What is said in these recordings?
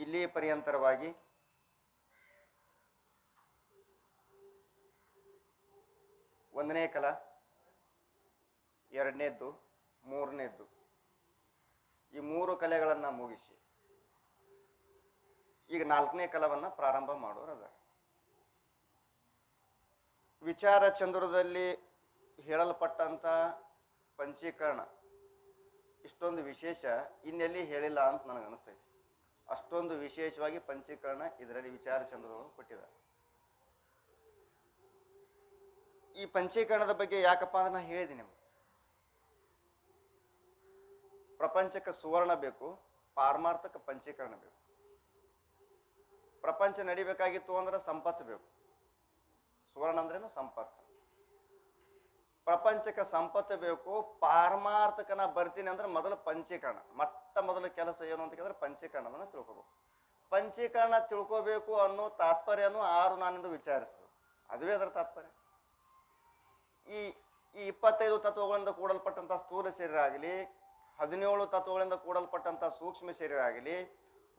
ಇಲ್ಲಿ ಪರ್ಯಂತರವಾಗಿ ಒಂದನೇ ಕಲ, ಎರಡನೇದ್ದು, ಮೂರನೇದ್ದು ಈ ಮೂರು ಕಲೆಗಳನ್ನು ಮುಗಿಸಿ ಈಗ ನಾಲ್ಕನೇ ಕಲವನ್ನು ಪ್ರಾರಂಭ ಮಾಡೋರದ. ವಿಚಾರ ಚಂದ್ರದಲ್ಲಿ ಹೇಳಲ್ಪಟ್ಟಂಥ ಪಂಚೀಕರಣ ಇಷ್ಟೊಂದು ವಿಶೇಷ ಇನ್ನೆಲ್ಲಿ ಹೇಳಿಲ್ಲ ಅಂತ ನನಗೆ ಅನಿಸ್ತೈತಿ. ಅಷ್ಟೊಂದು ವಿಶೇಷವಾಗಿ ಪಂಚೀಕರಣ ಇದರಲ್ಲಿ ವಿಚಾರ ಚಂದ್ರದೊಳಗೆ ಕೊಟ್ಟಿದ್ದಾರೆ. ಈ ಪಂಚೀಕರಣದ ಬಗ್ಗೆ ಯಾಕಪ್ಪ ಅಂದ್ರೆ ನಾನು ಹೇಳಿದ್ದೀನಿ, ಪ್ರಪಂಚಕ್ಕೆ ಸುವರ್ಣ ಬೇಕು, ಪಾರಮಾರ್ಥಕ್ಕೆ ಪಂಚೀಕರಣ ಬೇಕು. ಪ್ರಪಂಚ ನಡಿಬೇಕಾಗಿತ್ತು ಅಂದ್ರೆ ಸಂಪತ್ತು ಬೇಕು. ಸುವರ್ಣ ಅಂದ್ರೇನು ಸಂಪತ್ತು. ಪ್ರಪಂಚಕ್ಕೆ ಸಂಪತ್ತು ಬೇಕು, ಪಾರಮಾರ್ಥಕ ನಾ ಬರ್ತೀನಿ ಅಂದ್ರೆ ಮೊದಲು ಪಂಚೀಕರಣ. ಮೊದಲ ಕೆಲಸ ಏನು ಅಂತ ಕೇಳಿದ್ರೆ ಪಂಚೀಕರಣವನ್ನು ತಿಳ್ಕೋಬೇಕು. ಪಂಚೀಕರಣ ತಿಳ್ಕೋಬೇಕು ಅನ್ನೋ ತಾತ್ಪರ್ಯನು ನಾನಿಂದ ವಿಚಾರಿಸ್ಬೇಕು. ಅದುವೇ ಅದರ ತಾತ್ಪರ್ಯ. ಈ 25 ತತ್ವಗಳಿಂದ ಕೂಡಲ್ಪಟ್ಟಂಥ ಸ್ಥೂಲ ಶರೀರ ಆಗಲಿ, 17 ತತ್ವಗಳಿಂದ ಕೂಡಲ್ಪಟ್ಟಂಥ ಸೂಕ್ಷ್ಮ ಶರೀರ ಆಗಲಿ,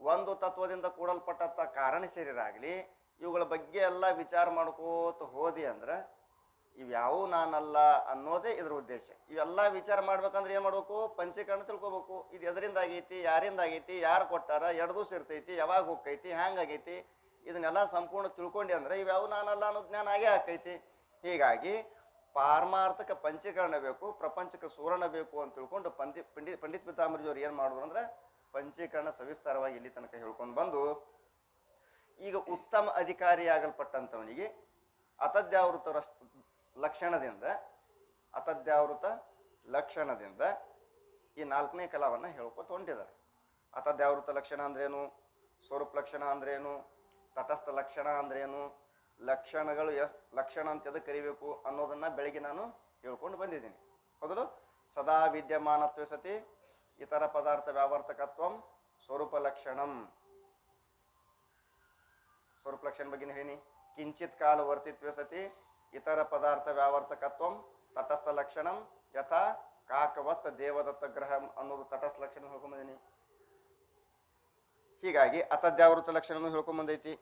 1 ತತ್ವದಿಂದ ಕೂಡಲ್ಪಟ್ಟಂಥ ಕಾರಣ ಶರೀರ ಆಗಲಿ, ಇವುಗಳ ಬಗ್ಗೆ ಎಲ್ಲ ವಿಚಾರ ಮಾಡ್ಕೋತ ಹೋದಿ ಅಂದ್ರೆ ಇವ್ಯಾವು ನಾನಲ್ಲ ಅನ್ನೋದೇ ಇದ್ರ ಉದ್ದೇಶ. ಇವೆಲ್ಲ ವಿಚಾರ ಮಾಡ್ಬೇಕಂದ್ರೆ ಏನು ಮಾಡ್ಬೇಕು? ಪಂಚೀಕರಣ ತಿಳ್ಕೊಬೇಕು. ಇದು ಎದರಿಂದ ಆಗೈತಿ, ಯಾರಿಂದ ಆಗೈತಿ, ಯಾರು ಕೊಟ್ಟಾರ, ಎರಡು ದಿವಸ ಇರ್ತೈತಿ, ಯಾವಾಗ ಹೋಗ್ತೈತಿ, ಹ್ಯಾಂಗಾಗೈತಿ, ಇದನ್ನೆಲ್ಲ ಸಂಪೂರ್ಣ ತಿಳ್ಕೊಂಡಿ ಅಂದ್ರೆ ಇವ್ಯಾವು ನಾನಲ್ಲ ಅನ್ನೋ ಜ್ಞಾನ ಆಗೇ ಆಕೈತಿ. ಹೀಗಾಗಿ ಪಾರಮಾರ್ಥಕ ಪಂಚೀಕರಣ ಬೇಕು, ಪ್ರಪಂಚಕ್ಕೆ ಸುವರ್ಣ ಬೇಕು ಅಂತ ತಿಳ್ಕೊಂಡು ಪಂಡಿತ್ ಪಿತಾಂಬರಜಿಯವರು ಏನು ಮಾಡಿದ್ರು ಅಂದ್ರೆ ಪಂಚೀಕರಣ ಸವಿಸ್ತಾರವಾಗಿ ಇಲ್ಲಿ ತನಕ ಹೇಳ್ಕೊಂಡು ಬಂದು ಈಗ ಉತ್ತಮ ಅಧಿಕಾರಿಯಾಗಲ್ಪಟ್ಟಂಥವನಿಗೆ ಅತದ್ಯಾವೃತ ಲಕ್ಷಣದಿಂದ ಈ 4ನೇ ಕಲಾವನ್ನು ಹೇಳ್ಕೊತ ಹೊಂಟಿದ್ದಾರೆ. ಅತದ್ಯಾವೃತ ಲಕ್ಷಣ ಅಂದ್ರೇನು, ಸ್ವರೂಪ ಲಕ್ಷಣ ಅಂದ್ರೇನು, ತಟಸ್ಥ ಲಕ್ಷಣ ಅಂದ್ರೇನು, ಲಕ್ಷಣಗಳು ಲಕ್ಷಣ ಅಂತ ಎದಕ್ಕೆ ಕರಿಬೇಕು ಅನ್ನೋದನ್ನ ಬೆಳಗ್ಗೆ ನಾನು ಹೇಳ್ಕೊಂಡು ಬಂದಿದ್ದೀನಿ. ಹೌದಲ್ಲ? ಸದಾ ವಿದ್ಯಮಾನತ್ವ ಸತಿ ಇತರ ಪದಾರ್ಥ ವ್ಯಾವರ್ತಕತ್ವಂ ಸ್ವರೂಪ ಲಕ್ಷಣಂ. ಸ್ವರೂಪ ಲಕ್ಷಣ ಬಗ್ಗೆ ಹೇಳಿ. ಕಿಂಚಿತ್ ಕಾಲ ವರ್ತಿತ್ವ ಸತಿ ಇತರ ಪದಾರ್ಥ ವ್ಯಾವರ್ತಕತ್ವಂ ತಟಸ್ಥ ಲಕ್ಷಣಂ ಯಥಾ ಕಾಕವತ್ ದೇವದತ್ತ ಗ್ರಹಂ ಅನ್ನೋದು ತಟಸ್ಥ ಲಕ್ಷಣ ಹೇಳ್ಕೊಂಬಂದಿನಿ. ಹೀಗಾಗಿ ಅತದ್ಯಾವೃತ ಲಕ್ಷಣ ಹೇಳ್ಕೊಂಬಂದೈತಿ.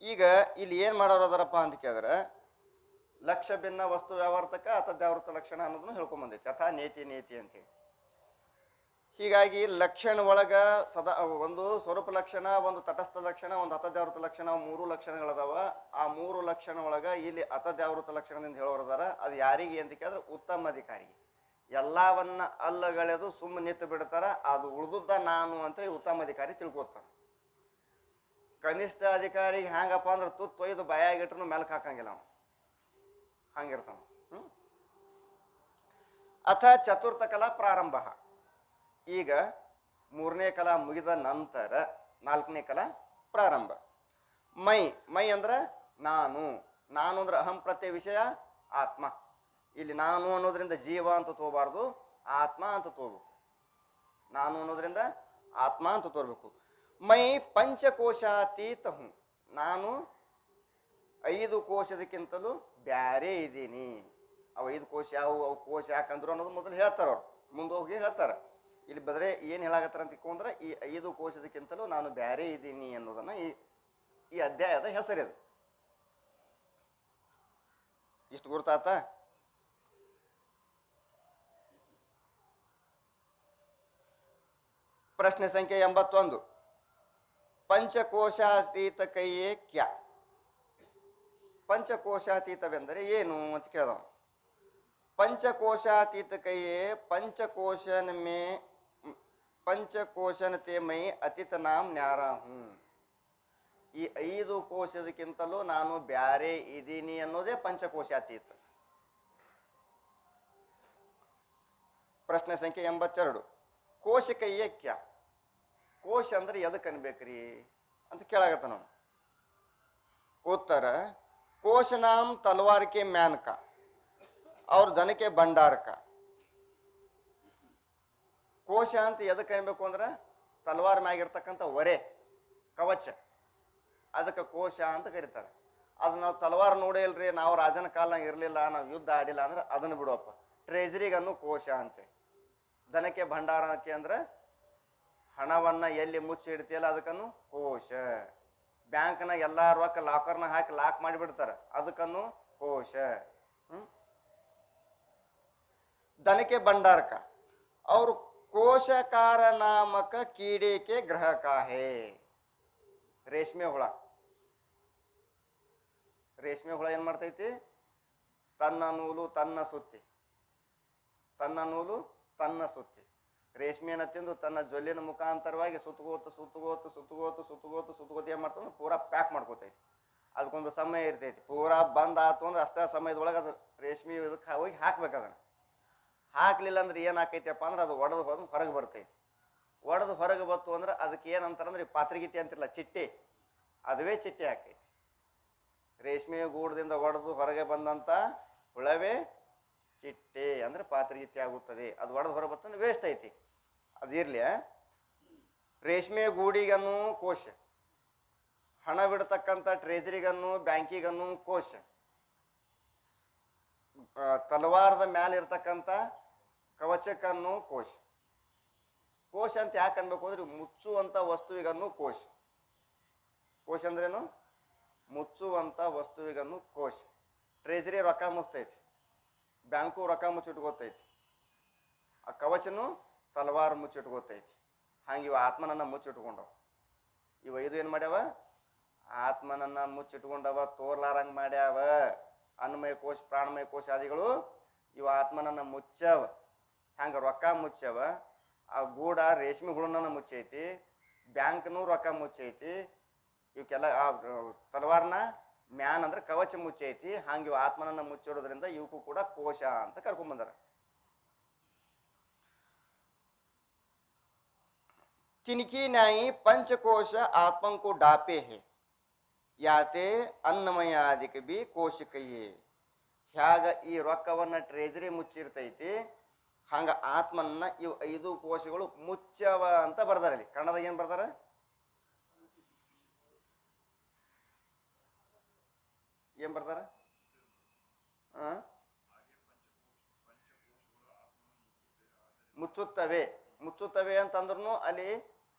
ಈಗ ಇಲ್ಲಿ ಏನು ಮಾಡೋರು ಅದರಪ್ಪ ಅಂತ ಕೇಳಿದ್ರೆ ಲಕ್ಷ್ಯ ಭಿನ್ನ ವಸ್ತು ವ್ಯಾವರ್ತಕ ಅತದ್ಯಾವೃತ ಲಕ್ಷಣ ಅನ್ನೋದನ್ನು ಹೇಳ್ಕೊಂಬಂದೈತಿ. ಯಥಾ ನೇತಿ ಅಂತೇಳಿ. ಹೀಗಾಗಿ ಲಕ್ಷಣ ಒಳಗ ಸದಾ ಒಂದು ಸ್ವರೂಪ ಲಕ್ಷಣ, ಒಂದು ತಟಸ್ಥ ಲಕ್ಷಣ, ಒಂದು ಅತದ್ಯಾವೃತ ಲಕ್ಷಣ, 3 ಲಕ್ಷಣಗಳದಾವ. ಆ 3 ಲಕ್ಷಣ ಒಳಗ ಇಲ್ಲಿ ಅತದ್ಯಾವೃತ ಲಕ್ಷಣದಿಂದ ಹೇಳೋರದಾರ. ಅದು ಯಾರಿಗೆ ಅಂತ ಕೇಳಿದ್ರೆ ಉತ್ತಮ ಅಧಿಕಾರಿಗೆ. ಎಲ್ಲವನ್ನ ಅಲ್ಲಗಳೆದು ಸುಮ್ಮನೆ ನಿಂತು ಬಿಡ್ತಾರ, ಅದು ಉಳಿದುದ್ದ ನಾನು ಅಂತೇಳಿ ಉತ್ತಮ ಅಧಿಕಾರಿ ತಿಳ್ಕೊತಾರ. ಕನಿಷ್ಠ ಅಧಿಕಾರಿಗೆ ಹ್ಯಾಂಗಪ್ಪ ಅಂದ್ರೆ ತುತ್ತೊಯ್ದು ಬಾಯಾಗಿಟ್ರು ಮೆಲ್ಕ್ ಹಾಕಂಗಿಲ್ಲ, ಅವನು ಹಂಗಿರ್ತಾನ. ಅಥ ಚತುರ್ಥ ಕಲಾ ಪ್ರಾರಂಭ. ಈಗ 3ನೇ ಕಲಾ ಮುಗಿದ ನಂತರ 4ನೇ ಕಲಾ ಪ್ರಾರಂಭ. ಮೈ ಅಂದ್ರೆ ನಾನು ಅಂದ್ರೆ ಅಹಂ ಪ್ರತ್ಯಯ ವಿಷಯ ಆತ್ಮ. ಇಲ್ಲಿ ನಾನು ಅನ್ನೋದ್ರಿಂದ ಜೀವ ಅಂತ ತಗೋಬಾರ್ದು, ಆತ್ಮ ಅಂತ ತಗೋಬೇಕು. ನಾನು ಅನ್ನೋದ್ರಿಂದ ಆತ್ಮ ಅಂತ ತೋರ್ಬೇಕು. ಮೈ ಪಂಚಕೋಶಾತೀತ ಹೂಂ, ನಾನು 5 ಕೋಶದಕ್ಕಿಂತಲೂ ಬ್ಯಾರೆ ಇದ್ದೀನಿ. ಅವು 5 ಕೋಶ ಯಾವುವು, ಅವು ಕೋಶ ಯಾಕಂದ್ರು ಅನ್ನೋದು ಮೊದಲು ಹೇಳ್ತಾರ. ಅವ್ರು ಮುಂದೆ ಹೋಗಿ ಹೇಳ್ತಾರ. ಇಲ್ಲಿ ಬದ್ರೆ ಏನು ಹೇಳಾಕತ್ತಾರ ಅಂತ ತಿಳ್ಕೊಂಡ್ರೆ ಈ 5 ಕೋಶದಕ್ಕಿಂತಲೂ ನಾನು ಬ್ಯಾರೆ ಇದ್ದೀನಿ ಅನ್ನೋದನ್ನ ಈ ಅಧ್ಯಾಯದ ಹೆಸರಿದು. ಇಷ್ಟು ಗುರ್ತಾತ. ಪ್ರಶ್ನೆ ಸಂಖ್ಯೆ 81. ಪಂಚಕೋಶಾತೀತ ಕೈಯೇ ಕ್ಯಾ? ಪಂಚಕೋಶಾತೀತವೆಂದರೆ ಏನು ಅಂತ ಕೇಳಿದ. पंचकोशातीत कहिए पंचकोशनते मई अतीत नाम न्यारा हूँ. ಈ 5 ಕೋಶದಕ್ಕಿಂತಲೂ ನಾನು ಬ್ಯಾರೆ ಇದೀನಿ ಅನ್ನೋದೇ ಪಂಚಕೋಶಾತೀತ. ಪ್ರಶ್ನೆ ಸಂಖ್ಯೆ 82. ಕೋಶ ಕೈಯೇ ಕ್ಯಾ? ಕೋಶ ಅಂದ್ರೆ ಎದಕ್ಕೆ ಅನ್ಬೇಕ್ರಿ ಅಂತ ಕೇಳಾಗತ್ತ ನಾವು. उत्तर कोश नाम तलवार के म्यान का और धन के भंडार का. ಕೋಶ ಅಂತ ಎದಕ್ಕೆ ಅನ್ಬೇಕು ಅಂದ್ರೆ ತಲವಾರ್ ಮ್ಯಾಗಿರ್ತಕ್ಕಂಥ ಒರೆ ಕವಚ, ಅದಕ್ಕೆ ಕೋಶ ಅಂತ ಕರೀತಾರೆ. ಅದು ನಾವು ತಲವಾರ್ ನೋಡೇ ಇಲ್ರಿ, ನಾವು ರಾಜನ ಕಾಲನಾಗ ಇರಲಿಲ್ಲ, ನಾವು ಯುದ್ಧ ಆಡಿಲ್ಲ ಅಂದ್ರೆ ಅದನ್ನು ಬಿಡುವಪ್ಪ. ಟ್ರೆಜರಿಗನ್ನು ಕೋಶ ಅಂತೇಳಿ. ದನಕ್ಕೆ ಭಂಡಾರಕ್ಕೆ ಅಂದ್ರೆ ಹಣವನ್ನ ಎಲ್ಲಿ ಮುಚ್ಚಿ ಇಡ್ತೀಯಲ್ಲ ಅದಕ್ಕನ್ನು ಕೋಶ. ಬ್ಯಾಂಕ್ನ ಎಲ್ಲಾ ರೊಕ್ಕ ಲಾಕರ್ನ ಹಾಕಿ ಲಾಕ್ ಮಾಡಿಬಿಡ್ತಾರ, ಅದಕ್ಕನ್ನು ಕೋಶ. ದನಕೆ ಭಂಡಾರಕ ಅವರು ಕೋಶಕಾರ ನಾಮಕ ಕೀಡಿಕೆ ಗ್ರಹಕ ಹೇ. ರೇಷ್ಮೆ ಹುಳ, ರೇಷ್ಮೆ ಹುಳ ಏನ್ ಮಾಡ್ತೈತಿ? ತನ್ನ ನೂಲು ತನ್ನ ಸುತ್ತಿ, ತನ್ನ ನೂಲು ತನ್ನ ಸುತ್ತಿ ರೇಷ್ಮೆಯನ್ನು ತಿಂದು ತನ್ನ ಜೊಲ್ಲಿನ ಮುಖಾಂತರವಾಗಿ ಸುತ್ತಗೋತ ಏನ್ ಮಾಡ್ತಾನೆ? ಪೂರಾ ಪ್ಯಾಕ್ ಮಾಡ್ಕೋತೈತಿ. ಅದಕ್ಕೊಂದು ಸಮಯ ಇರ್ತೈತಿ. ಪೂರಾ ಬಂದ್ ಆತು ಅಂದ್ರೆ ಅಷ್ಟ ಸಮಯದೊಳಗೆ ಅದು ರೇಷ್ಮೆ ಇದಕ್ಕೆ ಹೋಗಿ ಹಾಕ್ಬೇಕು. ಅದನ್ನ ಹಾಕ್ಲಿಲ್ಲ ಅಂದ್ರೆ ಏನಾಕೈತಿಯಪ್ಪ ಅಂದ್ರೆ ಅದು ಒಡೆದು ಬಂದು ಹೊರಗೆ ಬರ್ತೈತಿ. ಒಡೆದು ಹೊರಗೆ ಬತ್ತು ಅಂದ್ರೆ ಅದಕ್ಕೆ ಏನಂತಾರಂದ್ರೆ ಪಾತ್ರಿಗೀತಿ ಅಂತಿರಲ್ಲ, ಚಿಟ್ಟೆ, ಅದುವೇ ಚಿಟ್ಟೆ ಹಾಕೈತಿ. ರೇಷ್ಮೆ ಗೂಡದಿಂದ ಒಡೆದು ಹೊರಗೆ ಬಂದಂತ ಹುಳವೇ ಚಿಟ್ಟೆ ಅಂದ್ರೆ ಪಾತ್ರಿಗೀತಿ ಆಗುತ್ತದೆ. ಅದು ಒಡೆದು ಹೊರಗೆ ಬರ್ತಂದ್ರೆ ವೇಸ್ಟ್ ಐತಿ. ಅದಿರ್ಲಿ, ರೇಷ್ಮೆ ಗೂಡಿಗನ್ನು ಕೋಶ, ಹಣ ಬಿಡ್ತಕ್ಕಂಥ ಟ್ರೆಜರಿಗನ್ನು ಬ್ಯಾಂಕಿಗನ್ನು ಕೋಶ, ತಲವಾರದ ಮ್ಯಾಲ ಇರ್ತಕ್ಕಂಥ ಕವಚಕ್ಕನ್ನು ಕೋಶ. ಕೋಶ ಅಂತ ಯಾಕೆ ಅನ್ಬೇಕು ಅಂದ್ರೆ ಮುಚ್ಚುವಂತ ವಸ್ತುವಿಗನ್ನು ಕೋಶ. ಕೋಶ ಅಂದ್ರೇನು? ಮುಚ್ಚುವಂತ ವಸ್ತುವಿಗನ್ನು ಕೋಶ. ಟ್ರೆಜರಿ ರೊಕ್ಕ ಮುಚ್ಚತೈತಿ, ಬ್ಯಾಂಕು ರೊಕ್ಕ ಮುಚ್ಚಿಟ್ಕೋತೈತಿ, ಆ ಕವಚನು ತಲವಾರು ಮುಚ್ಚಿಟ್ಕೋತೈತಿ. ಹಂಗೆ ಇವ ಆತ್ಮನನ್ನ ಮುಚ್ಚಿಟ್ಕೊಂಡವ. ಇವ ಇದು ಏನ್ ಮಾಡ್ಯಾವ? ಆತ್ಮನನ್ನ ಮುಚ್ಚಿಟ್ಕೊಂಡವ, ತೋರ್ಲಾರಂಗ್ ಮಾಡ್ಯಾವ. ಅನ್ನಮಯ ಕೋಶ, ಪ್ರಾಣಮಯ ಕೋಶ ಆದಿಗಳು ಇವ ಆತ್ಮನನ್ನ ಮುಚ್ಚವ. ಹಂಗ ರೊಕ್ಕ ಮುಚ್ಚವ. ಆ ಗೂಡ ರೇಷ್ಮೆ ಹುಳನ ಮುಚ್ಚೈತಿ, ಬ್ಯಾಂಕ್ನು ರೊಕ್ಕ ಮುಚ್ಚೈತಿ, ಇವಕ್ಕೆಲ್ಲ ಆ ತಲವಾರ್ನ ಮ್ಯಾನ್ ಅಂದ್ರೆ ಕವಚ ಮುಚ್ಚೈತಿ. ಹಂಗ ಇವ ಆತ್ಮನನ್ನ ಮುಚ್ಚಿಡೋದ್ರಿಂದ ಇವಕ್ಕೂ ಕೂಡ ಕೋಶ ಅಂತ ಕರ್ಕೊಂಡ್ ಬಂದಾರ. तिनकी न्यायी पंचकोश आत्मन को डापे है याते ಅನ್ನಮಯ ಆದಿಕ ಬಿ ಕೋಶ ಕೈಯೇ. ಹ್ಯಾಗ ಈ ರೊಕ್ಕವನ್ನ ಟ್ರೆಜರಿ ಮುಚ್ಚಿರ್ತೈತಿ, ಹಂಗ ಆತ್ಮನ್ನ ಇವು 5 ಕೋಶಗಳು ಮುಚ್ಚವ ಅಂತ ಬರ್ದಾರ. ಇಲ್ಲಿ ಕನ್ನಡದಾಗ ಏನ್ ಬರ್ದಾರ? ಏನ್ ಬರ್ದಾರ? ಮುಚ್ಚುತ್ತವೆ. ಮುಚ್ಚುತ್ತವೆ ಅಂತಂದ್ರೂ ಅಲ್ಲಿ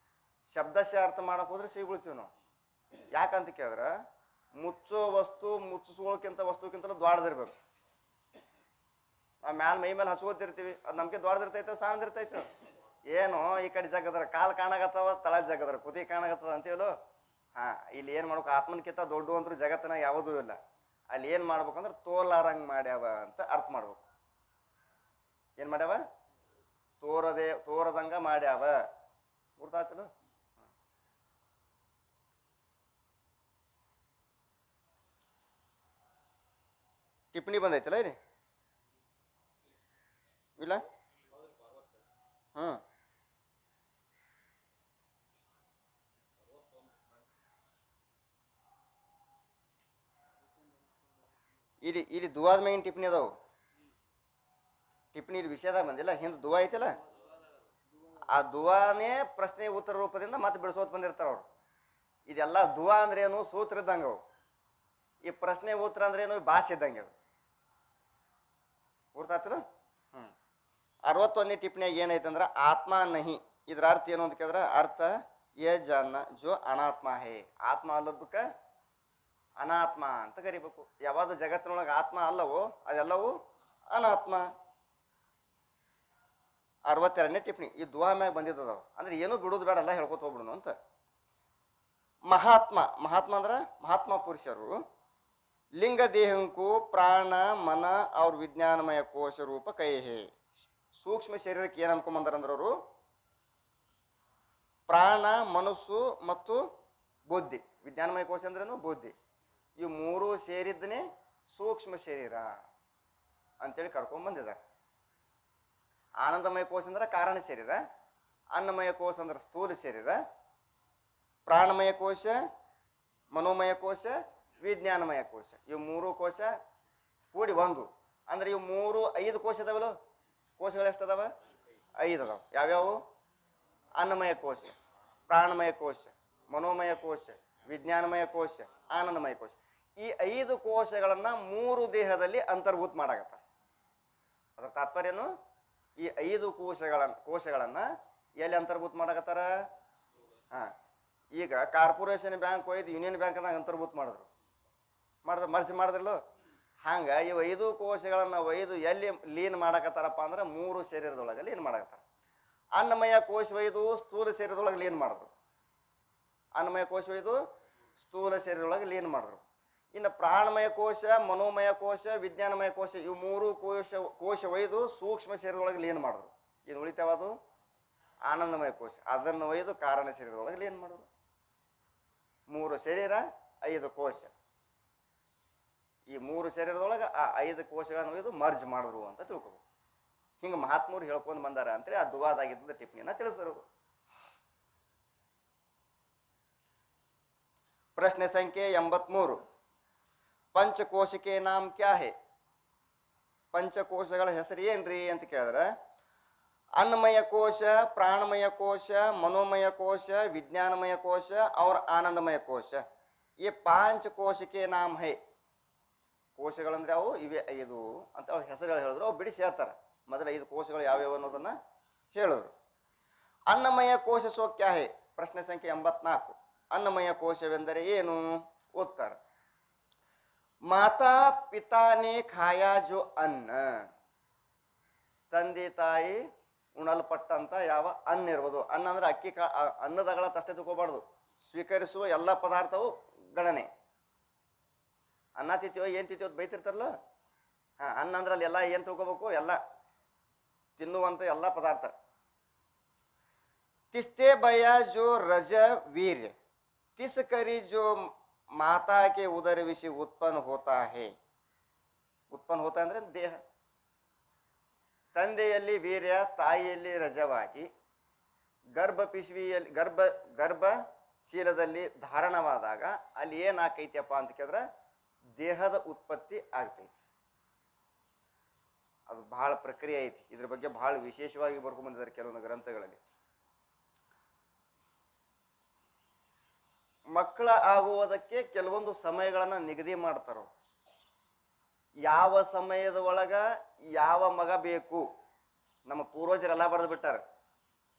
ಶಬ್ದಶಃ ಅರ್ಥ ಮಾಡಕ್ ಹೋದ್ರೆ ಸಿಗ್ಬಿಡ್ತೀವಿ ನಾವು. ಯಾಕಂತ ಕೇಳಿದ್ರ ಮುಚ್ಚೋ ವಸ್ತು ಮುಚ್ಚಿಸ್ಕೊಳಕ್ಕಿಂತ ವಸ್ತುಕ್ಕಿಂತಲೂ ದ್ವಾಡದಿರ್ಬೇಕು. ನಾವು ಮೈ ಮೇಲೆ ಹಚ್ಕೋತಿರ್ತೀವಿ, ಅದು ನಮ್ಗೆ ದ್ವಾಡದಿರ್ತೈತೆ ಸಾಣದಿರ್ತೈತೆ. ಏನು ಈ ಕಡೆ ಜಗದರ ಕಾಲು ಕಾಣಾಗತ್ತವ, ತಳ ಜಗದರ ಕುದಿ ಕಾಣಾಗತ್ತದ ಅಂತೀವಲ್ಲ. ಇಲ್ಲಿ ಏನ್ ಮಾಡ್ಬೇಕು? ಆತ್ಮನ್ಕಿಂತ ದೊಡ್ಡ ಅಂತೂ ಜಗತ್ತಿನ ಯಾವುದೂ ಇಲ್ಲ. ಅಲ್ಲಿ ಏನ್ ಮಾಡ್ಬೇಕಂದ್ರೆ ತೋಲಾರಂಗ್ ಮಾಡ್ಯಾವ ಅಂತ ಅರ್ಥ ಮಾಡ್ಬೇಕು. ಏನ್ ಮಾಡ್ಯಾವ? ತೋರದಂಗ ಮಾಡ್ಯಾವ. ಗುರ್ತಾಯ್ತಲ್ಲ? ಟಿಪ್ಪಣಿ ಬಂದೈತಲ್ಲ ಇಲ್ಲಿ ಇಲ್ಲ? ಇಲ್ಲಿ ದುವಾದ ಮ್ಯಾಗಿನ ಟಿಪ್ಪಣಿ ಅದಾವು. ಟಿಪ್ಪಣಿ ಇಲ್ಲಿ ವಿಷಯದಾಗ ಬಂದಿಲ್ಲ, ಹಿಂದೆ ದುವಾ ಐತಲ್ಲ, ಆ ದುವಾನೇ ಪ್ರಶ್ನೆ ಉತ್ತರ ರೂಪದಿಂದ ಮತ್ತೆ ಬಿಡಿಸೋತ್ ಬಂದಿರ್ತಾರ ಅವ್ರು. ಇದೆಲ್ಲ ದುವಾ ಅಂದ್ರೆ ಏನು? ಸೂತ್ರ ಇದ್ದಂಗೆ ಅವು. ಈ ಪ್ರಶ್ನೆ ಉತ್ತರ ಅಂದ್ರೆ ಏನು? ಭಾಷೆ ಇದ್ದಂಗೆ ಅದು. ಗುರ್ತಾಗ್ತದ? 61ನೇ ಟಿಪ್ಪಣಿಯಾಗ ಏನೈತಂದ್ರ ಆತ್ಮ ನಹಿ. ಇದ್ರ ಅರ್ಥ ಏನು ಅಂತ ಕೇಳಿದ್ರ ಅರ್ಥ ಏ ಜಾನ ಜೋ ಅನಾತ್ಮ ಹೇ. ಆತ್ಮ ಅಲ್ಲದಕ್ಕ ಅನಾತ್ಮ ಅಂತ ಕರಿಬೇಕು. ಯಾವ್ದು ಜಗತ್ತಿನೊಳಗೆ ಆತ್ಮ ಅಲ್ಲವೋ ಅದೆಲ್ಲವೂ ಅನಾತ್ಮ. 62ನೇ ಟಿಪ್ಪಣಿ ಈ ದುವಾ ಮ್ಯಾಗ ಬಂದಿದ್ದದಾವ. ಅಂದ್ರೆ ಏನೂ ಬಿಡೋದು ಬೇಡ, ಎಲ್ಲ ಹೇಳ್ಕೊತ ಹೋಗ್ಬಿಡೋನು ಅಂತ. ಮಹಾತ್ಮ, ಮಹಾತ್ಮ ಅಂದ್ರೆ ಮಹಾತ್ಮ ಪುರುಷರು ಲಿಂಗ ದೇಹಂಕು ಪ್ರಾಣ ಮನ ಅವ್ರ ವಿಜ್ಞಾನಮಯ ಕೋಶ ರೂಪ ಕೈ ಹೇ. ಸೂಕ್ಷ್ಮ ಶರೀರಕ್ಕೆ ಏನ್ ಅನ್ಕೊಂಬಂದಾರಂದ್ರ ಅವರು ಪ್ರಾಣ, ಮನಸ್ಸು ಮತ್ತು ಬುದ್ಧಿ. ವಿಜ್ಞಾನಮಯ ಕೋಶ ಅಂದ್ರೇನು? ಬುದ್ಧಿ. ಇವು 3 ಸೇರಿದ್ದನೇ ಸೂಕ್ಷ್ಮ ಶರೀರ ಅಂತೇಳಿ ಕರ್ಕೊಂಡ್ ಬಂದಿದ್ದಾರೆ. ಆನಂದಮಯ ಕೋಶ ಅಂದ್ರೆ ಕಾರಣ ಶರೀರ, ಅನ್ನಮಯ ಕೋಶ ಅಂದ್ರೆ ಸ್ಥೂಲ ಶರೀರ, ಪ್ರಾಣಮಯ ಕೋಶ, ಮನೋಮಯ ಕೋಶ, ವಿಜ್ಞಾನಮಯ ಕೋಶ. ಇವು 3 ಕೋಶ ಕೂಡಿ ಒಂದು ಅಂದ್ರೆ ಇವು 5 ಕೋಶ ಅದಾವಲ್ಲ. ಕೋಶಗಳು ಎಷ್ಟದಾವ? 5 ಅದಾವ. ಯಾವ್ಯಾವು? ಅನ್ನಮಯ ಕೋಶ, ಪ್ರಾಣಮಯ ಕೋಶ, ಮನೋಮಯ ಕೋಶ, ವಿಜ್ಞಾನಮಯ ಕೋಶ, ಆನಂದಮಯ ಕೋಶ. ಈ 5 ಕೋಶಗಳನ್ನ 3 ದೇಹದಲ್ಲಿ ಅಂತರ್ಭೂತ ಮಾಡಾಕತ್ತ. ಅದರ ತಾತ್ಪರ್ಯನು ಈ 5 ಕೋಶಗಳನ್ನ ಎಲ್ಲಿ ಅಂತರ್ಭೂತ ಮಾಡಾಕತ್ತಾರ? ಹಾಂ, ಈಗ ಕಾರ್ಪೊರೇಷನ್ ಬ್ಯಾಂಕ್ ಒಯ್ದು ಯೂನಿಯನ್ ಬ್ಯಾಂಕ್ನಾಗ ಅಂತರ್ಭೂತ ಮರ್ಜ್ ಮಾಡಿದ್ರಲ್ಲೋ ಹಂಗೆ ಇವು 5 ಕೋಶಗಳನ್ನು ಒಯ್ದು ಎಲ್ಲಿ ಲೀನ್ ಮಾಡಕತ್ತಾರಪ್ಪ ಅಂದ್ರೆ 3 ಶರೀರದೊಳಗೆ ಲೀನ್ ಮಾಡಕತ್ತಾರ. ಅನ್ನಮಯ ಕೋಶ ಒಯ್ದು ಸ್ಥೂಲ ಶರೀರದೊಳಗೆ ಲೀನ್ ಮಾಡಿದ್ರು. ಅನ್ನಮಯ ಕೋಶ ಒಯ್ದು ಸ್ಥೂಲ ಶರೀರದೊಳಗೆ ಲೀನ್ ಮಾಡಿದ್ರು. ಇನ್ನು ಪ್ರಾಣಮಯ ಕೋಶ, ಮನೋಮಯ ಕೋಶ, ವಿಜ್ಞಾನಮಯ ಕೋಶ ಇವು 3 ಕೋಶ ಒಯ್ದು ಸೂಕ್ಷ್ಮ ಶರೀರದೊಳಗೆ ಲೀನ್ ಮಾಡಿದ್ರು. ಇದು ಉಳಿತಾವದು ಆನಂದಮಯ ಕೋಶ, ಅದನ್ನು ಒಯ್ದು ಕಾರಣ ಶರೀರದೊಳಗೆ ಲೀನ್ ಮಾಡಿದ್ರು. 3 ಶರೀರ 5 ಕೋಶ. ಈ 3 ಶರೀರದೊಳಗೆ ಆ 5 ಕೋಶಗಳನ್ನು ಒಯ್ದು ಮರ್ಜ್ ಮಾಡಿದ್ರು ಅಂತ ತಿಳ್ಕೊಬೇಕು. ಹಿಂಗೆ ಮಹಾತ್ಮರು ಹೇಳ್ಕೊಂಡು ಬಂದಾರ ಅಂತೇಳಿ ಆ ದುವಾದಾಗಿದ್ದ ಟಿಪ್ಪಣಿಯನ್ನ ತಿಳಿಸಿರೋದು. ಪ್ರಶ್ನೆ ಸಂಖ್ಯೆ 83. ಪಂಚಕೋಶಕ್ಕೆ ನಾಮ್ ಕ್ಯಾ ಹೇ? ಪಂಚಕೋಶಗಳ ಹೆಸರು ಏನ್ರಿ ಅಂತ ಕೇಳಿದ್ರೆ ಅನ್ನಮಯ ಕೋಶ, ಪ್ರಾಣಮಯ ಕೋಶ, मनोमय ಕೋಶ, ವಿಜ್ಞಾನಮಯ ಕೋಶ और ಆನಂದಮಯ ಕೋಶ. ಈ 5 ಕೋಶಕ್ಕೆ ನಾಮ್ ಹೇ. ಕೋಶಗಳಂದ್ರೆ ಅವು ಇವೆ 5 ಅಂತ ಅವ್ರ ಹೆಸರುಗಳು ಹೇಳಿದ್ರು. ಅವು ಬಿಡಿಸಿ ಹೇಳ್ತಾರೆ. ಮೊದಲ 5 ಕೋಶಗಳು ಯಾವ್ಯಾವ ಅನ್ನೋದನ್ನ ಹೇಳಿದ್ರು. ಅನ್ನಮಯ ಕೋಶ ಸೋ ಕ್ಯಾ ಹೇ? ಪ್ರಶ್ನೆ ಸಂಖ್ಯೆ 84. ಅನ್ನಮಯ ಕೋಶವೆಂದರೆ ಏನು? ಉತ್ತರ: ಮಾತಾ ಪಿತಾನೆ ಖಾಯಾ ಜೋ ಅನ್ನ. ತಂದೆ ತಾಯಿ ಉಣಲ್ಪಟ್ಟಂತ ಯಾವ ಅನ್ನ ಇರ್ಬೋದು. ಅನ್ನ ಅಂದ್ರೆ ಅಕ್ಕಿ ಅನ್ನದಗಳ ತಷ್ಟೇ ತಿಳ್ಕೊಬಾರ್ದು. ಸ್ವೀಕರಿಸುವ ಎಲ್ಲ ಪದಾರ್ಥವು ಗಣನೆ. ಅನ್ನ ತಿಂತೀವೋ ಏನು ತಿಂತೀವೋ ಬೈತಿರ್ತಾರಲ್ಲ, ಅನ್ನ ಅಂದ್ರೆ ಅಲ್ಲಿ ಎಲ್ಲ ಏನು ತಿಳ್ಕೊಬೇಕು? ಎಲ್ಲ ತಿನ್ನುವಂತ ಎಲ್ಲ ಪದಾರ್ಥ. ತಿಸ್ತೆ ಭಯ ಜೋ ರಜ ವೀರ್ಯ, ತಿಸ್ ಕರಿ ಜೋ ಮಾತಾ ಕೆ ಉದರ ವಿಷಯ ಉತ್ಪನ್ನ ಹೋತಾ ಹೇ. ಉತ್ಪನ್ನ ಹೋತಾ ಅಂದ್ರೆ ದೇಹ. ತಂದೆಯಲ್ಲಿ ವೀರ್ಯ, ತಾಯಿಯಲ್ಲಿ ರಜವಾಗಿ ಗರ್ಭ ಪಿಶ್ವಿಯಲ್ಲಿ ಗರ್ಭಶೀಲದಲ್ಲಿ ಧಾರಣವಾದಾಗ ಅಲ್ಲಿ ಏನಾಕೈತಿಯಪ್ಪ ಅಂತ ಕೇಳಿದ್ರೆ ದೇಹದ ಉತ್ಪತ್ತಿ ಆಗ್ತೈತಿ. ಅದು ಬಹಳ ಪ್ರಕ್ರಿಯೆ ಐತಿ. ಇದ್ರ ಬಗ್ಗೆ ಬಹಳ ವಿಶೇಷವಾಗಿ ಬರ್ಕೊಂಡ್ ಬಂದಿದ್ದಾರೆ ಕೆಲವೊಂದು ಗ್ರಂಥಗಳಲ್ಲಿ. ಮಕ್ಕಳ ಆಗುವುದಕ್ಕೆ ಕೆಲವೊಂದು ಸಮಯಗಳನ್ನ ನಿಗದಿ ಮಾಡ್ತಾರ. ಯಾವ ಸಮಯದ ಒಳಗ ಯಾವ ಮಗ ಬೇಕು, ನಮ್ಮ ಪೂರ್ವಜರೆಲ್ಲ ಬರೆದು ಬಿಟ್ಟಾರ.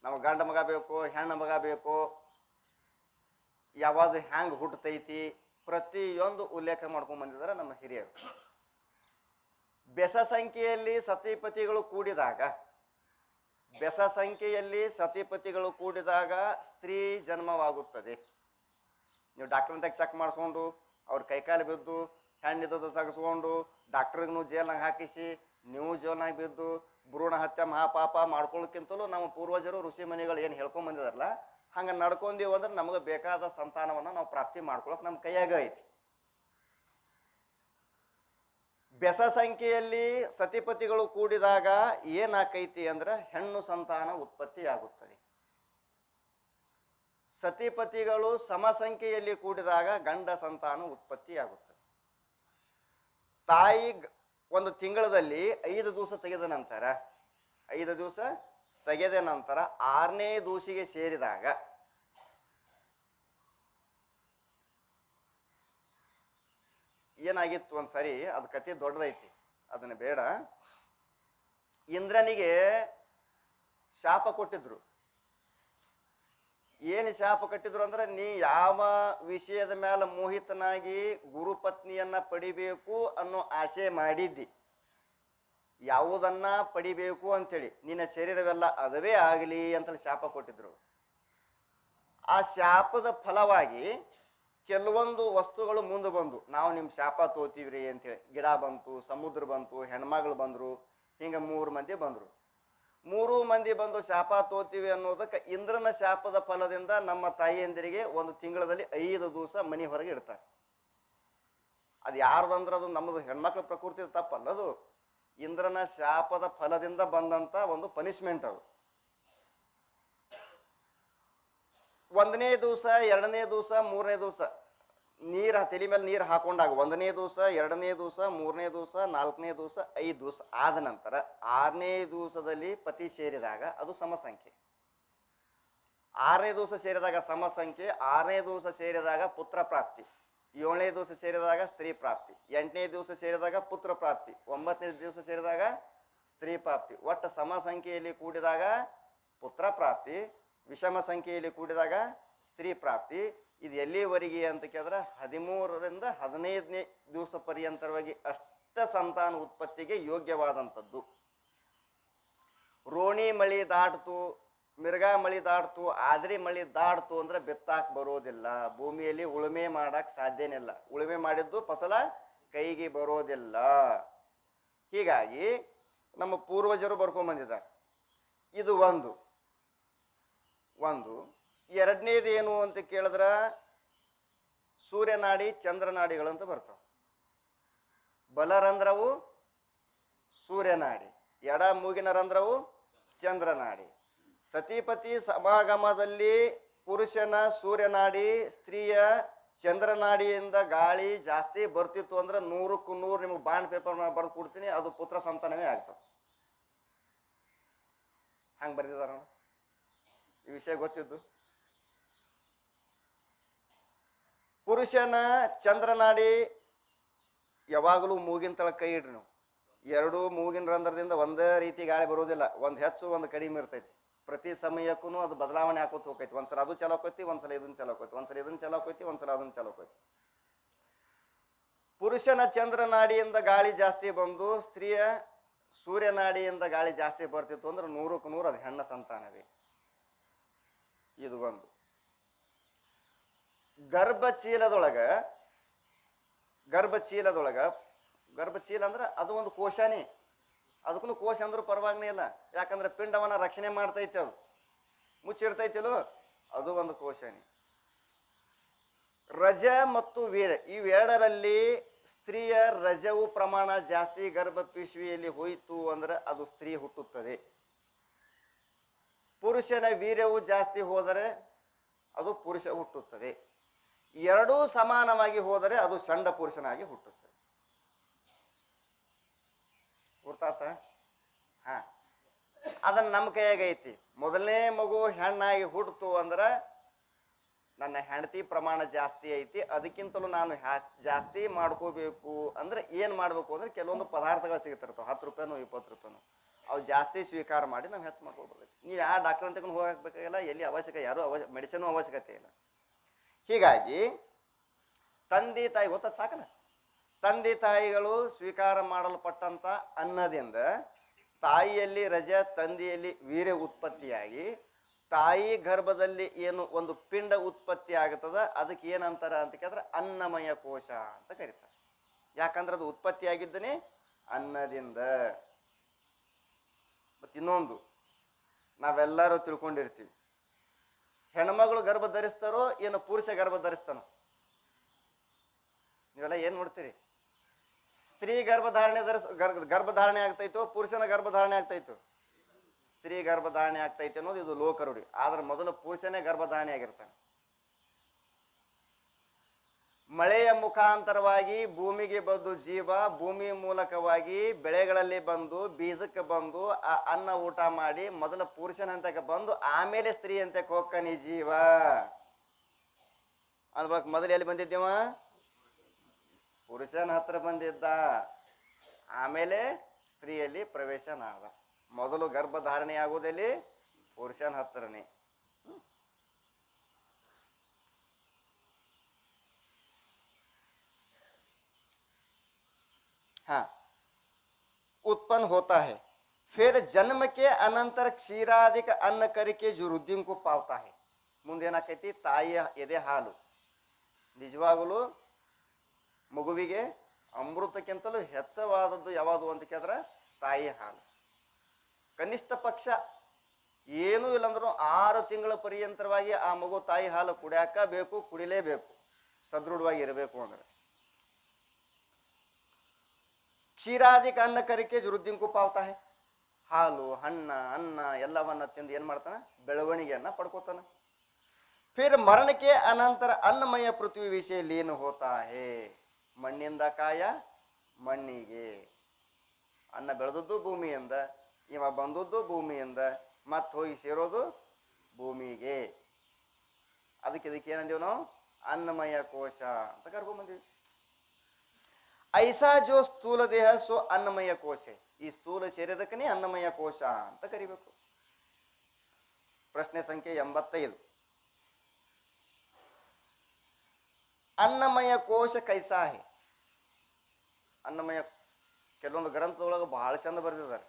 ನಮ್ಮ ಗಂಡ ಮಗ ಬೇಕು, ಹೆಣ್ಣು ಮಗ ಬೇಕು, ಯಾವಾಗ ಹ್ಯಾಂಗ್ ಹುಟ್ಟತೈತಿ, ಪ್ರತಿಯೊಂದು ಉಲ್ಲೇಖ ಮಾಡ್ಕೊಂಡ್ ಬಂದಿದ್ದಾರೆ ನಮ್ಮ ಹಿರಿಯರು. ಬೆಸ ಸಂಖ್ಯೆಯಲ್ಲಿ ಸತಿಪತಿಗಳು ಕೂಡಿದಾಗ ಸ್ತ್ರೀ ಜನ್ಮವಾಗುತ್ತದೆ. ನೀವು ಡಾಕ್ಟರ್ದಾಗ ಚೆಕ್ ಮಾಡಿಸ್ಕೊಂಡು ಅವ್ರ ಕೈಕಾಲು ಬಿದ್ದು ಹೆಣ್ಣಿದ್ದದ್ದು ತೆಗೆಸ್ಕೊಂಡು ಡಾಕ್ಟ್ರಿಗೂ ಜೇಲ್ನಾಗ ಹಾಕಿಸಿ ನೀವು ಜೇಲ್ನಾಗ ಬಿದ್ದು ಭ್ರೂಣ ಹತ್ಯೆ ಮಹಾಪಾಪ ಮಾಡ್ಕೊಳ್ಳೋಕ್ಕಿಂತಲೂ ನಮ್ಮ ಪೂರ್ವಜರು ಋಷಿ ಮನಿಗಳು ಏನು ಹೇಳ್ಕೊಂಡ್ ಬಂದಿದಾರಲ್ಲ ಹಂಗೆ ನಡ್ಕೊಂಡೀವಿ ಅಂದ್ರೆ ನಮಗೆ ಬೇಕಾದ ಸಂತಾನವನ್ನು ನಾವು ಪ್ರಾಪ್ತಿ ಮಾಡ್ಕೊಳಕ್ ನಮ್ಮ ಕೈಯಾಗ ಐತಿ. ಬೆಸ ಸಂಖ್ಯೆಯಲ್ಲಿ ಸತಿಪತಿಗಳು ಕೂಡಿದಾಗ ಏನಾಕೈತಿ ಅಂದ್ರೆ ಹೆಣ್ಣು ಸಂತಾನ ಉತ್ಪತ್ತಿ ಆಗುತ್ತದೆ. ಸತಿಪತಿಗಳು ಸಮ ಸಂಖ್ಯೆಯಲ್ಲಿ ಕೂಡಿದಾಗ ಗಂಡ ಸಂತಾನ ಉತ್ಪತ್ತಿ ಆಗುತ್ತದೆ. ತಾಯಿ 1 ತಿಂಗಳಲ್ಲಿ 5 ದಿವಸ ತೆಗೆದ ನಂತರ 6ನೇ ದೂಸಿಗೆ ಸೇರಿದಾಗ ಏನಾಗಿತ್ತು ಒಂದ್ಸರಿ, ಅದು ಕತೆ ದೊಡ್ಡದೈತಿ, ಅದನ್ನ ಬೇಡ. ಇಂದ್ರನಿಗೆ ಶಾಪ ಕೊಟ್ಟಿದ್ರು. ಏನು ಶಾಪ ಕಟ್ಟಿದ್ರು ಅಂದ್ರೆ, ನೀ ಯಾವ ವಿಷಯದ ಮೇಲೆ ಮೋಹಿತನಾಗಿ ಗುರುಪತ್ನಿಯನ್ನ ಪಡಿಬೇಕು ಅನ್ನೋ ಆಸೆ ಮಾಡಿದ್ದಿ, ಯಾವುದನ್ನ ಪಡಿಬೇಕು ಅಂತೇಳಿ ನಿನ್ನ ಶರೀರವೆಲ್ಲ ಅದವೇ ಆಗಲಿ ಅಂತ ಶಾಪ ಕೊಟ್ಟಿದ್ರು. ಆ ಶಾಪದ ಫಲವಾಗಿ ಕೆಲವೊಂದು ವಸ್ತುಗಳು ಮುಂದೆ ಬಂದು ನಾವು ನಿಮ್ಮ ಶಾಪ ತೋತೀವ್ರಿ ಅಂತೇಳಿ. ಗಿಡ ಬಂತು, ಸಮುದ್ರ ಬಂತು, ಹೆಣ್ಮಗಳು ಬಂದ್ರು, ಹಿಂಗೆ 3 ಮಂದಿ ಬಂದ್ರು. 3 ಮಂದಿ ಬಂದು ಶಾಪ ತೋತೀವಿ ಅನ್ನೋದಕ್ಕೆ ಇಂದ್ರನ ಶಾಪದ ಫಲದಿಂದ ನಮ್ಮ ತಾಯಿಯಂದಿರಿಗೆ 1 ತಿಂಗಳಲ್ಲಿ 5 ದಿವಸ ಮನೆ ಹೊರಗೆ ಇಡ್ತಾರೆ. ಅದು ಯಾರ್ದಂದ್ರೆ ಅದು ನಮ್ಮದು ಹೆಣ್ಮಕ್ಳ ಪ್ರಕೃತಿ ತಪ್ಪಲ್ಲದು. ಇಂದ್ರನ ಶಾಪದ ಫಲದಿಂದ ಬಂದಂತ ಒಂದು ಪನಿಷ್ಮೆಂಟ್ ಅದು. 1ನೇ ದಿವಸ, 2ನೇ ದಿವಸ, 3ನೇ ದಿವಸ ತಲೆ ಮೇಲೆ ನೀರು ಹಾಕೊಂಡಾಗ 1ನೇ ದಿವಸ, 2ನೇ ದಿವಸ, 3ನೇ ದಿವಸ, 4ನೇ ದಿವಸ, 5 ದಿವಸ ಆದ ನಂತರ 6ನೇ ದಿವಸದಲ್ಲಿ ಪತಿ ಸೇರಿದಾಗ ಅದು ಸಮಸಂಖ್ಯೆ. 6ನೇ ದಿವಸ ಸೇರಿದಾಗ ಸಮಸಂಖ್ಯೆ, 6ನೇ ದಿವಸ ಸೇರಿದಾಗ ಪುತ್ರ ಪ್ರಾಪ್ತಿ, 7ನೇ ದಿವಸ ಸೇರಿದಾಗ ಸ್ತ್ರೀ ಪ್ರಾಪ್ತಿ, 8ನೇ ದಿವಸ ಸೇರಿದಾಗ ಪುತ್ರ ಪ್ರಾಪ್ತಿ, 9ನೇ ದಿವಸ ಸೇರಿದಾಗ ಸ್ತ್ರೀ ಪ್ರಾಪ್ತಿ. ಒಟ್ಟು ಸಮ ಸಂಖ್ಯೆಯಲ್ಲಿ ಕೂಡಿದಾಗ ಪುತ್ರ ಪ್ರಾಪ್ತಿ, ವಿಷಮ ಸಂಖ್ಯೆಯಲ್ಲಿ ಕೂಡಿದಾಗ ಸ್ತ್ರೀ ಪ್ರಾಪ್ತಿ. ಇದು ಎಲ್ಲಿವರೆಗೆ ಅಂತ ಕೇಳಿದ್ರೆ 13ರಿಂದ 15ನೇ ದಿವಸ ಪರ್ಯಂತರವಾಗಿ ಅಷ್ಟ ಸಂತಾನ ಉತ್ಪತ್ತಿಗೆ ಯೋಗ್ಯವಾದಂಥದ್ದು. ರೋಣಿ ಮಳಿ ದಾಟ್ತು, ಮಿರ್ಗಾ ಮಳಿ ದಾಟ್ತು, ಆದ್ರಿ ಮಳಿ ದಾಟ್ತು ಅಂದ್ರೆ ಬಿತ್ತಾಕ್ ಬರೋದಿಲ್ಲ. ಭೂಮಿಯಲ್ಲಿ ಉಳುಮೆ ಮಾಡಕ್ ಸಾಧ್ಯನೇ ಇಲ್ಲ. ಉಳುಮೆ ಮಾಡಿದ್ದು ಫಸಲ ಕೈಗೆ ಬರೋದಿಲ್ಲ. ಹೀಗಾಗಿ ನಮ್ಮ ಪೂರ್ವಜರು ಬರ್ಕೊಂಡ್ ಬಂದಿದ್ದಾರೆ. ಇದು ಒಂದು. ಎರಡನೇದು ಏನು ಅಂತ ಕೇಳಿದ್ರ ಸೂರ್ಯನಾಡಿ ಚಂದ್ರನಾಡಿಗಳಂತ ಬರ್ತಾವ. ಬಲರಂಧ್ರವು ಸೂರ್ಯನಾಡಿ, ಎಡ ಮೂಗಿನ ರಂಧ್ರವು ಚಂದ್ರನಾಡಿ. ಸತಿಪತಿ ಸಮಾಗಮದಲ್ಲಿ ಪುರುಷನ ಸೂರ್ಯನಾಡಿ, ಸ್ತ್ರೀಯ ಚಂದ್ರನಾಡಿಯಿಂದ ಗಾಳಿ ಜಾಸ್ತಿ ಬರ್ತಿತ್ತು ಅಂದ್ರೆ 100ಕ್ಕೆ 100 ನಿಮಗೆ ಬಾಂಡ್ ಪೇಪರ್ ಬರೆದು ಕೊಡ್ತೀನಿ, ಅದು ಪುತ್ರ ಸಂತಾನವೇ ಆಗ್ತದೆ. ಹಂಗೆ ಬರ್ತಿದಾರ ಈ ವಿಷಯ ಗೊತ್ತಿದ್ದು. ಪುರುಷನ ಚಂದ್ರನಾಡಿ ಯಾವಾಗಲೂ ಮೂಗಿನ ತಳ ಕೈ ಇಡ್ರಿ ನೀವು. ಎರಡು ಮೂಗಿನ ರಂಧ್ರದಿಂದ ಒಂದೇ ರೀತಿ ಗಾಳಿ ಬರೋದಿಲ್ಲ, ಒಂದು ಹೆಚ್ಚು ಒಂದು ಕಡಿಮೆ ಇರ್ತೈತಿ. ಪ್ರತಿ ಸಮಯಕ್ಕೂ ಅದು ಬದಲಾವಣೆ ಹಾಕೋತ ಹೋಗ್ತೈತಿ. ಒಂದ್ಸಲ ಅದು ಚಲೋ ಹೋಗ್ತೈತಿ, ಒಂದ್ಸಲ ಇದನ್ನ ಚಲೋ ಹೋಗ್ತೈತಿ, ಒಂದ್ಸಲ ಇದನ್ನ ಚಲೋ ಹೋಗ್ತೈತಿ, ಒಂದ್ಸಲ ಅದನ್ನ ಚಲೋ ಹೋಗ್ತೈತಿ. ಪುರುಷನ ಚಂದ್ರನಾಡಿಯಿಂದ ಗಾಳಿ ಜಾಸ್ತಿ ಬಂದು ಸ್ತ್ರೀಯ ಸೂರ್ಯನಾಡಿಯಿಂದ ಗಾಳಿ ಜಾಸ್ತಿ ಬರ್ತಿತ್ತು ಅಂದ್ರೆ 100ಕ್ಕೆ 100 ಅದು ಹೆಣ್ಣ ಸಂತಾನವೇ. ಇದು ಒಂದು. ಗರ್ಭಚೀಲ ಅಂದ್ರೆ ಅದು ಒಂದು ಕೋಶನೇ. ಅದಕ್ಕೂ ಕೋಶ ಅಂದ್ರೂ ಪರವಾಗ್ನೇ ಇಲ್ಲ, ಯಾಕಂದ್ರೆ ಪಿಂಡವನ್ನ ರಕ್ಷಣೆ ಮಾಡ್ತೈತೆ, ಅದು ಮುಚ್ಚಿಡ್ತೈತಿಲೋ, ಅದು ಒಂದು ಕೋಶನೇ. ರಜ ಮತ್ತು ವೀರ ಇವೆರಡರಲ್ಲಿ ಸ್ತ್ರೀಯ ರಜವು ಪ್ರಮಾಣ ಜಾಸ್ತಿ ಗರ್ಭ ಪಿಶವಿಯಲ್ಲಿ ಹೋಯಿತು ಅಂದ್ರೆ ಅದು ಸ್ತ್ರೀ ಹುಟ್ಟುತ್ತದೆ. ಪುರುಷನ ವೀರ್ಯವು ಜಾಸ್ತಿ ಹೋದರೆ ಅದು ಪುರುಷ ಹುಟ್ಟುತ್ತದೆ. ಎರಡೂ ಸಮಾನವಾಗಿ ಹೋದರೆ ಅದು ಷಂಡ ಪುರುಷನಾಗಿ ಹುಟ್ಟುತ್ತದೆ. ಗೊತ್ತಾತ? ಹಾ, ಅದನ್ನ ನಮ್ಮ ಕೈಯಾಗ ಐತಿ. ಮೊದಲನೇ ಮಗು ಹೆಣ್ಣಾಗಿ ಹುಟ್ಟಿತು ಅಂದ್ರೆ ನನ್ನ ಹೆಂಡತಿ ಪ್ರಮಾಣ ಜಾಸ್ತಿ ಐತಿ, ಅದಕ್ಕಿಂತಲೂ ನಾನು ಜಾಸ್ತಿ ಮಾಡ್ಕೋಬೇಕು ಅಂದ್ರೆ ಏನು ಮಾಡಬೇಕು ಅಂದ್ರೆ ಕೆಲವೊಂದು ಪದಾರ್ಥಗಳು ಸಿಗ್ತಿರ್ತಾವೆ, 10 ರೂಪಾಯಿನೋ 20 ರೂಪಾಯಿನೋ, ಅವು ಜಾಸ್ತಿ ಸ್ವೀಕಾರ ಮಾಡಿ ನಾವು ಹೆಚ್ಚು ಮಾಡ್ಕೊಳ್ಬೇಕು. ನೀವು ಯಾವ ಡಾಕ್ಟರ್ ಅಂತ ಹೋಗಬೇಕಾಗಿಲ್ಲ, ಎಲ್ಲಿ ಅವಶ್ಯಕ, ಯಾರು ಮೆಡಿಸಿನ್ ಅವಶ್ಯಕತೆ ಇಲ್ಲ. ಹೀಗಾಗಿ ತಂದೆ ತಾಯಿ ಗೊತ್ತದ ಸಾಕಲ್ಲ, ತಂದೆ ತಾಯಿಗಳು ಸ್ವೀಕಾರ ಮಾಡಲ್ಪಟ್ಟಂತ ಅನ್ನದಿಂದ ತಾಯಿಯಲ್ಲಿ ರಜ, ತಂದೆಯಲ್ಲಿ ವೀರ್ಯ ಉತ್ಪತ್ತಿಯಾಗಿ ತಾಯಿ ಗರ್ಭದಲ್ಲಿ ಏನು ಒಂದು ಪಿಂಡ ಉತ್ಪತ್ತಿ ಆಗುತ್ತದ, ಅದಕ್ಕೆ ಏನಂತಾರ ಅಂತ ಕೇಳಿದ್ರೆ ಅನ್ನಮಯ ಕೋಶ ಅಂತ ಕರೀತಾರೆ. ಯಾಕಂದ್ರೆ ಅದು ಉತ್ಪತ್ತಿ ಆಗಿದ್ದನೇ ಅನ್ನದಿಂದ. ಮತ್ತು ಇನ್ನೊಂದು ನಾವೆಲ್ಲರೂ ತಿಳ್ಕೊಂಡಿರ್ತೀವಿ, ಹೆಣ್ಮಗಳು ಗರ್ಭ ಧರಿಸ್ತಾರೋ ಏನು ಪುರುಷ ಗರ್ಭ ಧರಿಸ್ತಾನೋ? ನೀವೆಲ್ಲ ಏನು ನೋಡ್ತೀರಿ? ಸ್ತ್ರೀ ಗರ್ಭಧಾರಣೆ ಆಗ್ತೈತೋ ಪುರುಷನ ಗರ್ಭಧಾರಣೆ ಆಗ್ತೈತೋ? ಸ್ತ್ರೀ ಗರ್ಭಧಾರಣೆ ಆಗ್ತೈತೆ ಅನ್ನೋದು ಇದು ಲೋಕರುಡಿ. ಆದ್ರೆ ಮೊದಲು ಪುರುಷನೇ ಗರ್ಭಧಾರಣೆ ಆಗಿರ್ತಾನೆ. ಮಳೆಯ ಮುಖಾಂತರವಾಗಿ ಭೂಮಿಗೆ ಬಂದು ಜೀವ, ಭೂಮಿ ಮೂಲಕವಾಗಿ ಬೆಳೆಗಳಲ್ಲಿ ಬಂದು ಬೀಜಕ್ಕೆ ಬಂದು ಆ ಅನ್ನ ಊಟ ಮಾಡಿ ಮೊದಲು ಪುರುಷನಂತಕ್ಕೆ ಬಂದು ಆಮೇಲೆ ಸ್ತ್ರೀ ಅಂತ ಹೋಗ್ತಾನೆ ಜೀವ. ಅದ್ಬೇಕು ಮೊದಲು ಎಲ್ಲಿ ಬಂದಿದ್ದೇವ? ಪುರುಷನ ಹತ್ರ ಬಂದಿದ್ದ, ಆಮೇಲೆ ಸ್ತ್ರೀಯಲ್ಲಿ ಪ್ರವೇಶನಾದ. ಮೊದಲು ಗರ್ಭಧಾರಣೆ ಆಗುವುದಲ್ಲಿ ಪುರುಷನ ಹತ್ರನೇ. हाँ, उत्पन्न होता है, फिर जन्म के अनंतर क्षीरादिक अन्न करके जो रुद्धिं को पावता है. ಮುಂದೇನಾಕೈತಿ? ತಾಯಿಯ ಎದೆ ಹಾಲು ನಿಜವಾಗಲೂ ಮಗುವಿಗೆ ಅಮೃತಕ್ಕಿಂತಲೂ ಹೆಚ್ಚವಾದದ್ದು ಯಾವುದು ಅಂತ ಕೇಳಿದ್ರೆ ತಾಯಿ ಹಾಲು. ಕನಿಷ್ಠ ಪಕ್ಷ ಏನೂ ಇಲ್ಲಂದ್ರೂ 6 ತಿಂಗಳ ಪರ್ಯಂತರವಾಗಿ ಆ ಮಗು ತಾಯಿ ಹಾಲು ಕುಡಿಯಾಕ ಬೇಕು, ಕುಡಿಲೇಬೇಕು, ಸದೃಢವಾಗಿ ಇರಬೇಕು ಅಂದ್ರೆ. ಕ್ಷೀರಾದಿಕ ಅನ್ನ ಕರಿಕೆ ವೃದ್ಧಿಂಕು ಪಾವತಾ ಹೇ. ಹಾಲು, ಹಣ್ಣ, ಅನ್ನ ಎಲ್ಲವನ್ನ ತಿಂದು ಏನ್ ಮಾಡ್ತಾನ? ಬೆಳವಣಿಗೆಯನ್ನ ಪಡ್ಕೋತಾನ. ಫಿರ್ ಮರಣಕ್ಕೆ ಅನಂತರ ಅನ್ನಮಯ ಪೃಥ್ವಿ ವಿಷಯ ಲೀನ ಹೋತಾ ಹೇ. ಮಣ್ಣಿಂದ ಕಾಯ ಮಣ್ಣಿಗೆ, ಅನ್ನ ಬೆಳೆದದ್ದು ಭೂಮಿಯಿಂದ, ಇವ ಬಂದದ್ದು ಭೂಮಿಯಿಂದ, ಮತ್ತೆ ಹೋಗಿ ಸೇರೋದು ಭೂಮಿಗೆ. ಇದಕ್ಕೆ ಏನಂದೀವಿ ನಾವು? ಅನ್ನಮಯ ಕೋಶ ಅಂತ ಕರ್ಕೊಂಡ್ಬಂದೀವಿ. ಐಸಾ ಜೋ ಸ್ಥೂಲ ದೇಹ ಸೋ ಅನ್ನಮಯ ಕೋಶ. ಈ ಸ್ಥೂಲ ಶರೀರಕ್ಕನೇ ಅನ್ನಮಯ ಕೋಶ ಅಂತ ಕರಿಬೇಕು. ಪ್ರಶ್ನೆ ಸಂಖ್ಯೆ 85. ಅನ್ನಮಯ ಕೋಶ ಕೈಸಾಹೆ. ಅನ್ನಮಯ ಕೆಲವೊಂದು ಗ್ರಂಥದೊಳಗೆ ಬಹಳ ಚಂದ ಬರೆದಿದ್ದಾರೆ.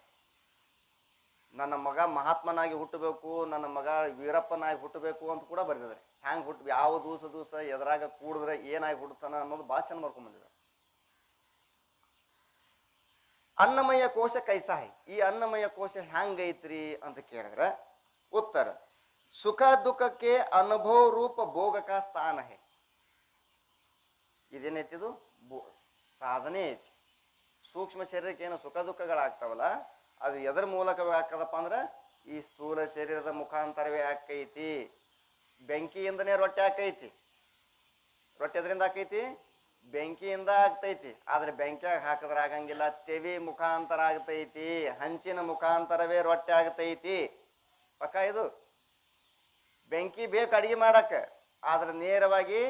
ನನ್ನ ಮಗ ಮಹಾತ್ಮನಾಗಿ ಹುಟ್ಟಬೇಕು, ನನ್ನ ಮಗ ವೀರಪ್ಪನಾಗಿ ಹುಟ್ಟಬೇಕು ಅಂತ ಕೂಡ ಬರೆದಿದ್ದಾರೆ. ಹ್ಯಾಂಗೆ ಯಾವ ದಿವಸ ಎದುರಾಗ ಕೂಡಿದ್ರೆ ಏನಾಗಿ ಹುಡ್ತಾನ ಅನ್ನೋದು ಭಾಳ ಚಂದ ಮಾಡ್ಕೊಂಡ್ಬಂದಿದ್ದಾರೆ. ಅನ್ನಮಯ ಕೋಶ ಕೈಸಾಹಿ, ಈ ಅನ್ನಮಯ ಕೋಶ ಹ್ಯಾಂಗೈತ್ರಿ ಅಂತ ಕೇಳಿದ್ರೆ ಉತ್ತರ, ಸುಖ ದುಃಖಕ್ಕೆ ಅನುಭವ ರೂಪ ಭೋಗಕ ಸ್ಥಾನ ಹೇ. ಇದೇನೈತಿದು ಸಾಧನೆ ಐತಿ. ಸೂಕ್ಷ್ಮ ಶರೀರಕ್ಕೆ ಏನು ಸುಖ ದುಃಖಗಳಾಗ್ತಾವಲ್ಲ, ಅದು ಎದರ ಮೂಲಕವೇ ಆಗ್ತದಪ್ಪ ಅಂದ್ರೆ ಈ ಸ್ಥೂಲ ಶರೀರದ ಮುಖಾಂತರವೇ ಆಕೈತಿ. ಬೆಂಕಿಯಿಂದನೇ ರೊಟ್ಟೆ ಆಕೈತಿ. ರೊಟ್ಟೆ ಎದರಿಂದ ಆಕೈತಿ? ಬೆಂಕಿಯಿಂದ ಆಗ್ತೈತಿ. ಆದ್ರೆ ಬೆಂಕಿಯಾಗ ಹಾಕಿದ್ರೆ ಆಗಂಗಿಲ್ಲ, ತೆವಿ ಮುಖಾಂತರ ಆಗ್ತೈತಿ. ಹಂಚಿನ ಮುಖಾಂತರವೇ ರೊಟ್ಟೆ ಆಗ್ತೈತಿ. ಪಕ್ಕ ಇದು ಬೆಂಕಿ ಬೇಕು ಅಡಿಗೆ ಮಾಡಕ್ಕ, ಆದ್ರೆ ನೇರವಾಗಿ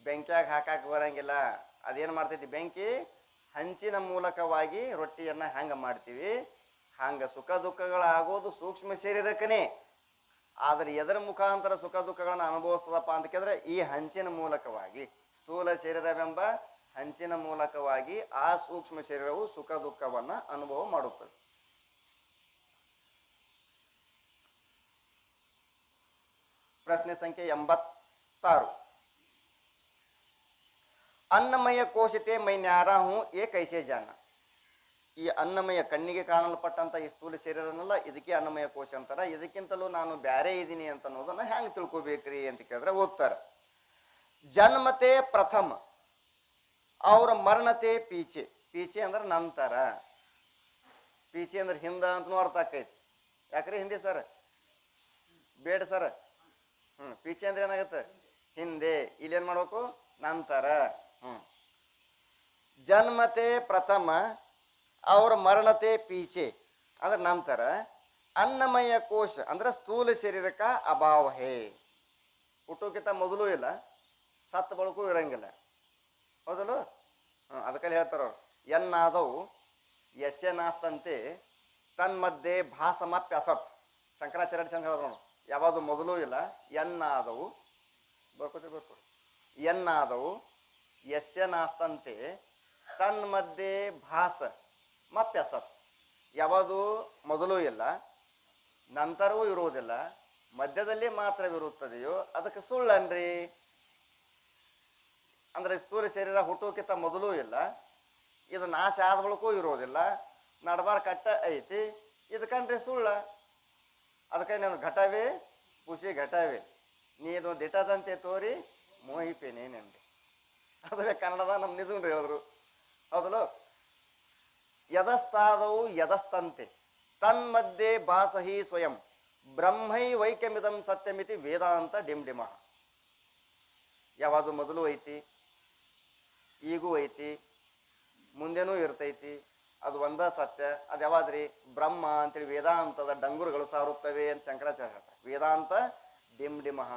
ಬೆಂಕಿಯಾಗ ಹಾಕಾಕ ಬರಂಗಿಲ್ಲ. ಅದೇನು ಮಾಡ್ತೈತಿ? ಬೆಂಕಿ ಹಂಚಿನ ಮೂಲಕವಾಗಿ ರೊಟ್ಟಿಯನ್ನ ಹಂಗ ಮಾಡ್ತೀವಿ. ಹಂಗ ಸುಖ ದುಃಖಗಳಾಗೋದು ಸೂಕ್ಷ್ಮ ಶರೀರಕ್ಕನೇ. ಆದರೆ ಎದರ ಮುಖಾಂತರ ಸುಖ ದುಃಖಗಳನ್ನ ಅನುಭವಿಸ್ತದಪ್ಪ ಅಂತ ಕೇಳಿದ್ರೆ ಈ ಹಂಚಿನ ಮೂಲಕವಾಗಿ, ಸ್ಥೂಲ ಶರೀರವೆಂಬ ಹಂಚಿನ ಮೂಲಕವಾಗಿ ಆ ಸೂಕ್ಷ್ಮ ಶರೀರವು ಸುಖ ದುಃಖವನ್ನ ಅನುಭವ ಮಾಡುತ್ತದೆ. ಪ್ರಶ್ನೆ ಸಂಖ್ಯೆ 86. ಅನ್ನಮಯ ಕೋಶತೆ ಮೈ ನ್ಯಾರಾ ಹೂ ಏ ಕೈಸೆ ಜಾನ. ಈ ಅನ್ನಮಯ ಕಣ್ಣಿಗೆ ಕಾಣಲ್ಪಟ್ಟಂತ ಈ ಸ್ಥೂಲ ಶರೀರನಲ್ಲ, ಇದಕ್ಕೆ ಅನ್ನಮಯ ಕೋಶ ಅಂತಾರ. ಇದಕ್ಕಿಂತಲೂ ನಾನು ಬ್ಯಾರೆ ಇದ್ದೀನಿ ಅಂತ ಅನ್ನೋದನ್ನ ಹೆಂಗೆ ತಿಳ್ಕೊಬೇಕ್ರಿ ಅಂತ ಕೇಳಿದ್ರೆ ಉತ್ತರ, ಜನ್ಮತೆ ಪ್ರಥಮ ಅವ್ರ ಮರಣತೆ ಪೀಚೆ. ಪೀಚೆ ಅಂದ್ರೆ ನಂತರ, ಪೀಚೆ ಅಂದ್ರೆ ಹಿಂದ ಅಂತನೂ ಅರ್ಥ ಆಕೈತಿ. ಯಾಕ್ರಿ ಹಿಂದೆ ಸರ್? ಬೇಡ ಸರ್. ಪೀಚೆ ಅಂದ್ರೆ ಏನಾಗುತ್ತೆ? ಹಿಂದೆ. ಇಲ್ಲೇನ್ ಮಾಡ್ಬೇಕು? ನಂತರ. ಜನ್ಮತೆ ಪ್ರಥಮ ಅವ್ರ ಮರಣತೆ ಪೀಚೆ ಅಂದ್ರೆ ನಂತರ. ಅನ್ನಮಯ ಕೋಶ ಅಂದ್ರೆ ಸ್ಥೂಲ ಶರೀರಕ ಅಭಾವ ಹೇ. ಹುಟ್ಟೋಕ್ಕಿಂತ ಮೊದಲು ಇಲ್ಲ, ಸತ್ತ ಬಳಕು ಇರಂಗಿಲ್ಲ. ಹೌದಲ್ಲ? ಅದಕ್ಕಲ್ಲಿ ಹೇಳ್ತಾರ ಅವ್ರು, ಎನ್ನಾದವು ಯಸ್ಯ ನಾಸ್ತಂತೆ ತನ್ಮಧ್ಯೆ ಭಾಸಮಪ್ಯಸತ್. ಶಂಕರಾಚಾರ್ಯ ಚಂದ ಹೇಳಿದ್ರು ನೋಡು, ಯಾವುದು ಮೊದಲು ಇಲ್ಲ, ಎನ್ನಾದವು ಬರ್ಕೊತೀವಿ ಎನ್ನಾದವು ಯಸ್ಯ ನಾಸ್ತಂತೆ ತನ್ಮಧ್ಯೆ ಭಾಸ ಮಪ್ಯಸತ್. ಯಾವುದು ಮೊದಲು ಇಲ್ಲ, ನಂತರವೂ ಇರುವುದಿಲ್ಲ, ಮಧ್ಯದಲ್ಲಿ ಮಾತ್ರವಿರುತ್ತದೆಯೋ ಅದಕ್ಕೆ ಸುಳ್ಳನ್ರಿ. ಅಂದ್ರೆ ಸ್ಥೂಲ ಶರೀರ ಹುಟ್ಟೋಕ್ಕಿಂತ ಮೊದಲು ಇಲ್ಲ, ಇದು ನಾಶ ಆದ ಬಳಿಕೂ ಇರೋದಿಲ್ಲ, ನಡಬಾರ್ ಕಟ್ಟ ಐತಿ, ಇದಕ್ಕನ್ರಿ ಸುಳ್ಳ. ಅದಕ್ಕೆ ನಾನು ಘಟವೇ ಪುಷಿ ಘಟವೇ, ನೀನು ದಿಟದಂತೆ ತೋರಿ ಮೋಹಿಪೇನೆ ನೆನ್ರಿ. ಅದೇ ಕನ್ನಡದ ನಮ್ಮ ನಿಜಂಡ್ರಿ ಹೇಳಿದ್ರು. ಹೌದಲ್ಲ? ಯದಸ್ತಾದವು ಯದಸ್ತಂತೆ ತನ್ಮಧ್ಯೆ ಭಾಸಹಿ ಸ್ವಯಂ ಬ್ರಹ್ಮೈ ವೈಕ್ಯಮಿದಂ ಸತ್ಯಮಿತಿ ವೇದಾಂತ ಡಿಂಡಿಮ. ಯಾವುದು ಮೊದಲು ಐತಿ, ಈಗೂ ಐತಿ, ಮುಂದೆನೂ ಇರ್ತೈತಿ, ಅದು ಒಂದ ಸತ್ಯ. ಅದು ಯಾವಾದ್ರಿ? ಬ್ರಹ್ಮ ಅಂತೇಳಿ ವೇದಾಂತದ ಡಂಗುರುಗಳು ಸಾರುತ್ತವೆ ಅಂತ ಶಂಕರಾಚಾರ್ಯ ಹೇಳ್ತಾರೆ. ವೇದಾಂತ ಡಿಂಡಿಮಃ.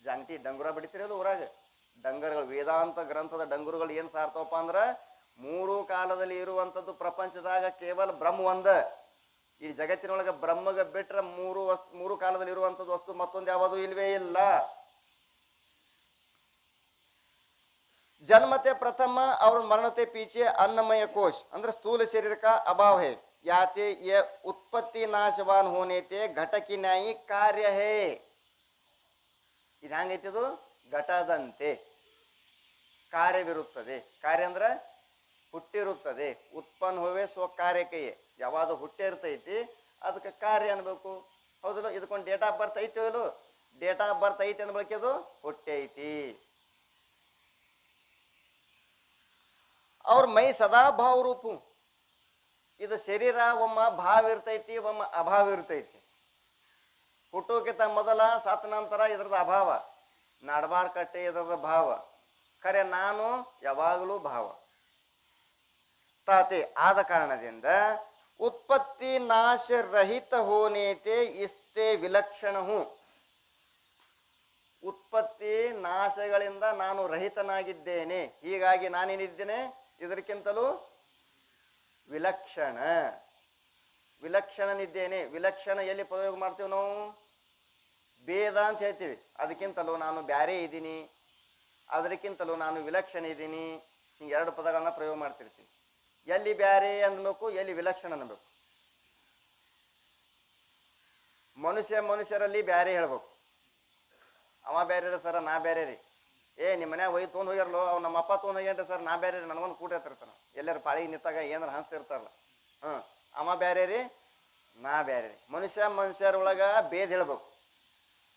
ಜಾಂಟಿ ಡಂಗುರ ಬಿಡ್ತಿರೋದು ಊರಾಗ. ಡಂಗರುಗಳು, ವೇದಾಂತ ಗ್ರಂಥದ ಡಂಗುರುಗಳು ಏನು ಸಾರ್ತವಪ್ಪ ಅಂದ್ರೆ, ಮೂರು ಕಾಲದಲ್ಲಿ ಇರುವಂಥದ್ದು ಪ್ರಪಂಚದಾಗ ಕೇವಲ ಬ್ರಹ್ಮ ಒಂದ. ಈ ಜಗತ್ತಿನೊಳಗೆ ಬ್ರಹ್ಮಗೆ ಬಿಟ್ರೆ ಮೂರು ಕಾಲದಲ್ಲಿ ಇರುವಂಥದ್ದು ವಸ್ತು ಮತ್ತೊಂದು ಯಾವುದು ಇಲ್ವೇ ಇಲ್ಲ. ಜನ್ಮತೆ ಪ್ರಥಮ ಅವ್ರ ಮರಣತೆ ಪೀಚೆ ಅನ್ನಮಯ ಕೋಶ ಅಂದ್ರೆ ಸ್ಥೂಲ ಶರೀರಕ ಅಭಾವ ಹೇ. ಯಾತೆ ಯ ಉತ್ಪತ್ತಿ ನಾಶವಾನ್ ಹೋನೇತೆ ಘಟಕಿ ನ್ಯಾಯಿ ಕಾರ್ಯ ಹೇ. ಇದು ಹೆಂಗೈತಿದು? ಘಟದಂತೆ ಕಾರ್ಯವಿರುತ್ತದೆ. ಕಾರ್ಯ ಅಂದ್ರೆ ಹುಟ್ಟಿರುತ್ತದೆ. ಉತ್ಪನ್ನ ಹೋವೆ ಸ್ವಕಾರ್ಯಕೆಯೇ. ಯಾವಾಗ ಹುಟ್ಟಿರ್ತೈತಿ ಅದಕ್ಕೆ ಕಾರ್ಯ ಅನ್ಬೇಕು. ಹೌದಲ್ಲ? ಇದಕ್ಕೊಂದು ಡೇಟ್ ಆಫ್ ಬರ್ತ್ ಐತಿ ಇಲ್ಲೋ? ಡೇಟ್ ಆಫ್ ಬರ್ತ್ ಐತಿ ಅಂದ ಬಳಕೆ ಅದು ಹುಟ್ಟೈತಿ. ಅವ್ರ ಮೈ ಸದಾ ಭಾವ ರೂಪು. ಇದು ಶರೀರ ಒಮ್ಮ ಭಾವ ಇರ್ತೈತಿ, ಒಮ್ಮ ಅಭಾವ ಇರ್ತೈತಿ. ಹುಟ್ಟೋಕ್ಕಿಂತ ಮೊದಲ ಸತ್ತ ನಂತರ ಇದ್ರದ ಅಭಾವ, ನಡಬಾರ್ ಕಟ್ಟೆ ಇದರದ ಭಾವ. ಖರೆ ನಾನು ಯಾವಾಗಲೂ ಭಾವ ತಾತೆ. ಆದ ಕಾರಣದಿಂದ ಉತ್ಪತ್ತಿ ನಾಶ ರಹಿತ ಹೋನೇತೆ ಇಷ್ಟೇ ವಿಲಕ್ಷಣ ಹೂ. ಉತ್ಪತ್ತಿ ನಾಶಗಳಿಂದ ನಾನು ರಹಿತನಾಗಿದ್ದೇನೆ, ಹೀಗಾಗಿ ನಾನೇನಿದ್ದೇನೆ? ಇದಕ್ಕಿಂತಲೂ ವಿಲಕ್ಷಣ, ವಿಲಕ್ಷಣನಿದ್ದೇನೆ. ವಿಲಕ್ಷಣ ಎಲ್ಲಿ ಪ್ರಯೋಗ ಮಾಡ್ತೀವಿ ನಾವು? ಭೇದ ಅಂತ ಹೇಳ್ತೀವಿ. ಅದಕ್ಕಿಂತಲೂ ನಾನು ಬ್ಯಾರೆ ಇದ್ದೀನಿ, ಅದಕ್ಕಿಂತಲೂ ನಾನು ವಿಲಕ್ಷಣ ಇದ್ದೀನಿ. ಹಿಂಗೆ ಎರಡು ಪದಗಳನ್ನ ಪ್ರಯೋಗ ಮಾಡ್ತಿರ್ತೀನಿ. ಎಲ್ಲಿ ಬ್ಯಾರೆ ಅನ್ಬೇಕು, ಎಲ್ಲಿ ವಿಲಕ್ಷಣ ಅನ್ಬೇಕು. ಮನುಷ್ಯರಲ್ಲಿ ಬ್ಯಾರೆ ಹೇಳ್ಬೇಕು. ಅವ ಬೇರೆ ರೀ ಸರ, ನಾ ಬೇರೆ ರೀ. ನಿಮ್ಮ ಮನ್ಯಾಗ ಒಯ್ದು ತೊಗೊಂಡು ಹೋಗ್ಯಾರಲ್ಲೋ, ಅವ್ನು ನಮ್ಮ ಅಪ್ಪ ತೊಗೊಂಡು ಹೋಗ್ಯಾನ್ರಿ ಸರ್, ನಾ ಬೇರೆ ರೀ, ನನಗೊಂದು ಕೂಟ ಇರ್ತಾನ ಎಲ್ಲರೂ ಪಾಳಿ ನಿಂತಾಗ ಏನಾರು ಹಂಚ್ತಿರ್ತಾರಲ್ಲ. ಅವ ಬೇರೆ ರೀ, ನಾ ಬೇರೆ ರೀ. ಮನುಷ್ಯರೊಳಗ ಭೇದ ಹೇಳ್ಬೇಕು.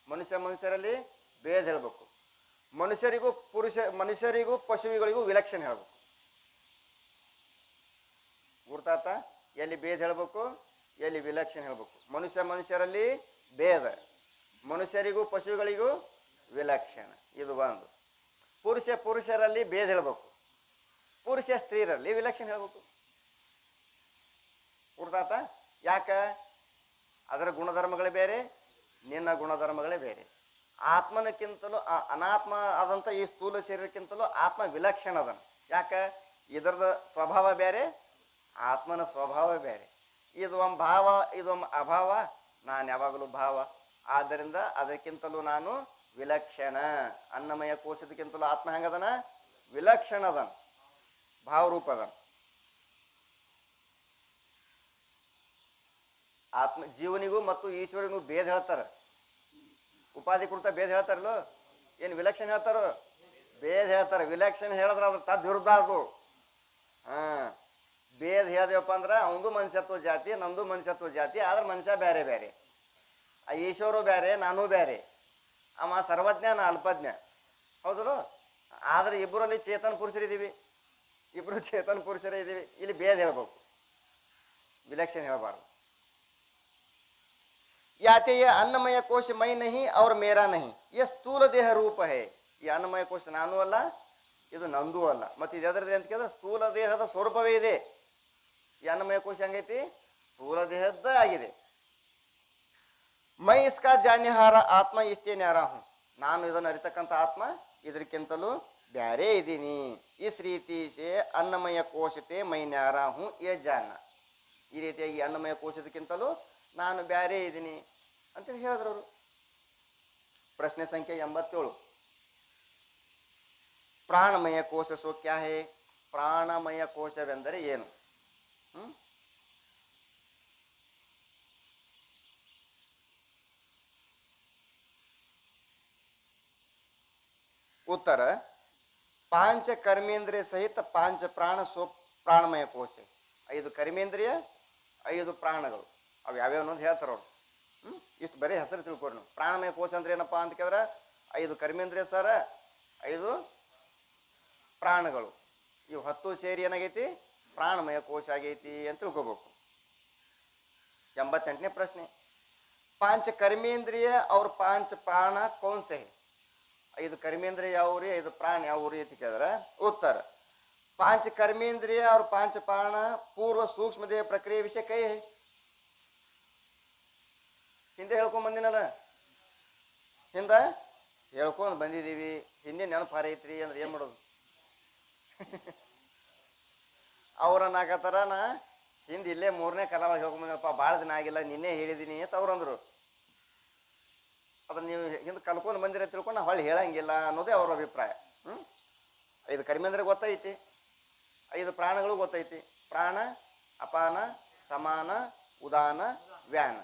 ಮನುಷ್ಯರಲ್ಲಿ ಭೇದ ಹೇಳ್ಬೇಕು. ಮನುಷ್ಯರಿಗೂ ಪಶುಗಳಿಗೂ ವಿಲಕ್ಷಣ ಹೇಳ್ಬೇಕು. ಗುರ್ತಾತ? ಎಲ್ಲಿ ಭೇದ ಹೇಳ್ಬೇಕು, ಎಲ್ಲಿ ವಿಲಕ್ಷಣ ಹೇಳ್ಬೇಕು. ಮನುಷ್ಯರಲ್ಲಿ ಭೇದ, ಮನುಷ್ಯರಿಗೂ ಪಶುಗಳಿಗೂ ವಿಲಕ್ಷಣ. ಇದು ಒಂದು. ಪುರುಷರಲ್ಲಿ ಭೇದ ಹೇಳ್ಬೇಕು, ಸ್ತ್ರೀಯರಲ್ಲಿ ವಿಲಕ್ಷಣ ಹೇಳ್ಬೇಕು. ಗುರ್ತಾತ? ಯಾಕ? ಅದರ ಗುಣಧರ್ಮಗಳೇ ಬೇರೆ, ನಿನ್ನ ಗುಣಧರ್ಮಗಳೇ ಬೇರೆ. ಆತ್ಮನಕ್ಕಿಂತಲೂ ಅನಾತ್ಮ ಆದಂಥ ಈ ಸ್ಥೂಲ ಶರೀರಕ್ಕಿಂತಲೂ ಆತ್ಮ ವಿಲಕ್ಷಣ ಅದನ. ಯಾಕ? ಇದರದ ಸ್ವಭಾವ ಬೇರೆ, ಆತ್ಮನ ಸ್ವಭಾವ ಬೇರೆ. ಇದು ಒಂದು ಭಾವ, ಇದೊಂದು ಅಭಾವ, ನಾನು ಯಾವಾಗಲೂ ಭಾವ. ಆದ್ದರಿಂದ ಅದಕ್ಕಿಂತಲೂ ನಾನು ವಿಲಕ್ಷಣ. ಅನ್ನಮಯ ಕೋಶದಕ್ಕಿಂತಲೂ ಆತ್ಮ ಹೆಂಗದನ? ವಿಲಕ್ಷಣ ಅದನ, ಭಾವರೂಪ ಅದನ. ಜೀವನಿಗೂ ಮತ್ತು ಈಶ್ವರನಿಗೂ ಭೇದ ಹೇಳ್ತಾರೆ. ಉಪಾಧಿ ಕೊಡ್ತಾ ಭೇದ ಹೇಳ್ತಾರಲ್ಲೋ, ಏನು ವಿಲಕ್ಷಣ ಹೇಳ್ತಾರೋ? ಭೇದ ಹೇಳ್ತಾರೆ. ವಿಲಕ್ಷಣ ಹೇಳಿದ್ರೆ ಅದ್ರ ತದ್ ವಿರುದ್ಧ ಅದು. ಭೇದ ಹೇಳ್ದೇವಪ್ಪ ಅಂದ್ರೆ ಅವಂದು ಮನುಷ್ಯತ್ವ ಜಾತಿ, ನಂದು ಮನುಷ್ಯತ್ವ ಜಾತಿ, ಆದ್ರೆ ಮನುಷ್ಯ ಬೇರೆ ಬೇರೆ. ಆ ಈಶ್ವರು ಬೇರೆ, ನಾನು ಬೇರೆ. ಅವ ಸರ್ವಜ್ಞ, ನಾ ಅಲ್ಪಜ್ಞ. ಹೌದಲ್ಲ? ಆದ್ರೆ ಇಬ್ಬರಲ್ಲಿ ಚೇತನ ಪುರುಷರಿದ್ದೀವಿ, ಇಬ್ಬರು ಚೇತನ ಪುರುಷರೇ ಇದ್ದೀವಿ. ಇಲ್ಲಿ ಭೇದ ಹೇಳ್ಬೇಕು, ವಿಲಕ್ಷಣ ಹೇಳಬಾರ್ದು. ಯಾತೆ ये अन्नमय कोश मैं नहीं और मेरा नहीं, ये ಸ್ಥೂಲ ದೇಹ ರೂಪ ಹೇ. ಈ ಅನ್ನಮಯ ಕೋಶ ನಾನು ಅಲ್ಲ, ಇದು ನಂದು ಅಲ್ಲ. ಮತ್ತು ಇದು ಎದರದೆ ಅಂತ ಕೇಳಿದ್ರೆ ಸ್ಥೂಲ ದೇಹದ ಸ್ವರೂಪವೇ ಇದೆ. ಈ ಅನ್ನಮಯ ಕೋಶ ಹೆಂಗೈತಿ? ಸ್ಥೂಲ ದೇಹದ ಆಗಿದೆ. ಮೈ ಇಸ್ಕಾ ಜಾನ್ಯಹಾರ ಆತ್ಮ ಇಷ್ಟೇ ನ್ಯಾರ ಹೂँ, ನಾನು ಇದನ್ನು ಅರಿತಕ್ಕಂಥ ಆತ್ಮ ಇದಕ್ಕಿಂತಲೂ ಬ್ಯಾರೇ ಇದ್ದೀನಿ. ಇಸ್ ರೀತಿ ಸೇ ಅನ್ನಮಯ ಕೋಶತೆ ಮೈ ನ್ಯಾರ ಹೂँ ಯೇ ಜಾನ. ಈ ರೀತಿಯಾಗಿ ಅನ್ನಮಯ ಕೋಶದಕ್ಕಿಂತಲೂ ನಾನು ಬ್ಯಾರೇ ಇದ್ದೀನಿ ಅಂತೇಳಿ ಹೇಳಿದ್ರು ಅವರು. ಪ್ರಶ್ನೆ ಸಂಖ್ಯೆ 87. ಪ್ರಾಣಮಯ ಕೋಶ ಸೋ ಕ್ಯಾ ಹೇ? ಪ್ರಾಣಮಯ ಕೋಶವೆಂದರೆ ಏನು? उत्तर, पांच कर्मेंद्रिय सहित पांच प्राण सो प्राणमय कोश. 5 ಕರ್ಮೇಂದ್ರಿಯ, 5 ಪ್ರಾಣಗಳು. ಅವು ಯಾವ್ಯಾವ ಅನ್ನೋದು ಹೇಳ್ತಾರೆ ಅವರು. ಇಷ್ಟು ಬರೀ ಹೆಸರು ತಿಳ್ಕೊರಿ ನೀವು. ಪ್ರಾಣಮಯ ಕೋಶ ಅಂದ್ರೆ ಏನಪ್ಪ ಅಂತ ಕೇಳಿದ್ರೆ 5 ಕರ್ಮೇಂದ್ರಿಯ ಸರ, 5 ಪ್ರಾಣಗಳು. ಇವು 10 ಸೇರಿ ಏನಾಗೈತಿ? ಪ್ರಾಣಮಯ ಕೋಶ ಆಗೈತಿ ಅಂತ ತಿಳ್ಕೊಬೇಕು. 88ನೇ ಪ್ರಶ್ನೆ, पांच कर्मेंद्रिय और 5 प्राण कौन से है? 5 कर्मेंद्रिय ಯಾವ್ರಿ, 5 ಪ್ರಾಣ ಯಾವ್ರಿ ಅಂತ ಕೇಳಿದ್ರೆ उत्तर, 5 कर्मेंद्रिय और 5 प्राण पूर्व सूक्ष्म देह प्रक्रिया विषय कೈ है. ಹಿಂದೆ ಹೇಳ್ಕೊಂಡ್ ಬಂದಿನಲ್ಲ, ಹಿಂದೆ ಹೇಳ್ಕೊಂಡು ಬಂದಿದ್ದೀವಿ. ಹಿಂದೆ ನೆನಪು ಹಾರೈತ್ರಿ ಅಂದ್ರೆ ಏನು ಮಾಡೋದು? ಅವ್ರನ್ನ ಹಾಕತ್ತಾರ, ನಾ ಹಿಂದೆ ಇಲ್ಲೇ 3ನೇ ಕಲಾವಾಗ ಹೇಳ್ಕೊಂಬಂದಪ್ಪ, ಭಾಳ ದಿನ ಆಗಿಲ್ಲ, ನಿನ್ನೆ ಹೇಳಿದ್ದೀನಿ ಅಂತ ಅವ್ರಂದ್ರು. ಅದನ್ನ ನೀವು ಹಿಂದೆ ಕಲ್ಕೊಂಡು ಬಂದಿರ ತಿಳ್ಕೊಂಡು ನಾ ಹೊಳ್ಳಿ ಹೇಳಂಗಿಲ್ಲ ಅನ್ನೋದೇ ಅವ್ರ ಅಭಿಪ್ರಾಯ. 5 ಕರ್ಮೇಂದ್ರ ಗೊತ್ತೈತಿ, 5 ಪ್ರಾಣಗಳು ಗೊತ್ತೈತಿ. ಪ್ರಾಣ, ಅಪಾನ, ಸಮಾನ, ಉದಾನ, ವ್ಯಾನ.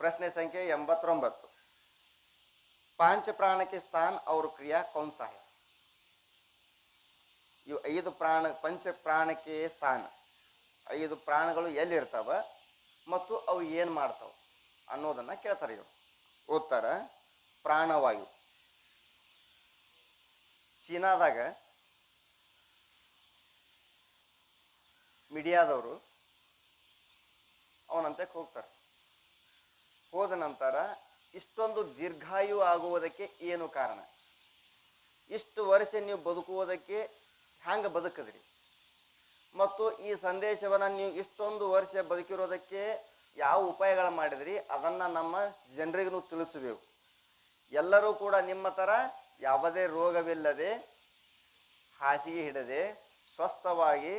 प्रश्न संख्या 89, 5 प्राण के स्थान और क्रिया कौन सा है? ಇವು 5 ಪ್ರಾಣ, ಪಂಚ ಪ್ರಾಣಕ್ಕೆ ಸ್ಥಾನ, 5 ಪ್ರಾಣಗಳು ಎಲ್ಲಿರ್ತಾವ ಮತ್ತು ಅವು ಏನು ಮಾಡ್ತಾವ ಅನ್ನೋದನ್ನು ಕೇಳ್ತಾರೆ ಇವರು. ಉತ್ತರ, ಪ್ರಾಣವಾಯು. ಚೀನಾದಾಗ ಮೀಡಿಯಾದವರು ಅವನಂತೆ ಹೋಗ್ತಾರೆ. ಹೋದ ನಂತರ ಇಷ್ಟೊಂದು ದೀರ್ಘಾಯು ಆಗುವುದಕ್ಕೆ ಏನು ಕಾರಣ? ಇಷ್ಟು ವರ್ಷ ನೀವು ಬದುಕುವುದಕ್ಕೆ ಹ್ಯಾಂಗೆ ಬದುಕಿದ್ರಿ? ಮತ್ತು ಈ ಸಂದೇಶವನ್ನು ನೀವು ಇಷ್ಟೊಂದು ವರ್ಷ ಬದುಕಿರೋದಕ್ಕೆ ಯಾವ ಉಪಾಯಗಳು ಮಾಡಿದ್ರಿ? ಅದನ್ನು ನಮ್ಮ ಜನರಿಗೂ ತಿಳಿಸಬೇಕು. ಎಲ್ಲರೂ ಕೂಡ ನಿಮ್ಮ ಥರ ಯಾವುದೇ ರೋಗವಿಲ್ಲದೆ, ಹಾಸಿಗೆ ಹಿಡದೆ, ಸ್ವಸ್ಥವಾಗಿ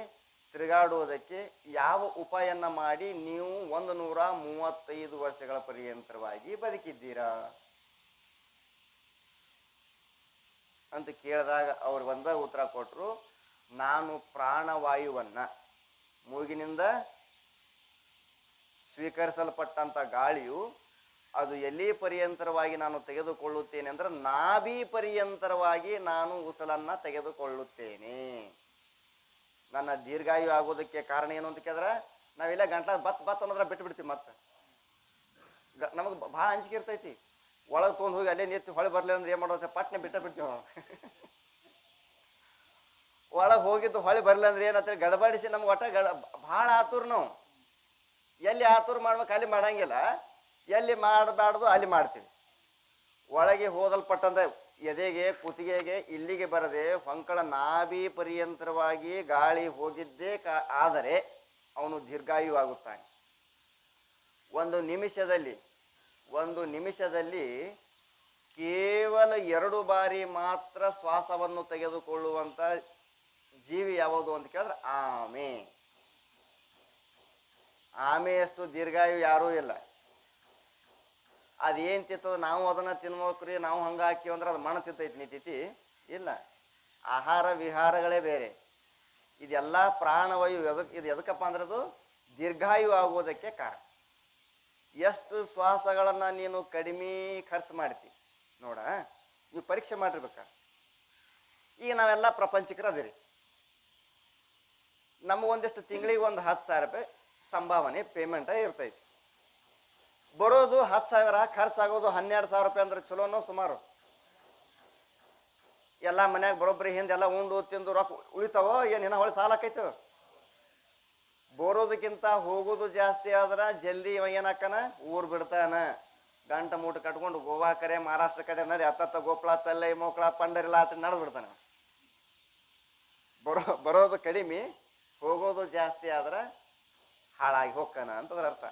ತಿರುಗಾಡುವುದಕ್ಕೆ ಯಾವ ಉಪಾಯನ್ನ ಮಾಡಿ ನೀವು 135 ವರ್ಷಗಳ ಪರ್ಯಂತರವಾಗಿ ಬದುಕಿದ್ದೀರಾ ಅಂತ ಕೇಳಿದಾಗ ಅವ್ರು ಒಂದ ಉತ್ತರ ಕೊಟ್ಟರು, ನಾನು ಪ್ರಾಣವಾಯುವನ್ನ ಮೂಗಿನಿಂದ ಸ್ವೀಕರಿಸಲ್ಪಟ್ಟಂಥ ಗಾಳಿಯು ಅದು ಎಲ್ಲಿ ಪರ್ಯಂತರವಾಗಿ ನಾನು ತೆಗೆದುಕೊಳ್ಳುತ್ತೇನೆ ಅಂದ್ರೆ ನಾಭಿ ಪರ್ಯಂತರವಾಗಿ ನಾನು ಉಸಿರನ್ನು ತೆಗೆದುಕೊಳ್ಳುತ್ತೇನೆ. ನನ್ನ ದೀರ್ಘಾಯು ಆಗೋದಕ್ಕೆ ಕಾರಣ ಏನು ಅಂತ ಕೇಳಿದ್ರೆ ನಾವೆಲ್ಲ ಗಂಟ್ಲ ಬತ್ ಅನ್ನೋದ್ರ ಬಿಟ್ಟು ಬಿಡ್ತೀವಿ. ಮತ್ತೆ ನಮಗೆ ಭಾಳ ಅಂಜಿಕೆ ಇರ್ತೈತಿ. ಒಳಗೆ ತೊಗೊಂಡು ಹೋಗಿ ಅಲ್ಲೇ ನಿಂತು ಹೊಳೆ ಬರಲಿ ಅಂದ್ರೆ ಏನು ಮಾಡೋದು, ಪಟ್ನೆ ಬಿಡ್ತೀವಿ ನಾವು. ಒಳಗೆ ಹೋಗಿದ್ದು ಹೊಳೆ ಬರಲಿ ಅಂದ್ರೆ ಏನಂತ ಗಡಬಡಿಸಿ ನಮ್ಗೆ ಒಟ್ಟ ಭಾಳ ಆತುರ್. ನಾವು ಎಲ್ಲಿ ಆತುರ್ ಮಾಡ್ಬೇಕು ಅಲ್ಲಿ ಮಾಡಂಗಿಲ್ಲ, ಎಲ್ಲಿ ಮಾಡಬಾರ್ದು ಅಲ್ಲಿ ಮಾಡ್ತೀವಿ. ಒಳಗೆ ಹೋದಲ್ಪಟ್ಟಂತ ಎದೆಗೆ ಕುತ್ತಿಗೆಗೆ ಇಲ್ಲಿಗೆ ಬರದೆ ಹೊಂಕಳ ನಾಭಿ ಪರ್ಯಂತರವಾಗಿ ಗಾಳಿ ಹೋಗಿದ್ದೇ ಆದರೆ ಅವನು ದೀರ್ಘಾಯು ಆಗುತ್ತಾನೆ. ಒಂದು ನಿಮಿಷದಲ್ಲಿ ಕೇವಲ 2 ಬಾರಿ ಮಾತ್ರ ಶ್ವಾಸವನ್ನು ತೆಗೆದುಕೊಳ್ಳುವಂಥ ಜೀವಿ ಯಾವುದು ಅಂತ ಕೇಳಿದ್ರೆ ಆಮೆಯಷ್ಟು ದೀರ್ಘಾಯು ಯಾರೂ ಇಲ್ಲ. ಅದೇನು ತಿತ್ತದ ನಾವು ಅದನ್ನು ತಿನ್ಬೇಕ್ರಿ, ನಾವು ಹಂಗೆ ಹಾಕಿವಿ ಅಂದ್ರೆ ಅದು ಮಣ್ಣು ತಿತ್ತೈತಿ ನಿಂತೈತಿ ಇಲ್ಲ. ಆಹಾರ ವಿಹಾರಗಳೇ ಬೇರೆ. ಇದೆಲ್ಲ ಪ್ರಾಣವಾಯು ಇದು ಎದಕ್ಕಪ್ಪ ಅಂದ್ರೆ ಅದು ದೀರ್ಘಾಯು ಆಗುವುದಕ್ಕೆ ಕಾರಣ. ಎಷ್ಟು ಶ್ವಾಸಗಳನ್ನು ನೀನು ಕಡಿಮೆ ಖರ್ಚು ಮಾಡ್ತಿ ನೋಡ, ನೀವು ಪರೀಕ್ಷೆ ಮಾಡಿರ್ಬೇಕ. ಈಗ ನಾವೆಲ್ಲ ಪ್ರಪಂಚಕರು ಅದಿರಿ, ನಮಗೊಂದಿಷ್ಟು ತಿಂಗಳಿಗೆ ಒಂದು 10,000 ರೂಪಾಯಿ ಸಂಭಾವನೆ ಪೇಮೆಂಟ ಇರ್ತೈತಿ. ಬರೋದು 10,000, ಖರ್ಚಾಗೋದು 12,000 ರೂಪಾಯಿ ಅಂದ್ರೆ ಚಲೋನೋ ಸುಮಾರು. ಎಲ್ಲ ಮನ್ಯಾಗ ಬರೋಬ್ಬರಿ ಹಿಂದೆಲ್ಲ ಉಂಡು ತಿಂದು ರೊಕ್ಕ ಉಳಿತಾವೋ ಏನು ಹೊಳೆ ಸಾಲ ಆಕೈತು. ಬರೋದಕ್ಕಿಂತ ಹೋಗೋದು ಜಾಸ್ತಿ ಆದ್ರೆ ಜಲ್ದಿ ಏನಾಕನ ಊರು ಬಿಡ್ತಾನ. ಗಂಟ ಮೂಟ ಕಟ್ಕೊಂಡು ಗೋವಾ ಕಡೆ ಮಹಾರಾಷ್ಟ್ರ ಕಡೆ ನಡಿ ಅತ್ತ ಗೋಪ್ಳ ಚಲ್ಲೈ ಮೋಕ್ಳ ಪಂಡರಿಲ್ಲ ಅಂತ ನಡೆದು ಬಿಡ್ತಾನೆ. ಬರೋದು ಕಡಿಮೆ, ಹೋಗೋದು ಜಾಸ್ತಿ ಆದ್ರೆ ಹಾಳಾಗಿ ಹೋಗ್ತಾನ ಅಂತದ್ರ ಅರ್ಥ.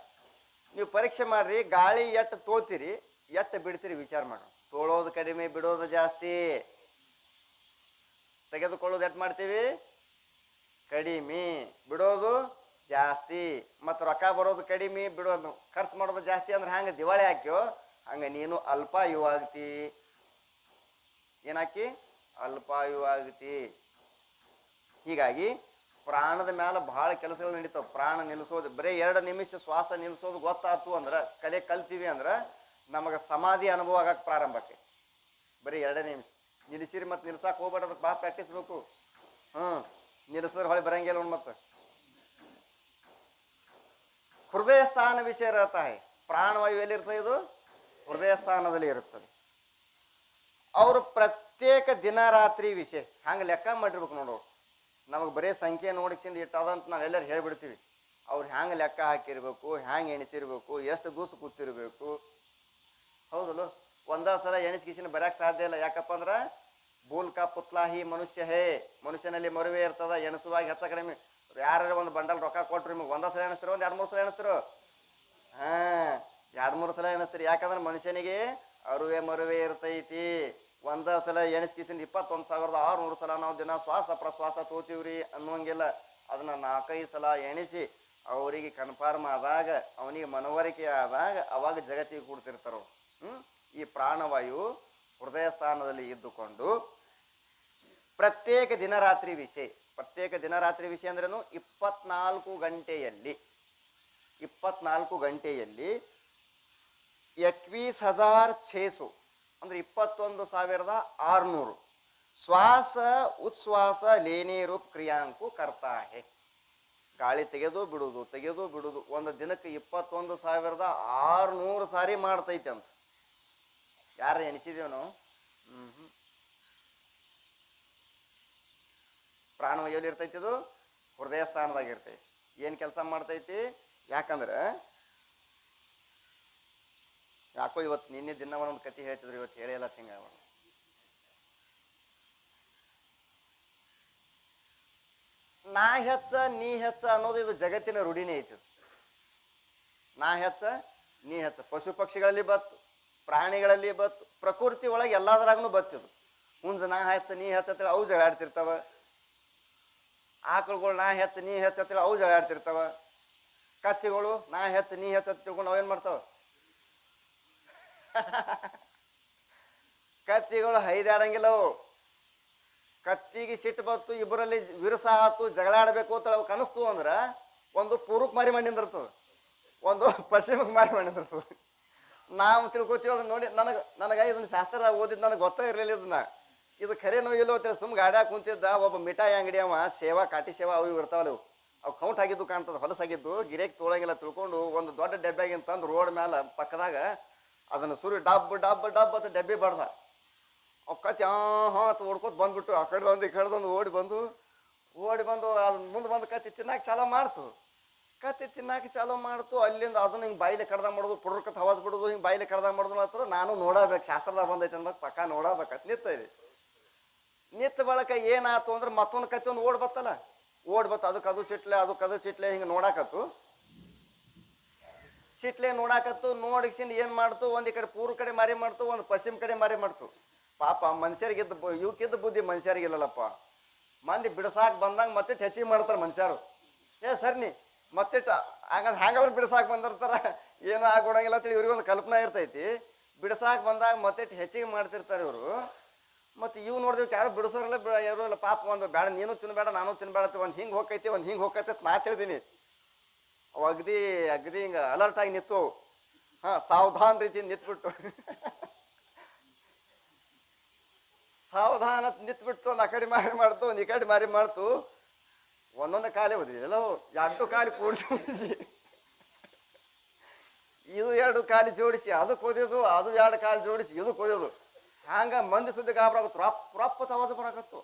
ನೀವು ಪರೀಕ್ಷೆ ಮಾಡ್ರಿ, ಗಾಳಿ ಎಟ್ಟು ತೋತೀರಿ ಎಟ್ಟು ಬಿಡ್ತೀರಿ ವಿಚಾರ ಮಾಡಿ. ತೋಳೋದು ಕಡಿಮೆ, ಬಿಡೋದು ಜಾಸ್ತಿ. ತೆಗೆದುಕೊಳ್ಳೋದು ಎಟ್ಟು ಮಾಡ್ತೀವಿ ಕಡಿಮೆ, ಬಿಡೋದು ಜಾಸ್ತಿ. ಮತ್ತು ರೊಕ್ಕ ಬರೋದು ಕಡಿಮೆ, ಬಿಡೋದು ಖರ್ಚು ಮಾಡೋದು ಜಾಸ್ತಿ. ಅಂದ್ರೆ ಹಂಗೆ ದಿವಾಳಿ ಹಾಕ್ಯೋ ಹಂಗೆ ನೀನು ಅಲ್ಪಾಯು ಆಗ್ತಿ. ಏನಾಕಿ ಅಲ್ಪಾಯು ಆಗ್ತಿ. ಹೀಗಾಗಿ ಪ್ರಾಣದ ಮೇಲೆ ಭಾಳ ಕೆಲಸಗಳು ನಡೀತಾವೆ. ಪ್ರಾಣ ನಿಲ್ಲಿಸೋದು ಬರೀ 2 ನಿಮಿಷ ಶ್ವಾಸ ನಿಲ್ಲಿಸೋದು ಗೊತ್ತಾಯ್ತು ಅಂದ್ರೆ ಕಲ್ತೀವಿ ಅಂದ್ರೆ ನಮಗೆ ಸಮಾಧಿ ಅನುಭವ ಆಗಕ್ಕೆ ಪ್ರಾರಂಭ ಆಕೈತಿ. ಬರೀ 2 ನಿಮಿಷ ನಿಲ್ಲಿಸಿರಿ, ಮತ್ತು ನಿಲ್ಸಕ್ಕೆ ಹೋಗ್ಬೇಡ, ಅದಕ್ಕೆ ಭಾಳ ಪ್ರಾಕ್ಟೀಸ್ ಬೇಕು. ನಿಲ್ಲಿಸಿದ್ರೆ ಹೊಳೆ ಬರಂಗಿಲ್ಲ. ಮತ್ತು ಹೃದಯ ಸ್ಥಾನ ವಿಷಯ ಇರತ್ತಾ ಹೈ. ಪ್ರಾಣವಾಯು ಎಲ್ಲಿರ್ತದೆ? ಇದು ಹೃದಯ ಸ್ಥಾನದಲ್ಲಿ ಇರುತ್ತದೆ. ಅವರು ಪ್ರತ್ಯೇಕ ದಿನ ರಾತ್ರಿ ವಿಷಯ ಹಂಗೆ ಲೆಕ್ಕ ಮಾಡಿರ್ಬೇಕು ನೋಡೋರು. ನಮಗೆ ಬರೀ ಸಂಖ್ಯೆ ನೋಡಿಸಿಂದ ಇಟ್ಟದಂತ ನಾವೆಲ್ಲರೂ ಹೇಳ್ಬಿಡ್ತೀವಿ. ಅವ್ರು ಹ್ಯಾಂಗೆ ಲೆಕ್ಕ ಹಾಕಿರ್ಬೇಕು, ಹ್ಯಾಂಗೆ ಎಣಿಸಿರ್ಬೇಕು, ಎಷ್ಟು ದಿವಸ ಕೂತಿರ್ಬೇಕು. ಹೌದಲ್ಲ, ಒಂದೇ ಸಲ ಎಣಿಸ್ಕಿಸಿನ ಬರೋಕ್ಕೆ ಸಾಧ್ಯ ಇಲ್ಲ. ಯಾಕಪ್ಪ ಅಂದ್ರೆ ಬೂಲ್ಕ ಪುತ್ಲಾಹಿ ಮನುಷ್ಯ ಹೇ, ಮನುಷ್ಯನಲ್ಲಿ ಮರುವೆ ಇರ್ತದ. ಎಣಿಸುವಾಗ ಹೆಚ್ಚ ಕಡಿಮೆ. ಯಾರು ಒಂದು ಬಂಡಲ್ ರೊಕ್ಕ ಕೊಟ್ರು ನಿಮಗೆ ಒಂದೇ ಸಲ ಎಣಿಸ್ತಿರೋ, ಒಂದು 2-3 ಸಲ ಎಣಿಸ್ತಿರೋ? 2-3 ಸಲ ಎಣಿಸ್ತೀರಿ. ಯಾಕಂದ್ರೆ ಮನುಷ್ಯನಿಗೆ ಅರುವೆ ಮರುವೆ ಇರ್ತೈತಿ. ಒಂದೇ ಸಲ ಎಣಿಸ್ಕಿಸಿಂದ 21,600 ಸಲ ನಾವು ದಿನ ಶ್ವಾಸ ಪ್ರಶ್ವಾಸ ತೋತೀವ್ರಿ ಅನ್ನೋಂಗಿಲ್ಲ. ಅದನ್ನು 4-5 ಸಲ ಎಣಿಸಿ ಅವರಿಗೆ ಕನ್ಫರ್ಮ್ ಆದಾಗ, ಅವನಿಗೆ ಮನವರಿಕೆ ಆದಾಗ ಅವಾಗ ಜಗತ್ತಿಗೆ ಕೂಡ್ತಿರ್ತಾರೋ. ಈ ಪ್ರಾಣವಾಯು ಹೃದಯ ಸ್ಥಾನದಲ್ಲಿ ಇದ್ದುಕೊಂಡು ಪ್ರತ್ಯೇಕ ದಿನರಾತ್ರಿ ವಿಷಯ. ಪ್ರತ್ಯೇಕ ದಿನರಾತ್ರಿ ವಿಷಯ ಅಂದ್ರೇನು? 24 ಗಂಟೆಯಲ್ಲಿ 21,600 ಅಂದ್ರೆ 21,600 ಶ್ವಾಸ ಉಚ್ಛ್ವಾಸ ಲೇನೆ ರೂಪ್ ಕ್ರಿಯಾಂಕು ಕರ್ತಾ ಹೇ. ಗಾಳಿ ತೆಗೆದು ಬಿಡುದು ಒಂದು ದಿನಕ್ಕೆ 21,600 ಸಾರಿ ಮಾಡ್ತೈತೆ ಅಂತ. ಯಾರು ಎಣಿಸಿದೇವ್ ನಾವು? ಪ್ರಾಣವಾಯು ಎಲ್ಲಿ ಇರ್ತೈತಿ? ಇದು ಹೃದಯ ಸ್ಥಾನದಾಗ ಇರ್ತೈತಿ. ಏನು ಕೆಲಸ ಮಾಡ್ತೈತಿ? ಯಾಕಂದ್ರೆ ಯಾಕೋ ಇವತ್ತು ನಿನ್ನೆ ದಿನ ಒಂದೊಂದು ಕತೆ ಹೇಳ್ತಿದ್ರು, ಇವತ್ತು ಹೇಳಿಲ್ಲ. ತಿಂಗ ನಾ ಹೆಚ್ಚ ನೀ ಹೆಚ್ಚ ಅನ್ನೋದು ಇದು ಜಗತ್ತಿನ ರೂಢಿನೇ ಐತಿ. ನಾ ಹೆಚ್ಚ ನೀ ಹೆಚ್ಚ ಪಶು ಪಕ್ಷಿಗಳಲ್ಲಿ ಬತ್ತು, ಪ್ರಾಣಿಗಳಲ್ಲಿ ಬತ್ತು, ಪ್ರಕೃತಿ ಒಳಗೆ ಎಲ್ಲದರಾಗೂ ಬತ್ತಿದು. ಮುಂಜ ನಾ ಹೆಚ್ಚ ನೀ ಹೆಚ್ಚ ಅವು ಜಗಳಾಡ್ತಿರ್ತಾವ. ಆಕಳುಗಳು ನಾ ಹೆಚ್ಚು ನೀ ಹೆಚ್ಚತ್ತಿಲ್ಲ ಅವು ಜಗಳಾಡ್ತಿರ್ತಾವ. ಕತ್ತಿಗಳು ನಾ ಹೆಚ್ಚು ನೀ ಹೆಚ್ಚು ತಿಳ್ಕೊಂಡು ಅವೇನು ಮಾಡ್ತಾವ? ಕತ್ತಿಗಳು ಹೈದಾಡಂಗಿಲ್ಲ ಅವು. ಕತ್ತಿಗೆ ಸಿಟ್ಟು ಬತ್ತು, ಇಬ್ಬರಲ್ಲಿ ವಿರಸ ಆತು, ಜಗಳಾಡಬೇಕು ಅಂತ ಅವು ಕನಸ್ತು ಅಂದ್ರೆ ಒಂದು ಪೂರ್ವಕ್ಕೆ ಮಾರಿ ಮಾಡಿರ್ತದೆ, ಒಂದು ಪಶ್ಚಿಮಕ್ಕೆ ಮಾರಿ ಮಾಡಿರ್ತದೆ. ನಾವು ತಿಳ್ಕೊತೀವಿ ಅದನ್ನ ನೋಡಿ. ನನಗೆ ಇದನ್ನ ಶಾಸ್ತ್ರದಾಗ ಓದಿದ್ದು ನನಗೆ ಗೊತ್ತೇ ಇರಲಿಲ್ಲ ಇದನ್ನ. ಇದು ಖರೇನೋ ಇಲ್ಲೋ ಅಂತೇಳಿ ಸುಮ್ಮ ಗಾಡ್ಯಾಗ ಕುಂತಿದ್ದ ಒಬ್ಬ ಮಿಠಾಯಿ ಅಂಗಡಿ ಅವ, ಸೇವಾ ಕಾಟಿ ಸೇವಾ ಅವು ಇರ್ತಾವಲ್ಲ, ಅವು ಕೌಂಟ್ ಆಗಿದ್ದು ಕಾಣ್ತದೆ, ಹೊಲಸಾಗಿದ್ದು, ಗಿರೇಕ್ ತೊಳಂಗಿಲ್ಲ ತಿಳ್ಕೊಂಡು ಒಂದು ದೊಡ್ಡ ಡಬ್ಬೆಗಿಂತ ತಂದು ರೋಡ್ ಮೇಲೆ ಪಕ್ಕದಾಗ ಅದನ್ನು ಸುರಿ ಡಬ್ ಡಬ್ ಡಬ್ ಅಂತ ಡಬ್ಬಿ ಬಡ್ದ. ಅವು ಕತ್ತಿ ಹಾಂ ಅಂತ ಓಡ್ಕೋತ ಬಂದ್ಬಿಟ್ಟು ಆ ಕಡೆದೊಂದು ಈ ಕಡೆದೊಂದು ಓಡಿ ಬಂದು ಅದು ಮುಂದೆ ಬಂದು ಕತ್ತಿ ತಿನ್ನಾಕ ಚಾಲೋ ಮಾಡ್ತು. ಕತ್ತಿ ತಿನ್ನಾಕ ಚಾಲೋ ಮಾಡ್ತು. ಅಲ್ಲಿಂದ ಅದನ್ನ ಹಿಂಗೆ ಬಾಯಿಲೆ ಕಡ್ದಾಗ ಮಾಡೋದು, ಪುಡ್ರಕತ್ ಹವಾಸ್ ಬಿಡೋದು, ಹಿಂಗೆ ಬಾಯಿಲೆ ಕಡ್ದಾಗ ಮಾಡೋದು ಮಾತ್ರ ನಾನು ನೋಡಬೇಕು, ಶಾಸ್ತ್ರದಾಗ ಬಂದೈತೆ ಅನ್ಬೇಕು, ಪಕ್ಕ ನೋಡಬೇಕತ್ ನಿತ್ತ ಇದೆ. ನಿತ್ತ ಬಳಕ ಏನಾಯ್ತು ಅಂದ್ರೆ ಮತ್ತೊಂದು ಕತ್ತಿ ಒಂದು ಓಡ್ ಬತ್ತಲ್ಲ, ಅದಕ್ಕೆ ಅದು ಸಿಟ್ಲೆ ಹಿಂಗೆ ನೋಡಾಕತ್ತು. ಸಿಟ್ಲೆ ನೋಡಾಕತ್ತು. ನೋಡಿಸಿಂದ ಏನು ಮಾಡ್ತು, ಒಂದು ಈ ಕಡೆ ಪೂರ್ವ ಕಡೆ ಮಾರಿ ಮಾಡ್ತು, ಒಂದು ಪಶ್ಚಿಮ ಕಡೆ ಮಾರಿ ಮಾಡ್ತು. ಪಾಪ ಮನುಷ್ಯರಿಗಿದ್ದ ಇವಕ್ಕಿದ್ದ ಬುದ್ಧಿ ಮನುಷ್ಯರಿಗಿಲ್ಲಲ್ಲಪ್ಪ. ಮಂದಿ ಬಿಡಸಾಕ್ ಬಂದಂಗೆ ಮತ್ತೆ ಹೆಚ್ಚಿಗೆ ಮಾಡ್ತಾರೆ ಮನುಷ್ಯರು. ಸರ್ನಿ ಮತ್ತೆ ಹಂಗವ್ರು ಬಿಡಸಾಕ್ ಬಂದಿರ್ತಾರ, ಏನೂ ಆಗೋಡಂಗಿಲ್ಲ ಅಂತೇಳಿ ಇವ್ರಿಗೊಂದು ಕಲ್ಪನಾ ಇರ್ತೈತಿ. ಬಿಡಸಾಕ್ ಬಂದಾಗ ಮತ್ತೆ ಹೆಚ್ಚಿಗೆ ಮಾಡ್ತಿರ್ತಾರೆ ಇವರು. ಮತ್ತು ಇವು ನೋಡಿದ್ವಿ ಯಾರು ಬಿಡಿಸೋರಲ್ಲ, ಯಾರು ಇಲ್ಲ. ಪಾಪ ಒಂದು ಬೇಡ, ನೀನು ತಿನ್ಬೇಡ ನಾನು ತಿನ್ಬೇಡ, ಒಂದು ಹಿಂಗೆ ಹೋಗೈತಿ ಒಂದು ಹಿಂಗೆ ಹೋಗೈತಿ ಅಂತ ನಾ ತಿಳಿದೀನಿ. ಅವು ಅಗದಿ ಹಿಂಗೆ ಅಲರ್ಟ್ ಆಗಿ ನಿಂತು, ಸಾವಧಾನ ರೀತಿ ನಿಂತ್ಬಿಟ್ಟು ಸಾವಧಾನ ನಿಂತ್ಬಿಟ್ಟು ಒಂದು ಆ ಕಡೆ ಮಾರಿ ಮಾಡ್ತು, ಒಂದು ಈ ಕಡೆ ಮಾರಿ ಮಾಡ್ತು. ಒಂದೊಂದು ಕಾಲೇ ಹೋದ್ರಿ ಎಲ್ಲವೂ ಎರಡು ಕಾಲಿ ಕೂಡಿಸಿ ಇದು ಎರಡು ಕಾಲಿ ಜೋಡಿಸಿ ಅದಕ್ಕೆ ಓದೋದು, ಅದು ಎರಡು ಕಾಲು ಜೋಡಿಸಿ ಇದಕ್ಕೆ ಓದೋದು. ಹಂಗೆ ಮಂದಿ ಸುದ್ದಿ ಗಾಬರಾಗತ್ತು, ರಪ್ಪ ತವಾಸ ಬರಾಕತ್ತು.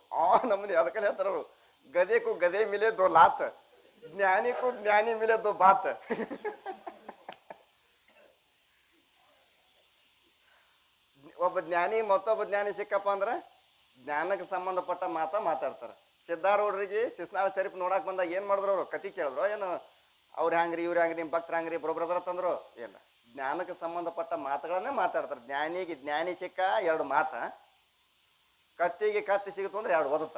ನಮ್ಮನೆ ಅದಕ್ಕೆ ಹೇಳ್ತಾರ ಅವರು, ಗದೆಗೂ ಗದೆ ಮಿಲೆ ದೋ ಲಾತ್, ಜ್ಞಾನಿಗೂ ಜ್ಞಾನಿ ಮಿಲೆ ದೋ ಬಾತ್. ಒಬ್ಬ ಜ್ಞಾನಿ ಮತ್ತೊಬ್ಬ ಜ್ಞಾನಿ ಸಿಕ್ಕಪ್ಪ ಅಂದ್ರೆ ಜ್ಞಾನಕ್ಕೆ ಸಂಬಂಧಪಟ್ಟ ಮಾತಾಡ್ತಾರೆ. ಸಿದ್ಧಾರೂಢರಿಗೆ ಶಿಸ್ನಾಳ ಶರೀಫ್ ನೋಡಕ್ಕೆ ಬಂದಾಗ ಏನು ಮಾಡಿದ್ರು ಅವರು? ಕತಿ ಕೇಳಿದ್ರು ಏನು? ಅವ್ರು ಹ್ಯಾಂಗ್ರಿ ಇವ್ರು ಹ್ಯಾಂಗ್ರಿ ನಿಮ್ಮ ಭಕ್ತರು ಹ್ಯಾಂಗ್ರಿ ಬರೋಬ್ರದ್ರ ತಂದ್ರು? ಇಲ್ಲ, ಜ್ಞಾನಕ್ಕೆ ಸಂಬಂಧಪಟ್ಟ ಮಾತುಗಳನ್ನೇ ಮಾತಾಡ್ತಾರೆ. ಜ್ಞಾನಿ ಸಿಕ್ಕ ಎರಡು ಮಾತ, ಕತ್ತಿಗೆ ಕತ್ತಿ ಸಿಗುತ್ತು ಅಂದ್ರೆ ಎರಡು ಒದತ.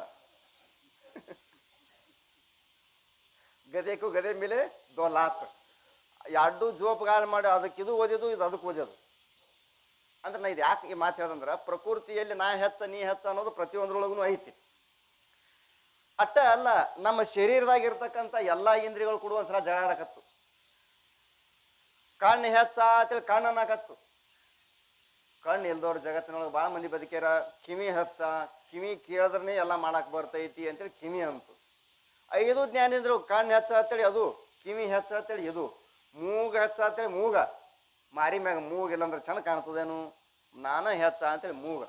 ಗದೆಗೂ ಗದೆ ಮೇಲೆ ದೋಲಾತ್, ಎರಡು ಜೋಪುಗಾಲ ಮಾಡಿ ಅದಕ್ಕೆ ಇದು ಓದಿದ್ದು, ಇದು ಅದಕ್ಕೆ ಓದೋದು. ಅಂದ್ರೆ ನಾ ಇದು ಯಾಕೆ ಈ ಮಾತು ಹೇಳ್ದಂದ್ರೆ, ಪ್ರಕೃತಿಯಲ್ಲಿ ನಾ ಹೆಚ್ಚ ನೀ ಹೆಚ್ಚ ಅನ್ನೋದು ಪ್ರತಿಯೊಂದ್ರೊಳಗೂ ಐತಿ. ಅಟ್ಟ ಅಲ್ಲ, ನಮ್ಮ ಶರೀರದಾಗಿರ್ತಕ್ಕಂಥ ಎಲ್ಲ ಇಂದ್ರಿಯಗಳು ಕೂಡ ಒಂದ್ಸಲ ಜಗಾಡಕತ್ತು. ಕಣ್ಣು ಹೆಚ್ಚ ಅಂತೇಳಿ ಕಣ್ಣು ಅನ್ನಕತ್ತು. ಕಣ್ಣು ಇಲ್ದವ್ರು ಜಗತ್ತಿನೊಳಗೆ ಭಾಳ ಮಂದಿ ಬದುಕ್ಯಾರ. ಕಿವಿ ಹೆಚ್ಚ, ಕಿವಿ ಕೇಳಿದ್ರೆ ಎಲ್ಲ ಮಾಡಕ್ಕೆ ಬರ್ತೈತಿ ಅಂತೇಳಿ ಕಿವಿ ಅಂತು. 5 ಜ್ಞಾನೇಂದ್ರು, ಕಣ್ಣು ಹೆಚ್ಚ ಅಂತೇಳಿ ಅದು, ಕಿವಿ ಹೆಚ್ಚ ಅಂತೇಳಿ ಇದು, ಮೂಗ ಹೆಚ್ಚ ಅಂತೇಳಿ ಮೂಗ, ಮಾರಿ ಮ್ಯಾಗ ಮೂಗ ಇಲ್ಲಂದ್ರೆ ಚೆಂದ ಕಾಣ್ತದೇನು, ನಾನ ಹೆಚ್ಚ ಅಂತೇಳಿ ಮೂಗ.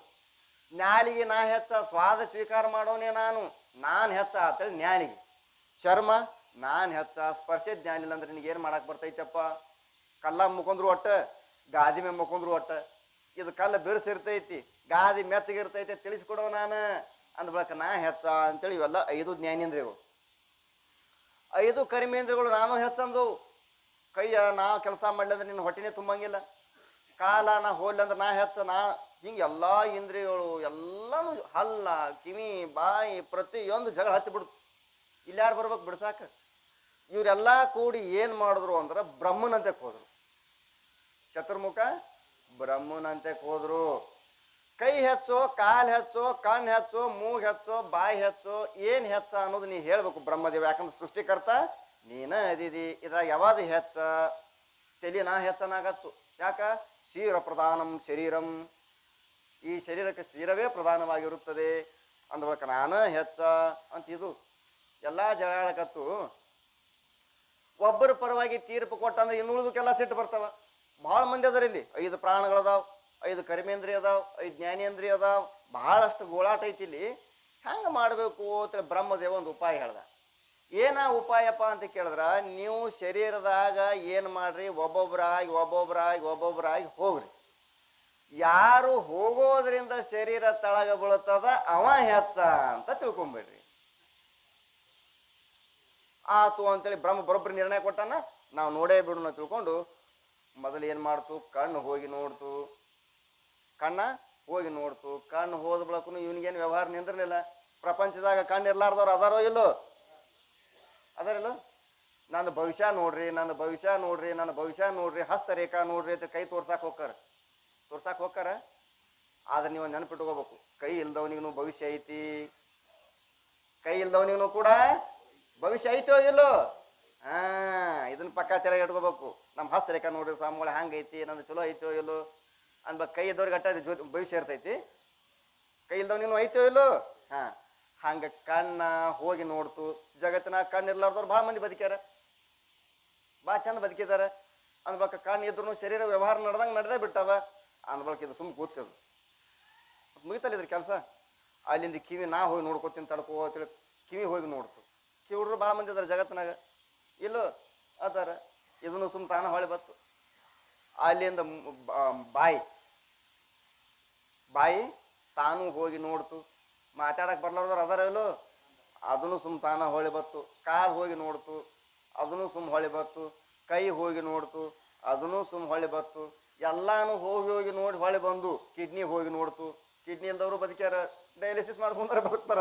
ನ್ಯಾಲಿಗೆ ನಾ ಹೆಚ್ಚ, ಸ್ವಾದ ಸ್ವೀಕಾರ ಮಾಡೋನೇ ನಾನು ಹೆಚ್ಚ ಅಂತೇಳಿ ನ್ಯಾಲಿಗೆ. ಚರ್ಮ ನಾನು ಹೆಚ್ಚ, ಸ್ಪರ್ಶ ಜ್ಞಾನ ಇಲ್ಲ ಅಂದ್ರೆ ನಿನಗೇನು ಮಾಡಕ್ಕೆ ಬರ್ತೈತಪ್ಪ? ಕಲ್ಲ ಮುಕೊಂಡ್ರು ಒಟ್ಟ, ಗಾದಿ ಮೇಲೆ ಮುಕೊಂಡ್ರು ಒಟ್ಟ, ಇದು ಕಲ್ಲ ಬಿರುಸಿರ್ತೈತಿ, ಗಾದಿ ಮೆತ್ತಗಿರ್ತೈತಿ ತಿಳಿಸ್ಕೊಡೋ ನಾನು ಅಂದ ಬಳಕ ನಾ ಹೆಚ್ಚ ಅಂತೇಳಿ. ಇವೆಲ್ಲ 5 ಜ್ಞಾನೇಂದ್ರಿಯಗಳು. 5 ಕರ್ಮೇಂದ್ರಿಯಗಳು ನಾನು ಹೆಚ್ಚಂದು. ಕೈಯ ನಾ ಕೆಲಸ ಮಾಡ್ಲಂದ್ರೆ ನಿನ್ನ ಹೊಟ್ಟಿನೇ ತುಂಬಂಗಿಲ್ಲ. ಕಾಲ ನಾ ಹೋಗ್ಲಿ ಅಂದ್ರೆ ನಾ ಹೆಚ್ಚ, ಹಿಂಗೆ ಎಲ್ಲ ಇಂದ್ರಿಯಗಳು ಎಲ್ಲನೂ, ಹಲ್ಲ ಕಿವಿ ಬಾಯಿ ಪ್ರತಿಯೊಂದು ಜಗಳ ಹತ್ತಿ ಬಿಡ್ತು. ಇಲ್ಲಿ ಯಾರು ಬರ್ಬೇಕು ಬಿಡ್ಸಾಕ? ಇವರೆಲ್ಲ ಕೂಡಿ ಏನು ಮಾಡಿದ್ರು ಅಂದ್ರೆ ಬ್ರಹ್ಮನಂತೆ ಹೋದ್ರು. ಚತುರ್ಮುಖ ಬ್ರಹ್ಮನಂತೆ ಹೋದ್ರು. ಕೈ ಹೆಚ್ಚೋ, ಕಾಲು ಹೆಚ್ಚೋ, ಕಣ್ಣು ಹೆಚ್ಚೋ, ಮೂಗು ಹೆಚ್ಚೋ, ಬಾಯಿ ಹೆಚ್ಚೋ, ಏನು ಹೆಚ್ಚ ಅನ್ನೋದು ನೀ ಹೇಳ್ಬೇಕು ಬ್ರಹ್ಮದೇವ. ಯಾಕಂದ್ರೆ ಸೃಷ್ಟಿಕರ್ತ ನೀನ ಅದಿದಿ. ಇದ್ರಾಗ ಯಾವಾಗ ಹೆಚ್ಚ? ತಲೆ ನಾ ಹೆಚ್ಚನಾಗತ್ತು. ಯಾಕ? ಶರೀರ ಪ್ರಧಾನಂ ಶರೀರಂ, ಈ ಶರೀರಕ್ಕೆ ಶರೀರವೇ ಪ್ರಧಾನವಾಗಿರುತ್ತದೆ ಅಂದ್ಬಳಕ ನಾನ ಹೆಚ್ಚ ಅಂತ. ಇದು ಎಲ್ಲ ಜಗಳಕತ್ತು. ಒಬ್ಬರ ಪರವಾಗಿ ತೀರ್ಪು ಕೊಟ್ಟಂದ್ರೆ ಇನ್ನುಳಿದಕ್ಕೆಲ್ಲ ಸಿಟ್ಟು ಬರ್ತಾವ. ಭಾಳ ಮಂದಿ ಅದಾರ ಇಲ್ಲಿ. 5 ಪ್ರಾಣಗಳದಾವ, 5 ಕರ್ಮೇಂದ್ರಿಯ ಅದಾವ, 5 ಜ್ಞಾನೇಂದ್ರಿಯ ಅದಾವ, ಭಾಳಷ್ಟು ಗೋಳಾಟ ಐತಿ ಇಲ್ಲಿ. ಹೆಂಗೆ ಮಾಡಬೇಕು ಅಂತ ಬ್ರಹ್ಮದೇವ ಒಂದು ಉಪಾಯ ಹೇಳ್ದ. ಏನ ಉಪಾಯಪ್ಪ ಅಂತ ಕೇಳಿದ್ರ, ನೀವು ಶರೀರದಾಗ ಏನು ಮಾಡ್ರಿ, ಒಬ್ಬೊಬ್ಬರಾಗಿ ಹೋಗ್ರಿ. ಯಾರು ಹೋಗೋದ್ರಿಂದ ಶರೀರ ತಳಗ ಬೀಳುತ್ತದ ಅವ ಹೆಚ್ಚ ಅಂತ ತಿಳ್ಕೊಂಬಿಡ್ರಿ. ಆತು ಅಂತೇಳಿ ಬ್ರಹ್ಮ ಬರೋಬ್ಬರಿ ನಿರ್ಣಯ ಕೊಟ್ಟಾನ. ನಾವು ನೋಡೇ ಬಿಡೋಣ ತಿಳ್ಕೊಂಡು ಮೊದಲು ಏನು ಮಾಡ್ತು? ಕಣ್ಣು ಹೋಗಿ ನೋಡ್ತು. ಕಣ್ಣು ಹೋದ ಬಳಕು ಇವನಿಗೇನು ವ್ಯವಹಾರ ನಿಂದಿರಲಿಲ್ಲ. ಪ್ರಪಂಚದಾಗ ಕಣ್ಣು ಇರ್ಲಾರ್ದವ್ರು ಅದಾರೋ ಇಲ್ಲೋ? ಅದರಲ್ಲೂ ನನ್ನ ಭವಿಷ್ಯ ನೋಡ್ರಿ, ನನ್ನ ಭವಿಷ್ಯ ನೋಡ್ರಿ, ನನ್ನ ಭವಿಷ್ಯ ನೋಡ್ರಿ, ಹಸ್ತರೇಖಾ ನೋಡ್ರಿ ಅಂತ ಕೈ ತೋರ್ಸಾಕ್ ಹೋಗ್ತಾರ. ಆದ್ರೆ ನೀವು ನೆನಪಿಟ್ಕೋಬೇಕು, ಕೈ ಇಲ್ದವನಿಗೂ ಭವಿಷ್ಯ ಐತಿ, ಕೈ ಇಲ್ದವನಿಗೂ ಕೂಡ ಭವಿಷ್ಯ ಐತೋ ಇಲ್ಲೋ. ಇದನ್ನ ಪಕ್ಕ ತೆರೆಗೆ ಇಟ್ಕೋಬೇಕು. ನಮ್ಮ ಹಸ್ತರೇಖಾ ನೋಡ್ರಿ ಸ್ವಾಮಿಗಳು ಹಂಗೈತಿ, ನಂದು ಚಲೋ ಐತೋ ಇಲ್ಲೋ ಅನ್ಬೇಕು. ಕೈ ಇದ್ದವ್ರಿಗೆ ಅಟ್ಟ ಭವಿಷ್ಯ ಇರ್ತೈತಿ, ಕೈ ಇಲ್ದವನಿಗೂ ಐತೋ ಇಲ್ಲೋ. ಹಂಗೆ ಕಣ್ಣ ಹೋಗಿ ನೋಡ್ತು. ಜಗತ್ತಿನ ಕಣ್ಣು ಇರ್ಲಾರ್ದವ್ರು ಭಾಳ ಮಂದಿ ಬದುಕ್ಯಾರ, ಭಾಳ ಚಂದ ಬದುಕಿದ್ದಾರೆ ಅನ್ಬೇಕ. ಕಣ್ಣು ಇದ್ರು ಶರೀರ ವ್ಯವಹಾರ ನಡೆದೇ ಬಿಟ್ಟವ ಅನ್ಬಳಕ. ಇದು ಸುಮ್ಮ ಕೂತದು ಮುಗಿತಲ್ಲ ಇದ್ರ ಕೆಲಸ. ಅಲ್ಲಿಂದ ಕಿವಿ ನಾ ಹೋಗಿ ನೋಡ್ಕೋತೀನಿ ತಡ್ಕೋ ಅಂತೇಳಿ ಕಿವಿ ಹೋಗಿ ನೋಡ್ತು. ಕಿವಿಡ್ರು ಭಾಳ ಮಂದಿ ಇದಾರೆ ಜಗತ್ತಿನಾಗ, ಇಲ್ಲೋ ಅದಾರ. ಇದನ್ನು ಸುಮ್ಮ ತಾನ ಹೊಳೆ ಬತ್ತು. ಅಲ್ಲಿಂದ ಬಾಯಿ ತಾನು ಹೋಗಿ ನೋಡ್ತು. ಮಾತಾಡಕ್ಕೆ ಬರ್ಲಾರ್ದವ್ರು ಅದಾರ ಇಲ್ಲೋ, ಅದನ್ನು ಸುಮ್ಮ ತಾನ ಹೊಳೆ ಬತ್ತು. ಕಾಲು ಹೋಗಿ ನೋಡ್ತು, ಅದನ್ನು ಸುಮ್ಮ ಹೊಳೆ ಬತ್ತು. ಕೈ ಹೋಗಿ ನೋಡ್ತು, ಅದನ್ನು ಸುಮ್ಮ ಹೊಳೆ ಬತ್ತು. ಎಲ್ಲಾನು ಹೋಗಿ ನೋಡಿ ಹೊಳೆ ಬಂದು ಕಿಡ್ನಿ ಹೋಗಿ ನೋಡ್ತು. Kidney ಇಲ್ದವರು ಬದುಕ್ಯಾರ, dialysis ಮಾಡಿಸ್ಕೊಂಡ್ರೆ ಬದುಕ್ತಾರ.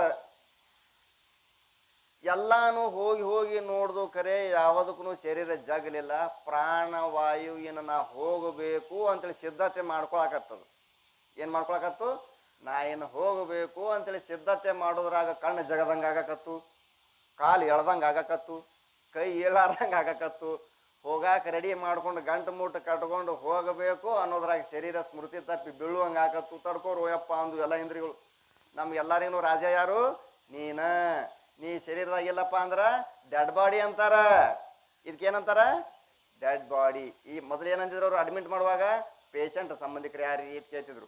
ಎಲ್ಲಾನು ಹೋಗಿ ನೋಡ್ದು. ಕರೆ ಯಾವುದಕ್ಕೂ ಶರೀರ ಜಗಲಿಲ್ಲ. ಪ್ರಾಣವಾಯುವಿನ ನಾ ಹೋಗಬೇಕು ಅಂತೇಳಿ ಸಿದ್ಧತೆ ಮಾಡ್ಕೊಳಕತ್ತದು. ಏನು ಮಾಡ್ಕೊಳಕತ್ತು? ನಾ ಏನು ಹೋಗಬೇಕು ಅಂತೇಳಿ ಸಿದ್ಧತೆ ಮಾಡೋದ್ರಾಗ ಕಣ್ಣು ಜಗದಂಗೆ ಆಗಕತ್ತು, ಕಾಲು ಎಳ್ದಂಗೆ ಆಗಕತ್ತು, ಕೈ ಏಳಾರ್ದಂಗೆ ಆಗಕತ್ತು. ಹೋಗಾಕ ರೆಡಿ ಮಾಡ್ಕೊಂಡು ಗಂಟು ಮೂಟು ಕಟ್ಕೊಂಡು ಹೋಗಬೇಕು ಅನ್ನೋದ್ರಾಗ ಶರೀರ ಸ್ಮೃತಿ ತಪ್ಪಿ ಬೀಳುವಂಗೆ ಆಗತ್ತು. ತಡ್ಕೋರು ಯಪ್ಪ ಅಂದು ಎಲ್ಲ ಇಂದ್ರಿಗಳು. ನಮ್ಗೆಲ್ಲರಿಗೂ ರಾಜ ಯಾರು? ನೀ ಶರೀರದಾಗ ಇಲ್ಲಪ್ಪ ಅಂದ್ರೆ ಡೆಡ್ ಬಾಡಿ ಅಂತಾರ. ಇದಕ್ಕೇನಂತಾರ? Dead body. ಈ ಮೊದಲು ಏನಂತಿದ್ರು ಅವರು ಅಡ್ಮಿಟ್ ಮಾಡುವಾಗ? ಪೇಷಂಟ್ ಸಂಬಂಧಿಕರು ಯಾರು ಅಂತ ಕೇಳ್ತಿದ್ರು.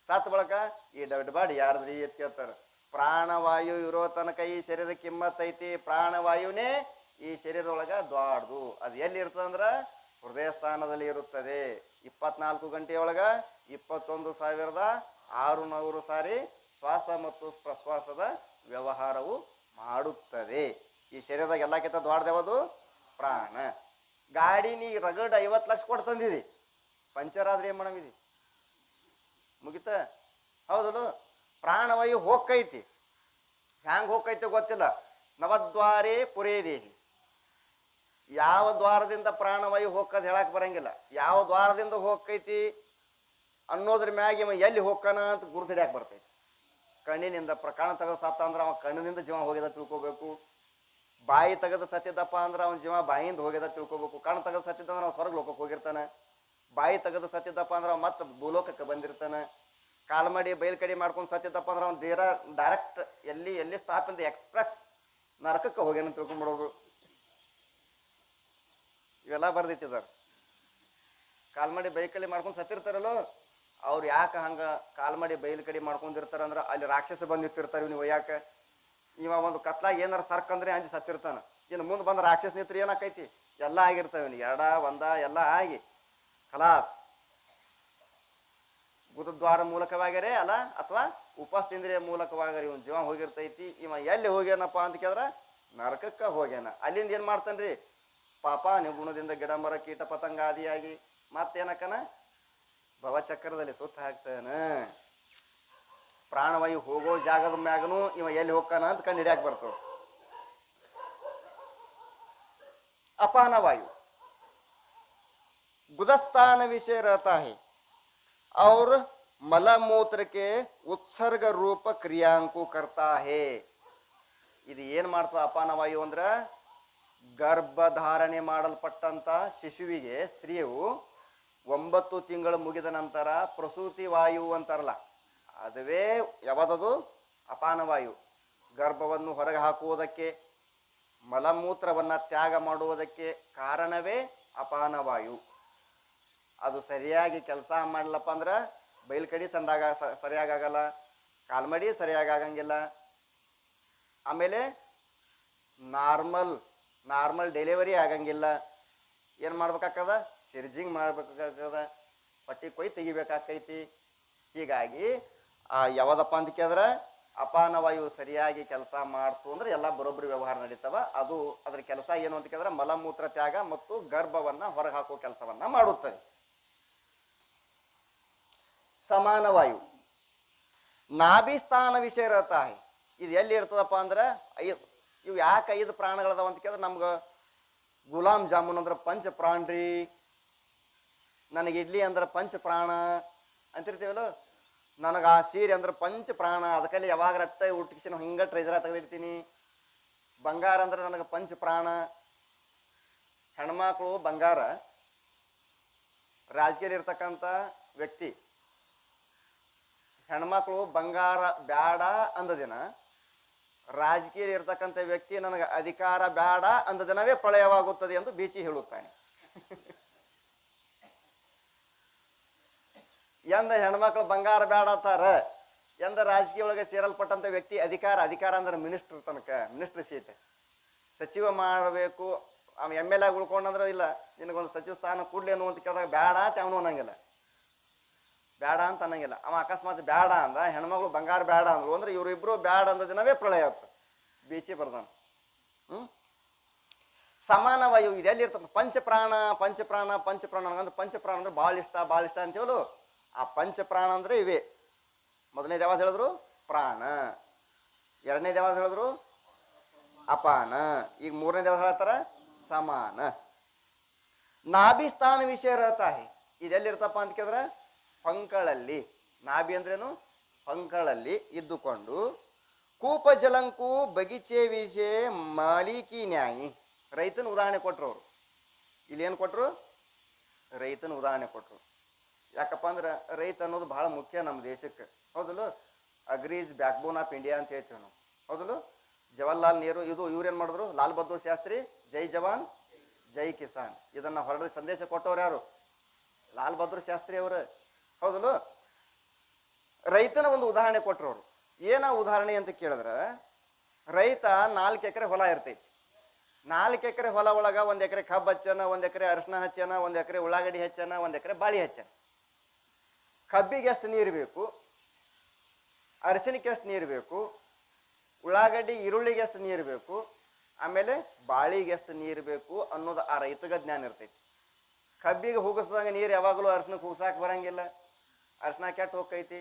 ಸತ್ ಬಳಕ ಈ ಡೆಡ್ ಬಾಡಿ ಯಾರ್ದ್ರಿ ಅಂತ ಕೇಳ್ತಾರೆ. ಪ್ರಾಣವಾಯು ಇರೋ ತನಕ ಈ ಶರೀರ ಕಿಮ್ಮತ್ತೈತಿ. ಪ್ರಾಣವಾಯುನೇ ಈ ಶರೀರದೊಳಗೆ ದ್ವಾಡ್ದು. ಅದು ಎಲ್ಲಿ ಇರ್ತದಂದ್ರೆ ಹೃದಯ ಸ್ಥಾನದಲ್ಲಿ ಇರುತ್ತದೆ. 24 ಗಂಟೆಯೊಳಗೆ 21,600 ಸಾರಿ ಶ್ವಾಸ ಮತ್ತು ಪ್ರಶ್ವಾಸದ ವ್ಯವಹಾರವು ಮಾಡುತ್ತದೆ. ಈ ಶರೀರದಾಗ ಎಲ್ಲಕ್ಕಿಂತ ದ್ವಾಡ್ದೇವದು ಪ್ರಾಣ. ಗಾಡಿ ನೀ ರಗಡ್ 50 ಲಕ್ಷ ಕೊಟ್ಟು ತಂದಿದಿ, ಪಂಚರ್ ಆದ್ರೆ ಏನು ಮಾಡಂಗಿದಿ? ಮುಗಿತ? ಹೌದಲ್ಲ? ಪ್ರಾಣವಾಯು ಹೋಗ್ಕೈತಿ. ಹ್ಯಾಂಗೆ ಹೋಗ್ಕೈತಿ ಗೊತ್ತಿಲ್ಲ. ನವದ್ವಾರೇ ಪುರೇ ದೇಹಿ. ಯಾವ ದ್ವಾರದಿಂದ ಪ್ರಾಣವಾಯು ಹೋಗೋದು ಹೇಳಕ್ಕೆ ಬರಂಗಿಲ್ಲ. ಯಾವ ದ್ವಾರದಿಂದ ಹೋಗ್ಕೈತಿ ಅನ್ನೋದ್ರ ಮ್ಯಾಗ ಇವ ಎಲ್ಲಿ ಹೋಗ್ಕನ ಅಂತ ಗುರುತಿಡ್ಯಾಕೆ ಬರ್ತೈತಿ. ಕಣ್ಣಿನಿಂದ ಕಣ ತೆಗೆದು ಸತ್ತ ಅಂದ್ರೆ ಅವ ಕಣ್ಣಿನಿಂದ ಜೀವ ಹೋಗ್ಯದ ತಿಳ್ಕೊಬೇಕು. ಬಾಯಿ ತೆಗೆದು ಸತ್ತಿದ್ದಪ್ಪ ಅಂದ್ರೆ ಅವನ ಜೀವ ಬಾಯಿಂದ ಹೋಗ್ಯದ ತಿಳ್ಕೊಬೇಕು. ಕಣ್ ತೆಗೆದು ಸತ್ತಿದ್ದಂದ್ರೆ ಅವ್ನು ಸ್ವರ್ಗ ಲೋಕಕ್ಕೆ ಹೋಗಿರ್ತಾನೆ. ಬಾಯಿ ತೆಗೆದು ಸತ್ತಿದ್ದಪ್ಪ ಅಂದ್ರೆ ಅವ ಮತ್ತೆ ಭೂಲೋಕಕ್ಕೆ ಬಂದಿರ್ತಾನೆ. ಕಾಲ್ಮಡಿ ಬೈಲ್ ಕಡಿ ಮಾಡ್ಕೊಂಡು ಸತ್ತಿದ್ದಪ್ಪ ಅಂದ್ರೆ ಅವ್ನು ಡೈರೆಕ್ಟ್ ಎಲ್ಲಿ ಸ್ಟಾಪ್ ಇಲ್ಲದೆ ಎಕ್ಸ್ಪ್ರೆಸ್ ನರಕಕ್ಕೆ ಹೋಗ್ಯಾನ ತಿಳ್ಕೊಂಡ್ಬಿಡೋದು. ಇವೆಲ್ಲ ಬರ್ದಿಟ್ಟಿದ್ದಾರೆ. ಕಾಲ್ಮಡಿ ಬೈಲ್ ಕಡಿ ಮಾಡ್ಕೊಂಡು ಸತ್ತಿರ್ತಾರಲ್ಲೋ ಅವ್ರು ಯಾಕೆ ಹಂಗೆ ಕಾಲ್ಮಡಿ ಬೈಲ್ ಕಡಿ ಮಾಡ್ಕೊಂಡಿರ್ತಾರೆ ಅಂದ್ರೆ ಅಲ್ಲಿ ರಾಕ್ಷಸ ಬಂದಿರ್ತಿರ್ತಾರೆ. ನೀವು ಯಾಕೆ ಇವ ಒಂದು ಕತ್ಲಾಗ ಏನಾರು ಸರ್ಕಂದ್ರೆ ಅಂಜಿ ಸತ್ತಿರ್ತಾನೆ. ಇನ್ನು ಮುಂದೆ ಬಂದು ರಾಕ್ಷಸ ನಿತ್ರ ಏನಾಕೈತಿ? ಎಲ್ಲ ಆಗಿರ್ತಾವೆ. ಇವನಿಗೆ ಒಂದ ಎಲ್ಲ ಆಗಿ ಖಲಾಸ್. ಗುರುದ್ವಾರ ಮೂಲಕವಾಗ್ಯಾರೆ ಅಲ್ಲ, ಅಥವಾ ಉಪಸ್ಥಿಂದ್ರಿಯ ಮೂಲಕವಾಗ್ಯಾರ ಇವನ್ ಜೀವ ಹೋಗಿರ್ತೈತಿ. ಇವ ಎಲ್ಲಿ ಹೋಗ್ಯಾನಪ್ಪ ಅಂತ ಕೇಳಿದ್ರೆ ನರಕಕ್ಕೆ ಹೋಗ್ಯಾನ. ಅಲ್ಲಿಂದ ಏನು ಮಾಡ್ತಾನ್ರಿ? ಪಾಪ ನಿಗುಣದಿಂದ ಗಿಡ ಮರ ಕೀಟ ಪತಂಗ ಆದಿಯಾಗಿ ಮತ್ತೇನಕ್ಕನ ಭವಚಕ್ರದಲ್ಲಿ ಸುತ್ತ ಹಾಕ್ತಾನ. ಪ್ರಾಣವಾಯು ಹೋಗೋ ಜಾಗದ ಮ್ಯಾಗನು ಇವ ಎಲ್ಲಿ ಹೋಗ್ತಾನ ಅಂತ ಕಂಡು ಹಿಡಿಯಾಕೆ ಬರ್ತದೆ. अपान वायु गुदस्तान विषय रहता है और मलमूत्र के उत्सर्ग रूप क्रियाओं को करता है. ಇದು ಏನು ಮಾಡ್ತದೆ ಅಪಾನ ವಾಯು ಅಂದ್ರೆ ಗರ್ಭಧಾರಣೆ ಮಾಡಲ್ಪಟ್ಟಂತ ಶಿಶುವಿಗೆ ಸ್ತ್ರೀಯು 9 ತಿಂಗಳು ಮುಗಿದ ನಂತರ ಪ್ರಸೂತಿ ವಾಯು ಅಂತಾರಲ್ಲ, ಅದುವೇ ಯಾವದದು ಅಪಾನ ವಾಯು. ಗರ್ಭವನ್ನು ಹೊರಗೆ ಹಾಕುವುದಕ್ಕೆ, ಮಲಮೂತ್ರವನ್ನು ತ್ಯಾಗ ಮಾಡುವುದಕ್ಕೆ ಕಾರಣವೇ ಅಪಾನ ವಾಯು. ಅದು ಸರಿಯಾಗಿ ಕೆಲಸ ಮಾಡಲಪ್ಪ ಅಂದ್ರೆ ಬೈಲ್ಕಡಿ ಸಂದಾಗ ಸರಿಯಾಗಲ್ಲ, ಕಾಲ್ಮಡಿ ಸರಿಯಾಗಿ ಆಗಂಗಿಲ್ಲ. ಆಮೇಲೆ ನಾರ್ಮಲ್ ಡೆಲಿವರಿ ಆಗಂಗಿಲ್ಲ. ಏನು ಮಾಡ್ಬೇಕಾಗ್ತದ? ಸಿರ್ಜಿಂಗ್ ಮಾಡ್ಬೇಕಾಗ್ತದ, ಪಟ್ಟಿ ಕೊಯ್ ತೆಗಿಬೇಕಾಕೈತಿ. ಹೀಗಾಗಿ ಯಾವದಪ್ಪ ಅಂತ ಕೇಳಿದ್ರೆ ಅಪಾನ ವಾಯು ಸರಿಯಾಗಿ ಕೆಲಸ ಮಾಡ್ತು ಅಂದ್ರೆ ಎಲ್ಲ ಬರೋಬ್ಬರಿ ವ್ಯವಹಾರ ನಡೀತವ. ಅದು ಅದ್ರ ಕೆಲಸ ಏನು ಅಂತ ಕೇಳಿದ್ರೆ ಮಲಮೂತ್ರ ತ್ಯಾಗ ಮತ್ತು ಗರ್ಭವನ್ನ ಹೊರಗೆ ಹಾಕೋ ಕೆಲಸವನ್ನ ಮಾಡುತ್ತದೆ. ಸಮಾನ ವಾಯು ನಾಭಿ ಸ್ಥಾನ ವಿಷಯ रहता है. ಇದು ಎಲ್ಲಿ ಇರ್ತದಪ್ಪ ಅಂದ್ರೆ ಇವು ಯಾಕೆ 5 ಪ್ರಾಣಗಳದಾವ ಅಂತ ಕೇಳಿದ್ರೆ ನಮ್ಗೆ ಗುಲಾಬ್ ಜಾಮೂನ್ ಅಂದ್ರೆ ಪಂಚ ಪ್ರಾಣ ರೀ, ನನಗೆ ಇಡ್ಲಿ ಅಂದ್ರೆ ಪಂಚ ಪ್ರಾಣ ಅಂತಿರ್ತೀವಲ್ಲ, ನನಗೆ ಆ ಸೀರೆ ಅಂದ್ರೆ ಪಂಚ ಪ್ರಾಣ, ಅದಕ್ಕಲ್ಲಿ ಯಾವಾಗ ರಟ್ಟ ಹುಟ್ಟಿಸಿ ನಾವು ಹಿಂಗೆ ಟ್ರೆಜರ ತೆಗೆದಿರ್ತೀನಿ. ಬಂಗಾರ ಅಂದ್ರೆ ನನಗೆ ಪಂಚ ಪ್ರಾಣ. ಹೆಣ್ಮಕ್ಳು ಬಂಗಾರ, ರಾಜಕೀಯ ಇರ್ತಕ್ಕಂಥ ವ್ಯಕ್ತಿ ಹೆಣ್ಮಕ್ಳು ಬಂಗಾರ ಬ್ಯಾಡ ಅಂದ ದಿನ, ರಾಜಕೀಯ ಇರ್ತಕ್ಕಂಥ ವ್ಯಕ್ತಿ ನನಗೆ ಅಧಿಕಾರ ಬ್ಯಾಡ ಅಂದ ದಿನವೇ ಪ್ರಳಯವಾಗುತ್ತದೆ ಎಂದು ಬೀಚಿ ಹೇಳುತ್ತಾನೆ. ಎಂದ ಹೆಣ್ಮಕ್ಳು ಬಂಗಾರ ಬೇಡ ಅಂತಾರ, ಎಂದ ರಾಜಕೀಯ ಒಳಗೆ ಸೇರಲ್ಪಟ್ಟಂಥ ವ್ಯಕ್ತಿ ಅಧಿಕಾರ ಅಂದ್ರೆ ಮಿನಿಸ್ಟರ್ ತನಕ, ಮಿನಿಸ್ಟರ್ ಸೀಟ್, ಸಚಿವ ಮಾಡಬೇಕು, ಅವ MLA ಉಳ್ಕೊಂಡ್ರೆ ಇಲ್ಲ ನಿನಗೊಂದು ಸಚಿವ ಸ್ಥಾನ ಕೊಡ್ಲಿ ಅನ್ನುವಂತ ಕೇಳಿದಾಗ ಬೇಡ ಅಂತ ಅವನು ಅನ್ನಂಗಿಲ್ಲ, ಬೇಡ ಅಂತ ಅನ್ನಂಗಿಲ್ಲ. ಅವ ಅಕಸ್ಮಾತ್ ಬೇಡ ಅಂದ, ಹೆಣ್ಮಕ್ಳು ಬಂಗಾರ ಬೇಡ ಅಂದ್ರು ಅಂದ್ರೆ ಇವರಿಬ್ರು ಬೇಡ ಅಂದ ದಿನವೇ ಪ್ರಳಯ ಆಯ್ತು. ಬೀಚಿ ಬರ್ದಾನ. ಸಮಾನವಾಯು ಇದೆಲ್ಲಿ ಇರ್ತದೆ? ಪಂಚಪ್ರಾಣ ನನಗಂದ್ರೆ ಪಂಚಪ್ರಾಣ ಅಂದ್ರೆ ಭಾಳ ಇಷ್ಟ ಅಂತೀವಲ್ಲ, ಆ ಪಂಚಪ್ರಾಣ ಅಂದ್ರೆ ಇವೆ. ಮೊದಲನೇದು ಯಾವ್ದು ಹೇಳಿದ್ರು? ಪ್ರಾಣ. ಎರಡನೇದು ಯಾವ್ದು ಹೇಳಿದ್ರು? ಅಪಾನ. ಈಗ ಮೂರನೇದು ಯಾವ್ದು ಹೇಳ್ತಾರ? ಸಮಾನ. ನಾಭಿ ಸ್ಥಾನ ವಿಷಯ ರಹತಾಹಿ, ಇದೆಲ್ಲಿರ್ತಪ್ಪ ಅಂತ ಕೇಳಿದ್ರೆ ಪಂಕಳಲ್ಲಿ. ನಾಭಿ ಅಂದ್ರೇನು? ಪಂಕಳಲ್ಲಿ ಇದ್ದುಕೊಂಡು ಕೂಪ ಜಲಂಕು ಬಗೀಚೆ ವಿಷಯ ಮಾಲೀಕಿ ನ್ಯಾಯಿ. ರೈತನ ಉದಾಹರಣೆ ಕೊಟ್ರು ಅವರು. ಇಲ್ಲಿ ಏನು ಕೊಟ್ರು? ರೈತನ ಉದಾಹರಣೆ ಕೊಟ್ರು. ಯಾಕಪ್ಪ ಅಂದ್ರೆ ರೈತ ಅನ್ನೋದು ಬಹಳ ಮುಖ್ಯ ನಮ್ಮ ದೇಶಕ್ಕೆ, ಹೌದಲ್ಲ? Agrees back bone of India ಅಂತ ಹೇಳ್ತೀವಿ ನಾವು, ಹೌದಲ್ಲ? ಜವಾಹರ್ಲಾಲ್ ನೆಹರು ಇವ್ರೇನು ಮಾಡಿದ್ರು? ಲಾಲ್ ಬಹದ್ದೂರ್ ಶಾಸ್ತ್ರಿ ಜೈ ಜವಾನ್ ಜೈ ಕಿಸಾನ್ ಇದನ್ನ ಹೊರಡ ಸಂದೇಶ ಕೊಟ್ಟವ್ರು ಯಾರು? ಲಾಲ್ ಬಹದ್ದೂರ್ ಶಾಸ್ತ್ರಿ ಅವರು, ಹೌದಲ್ಲ? ರೈತನ ಒಂದು ಉದಾಹರಣೆ ಕೊಟ್ಟರು ಅವರು. ಏನ ಉದಾಹರಣೆ ಅಂತ ಕೇಳಿದ್ರೆ, ರೈತ 4 ಎಕರೆ ಹೊಲ ಇರ್ತೈತಿ. 4 ಎಕರೆ ಹೊಲ ಒಳಗ 1 ಎಕರೆ ಕಬ್ಬು ಹಚ್ಚನ, 1 ಎಕರೆ ಅರಿಶಿನ ಹಚ್ಚನ, 1 ಎಕರೆ ಉಳ್ಳಾಗಡ್ಡಿ ಹಚ್ಚನ, 1 ಎಕರೆ ಬಾಳಿ ಹಚ್ಚನ. ಕಬ್ಬಿಗೆ ಎಷ್ಟು ನೀರು ಬೇಕು, ಅರಿಶಿನಕ್ಕೆ ಎಷ್ಟು ನೀರು ಬೇಕು, ಉಳ್ಳಾಗಡ್ಡಿ ಈರುಳ್ಳಿಗೆ ಎಷ್ಟು ನೀರು ಬೇಕು, ಆಮೇಲೆ ಬಾಳಿಗೆ ಎಷ್ಟು ನೀರು ಬೇಕು ಅನ್ನೋದು ಆ ರೈತಗ ಜ್ಞಾನ ಇರ್ತೈತಿ. ಕಬ್ಬಿಗೆ ಹುಗಿಸ್ದಂಗೆ ನೀರು ಯಾವಾಗಲೂ ಅರಿಶಿನಕ್ಕೆ ಹುಗ್ಸಾಕ್ ಬರಂಗಿಲ್ಲ, ಅರಿಶಿನ ಕೆಟ್ಟು ಹೋಗ್ತೈತಿ.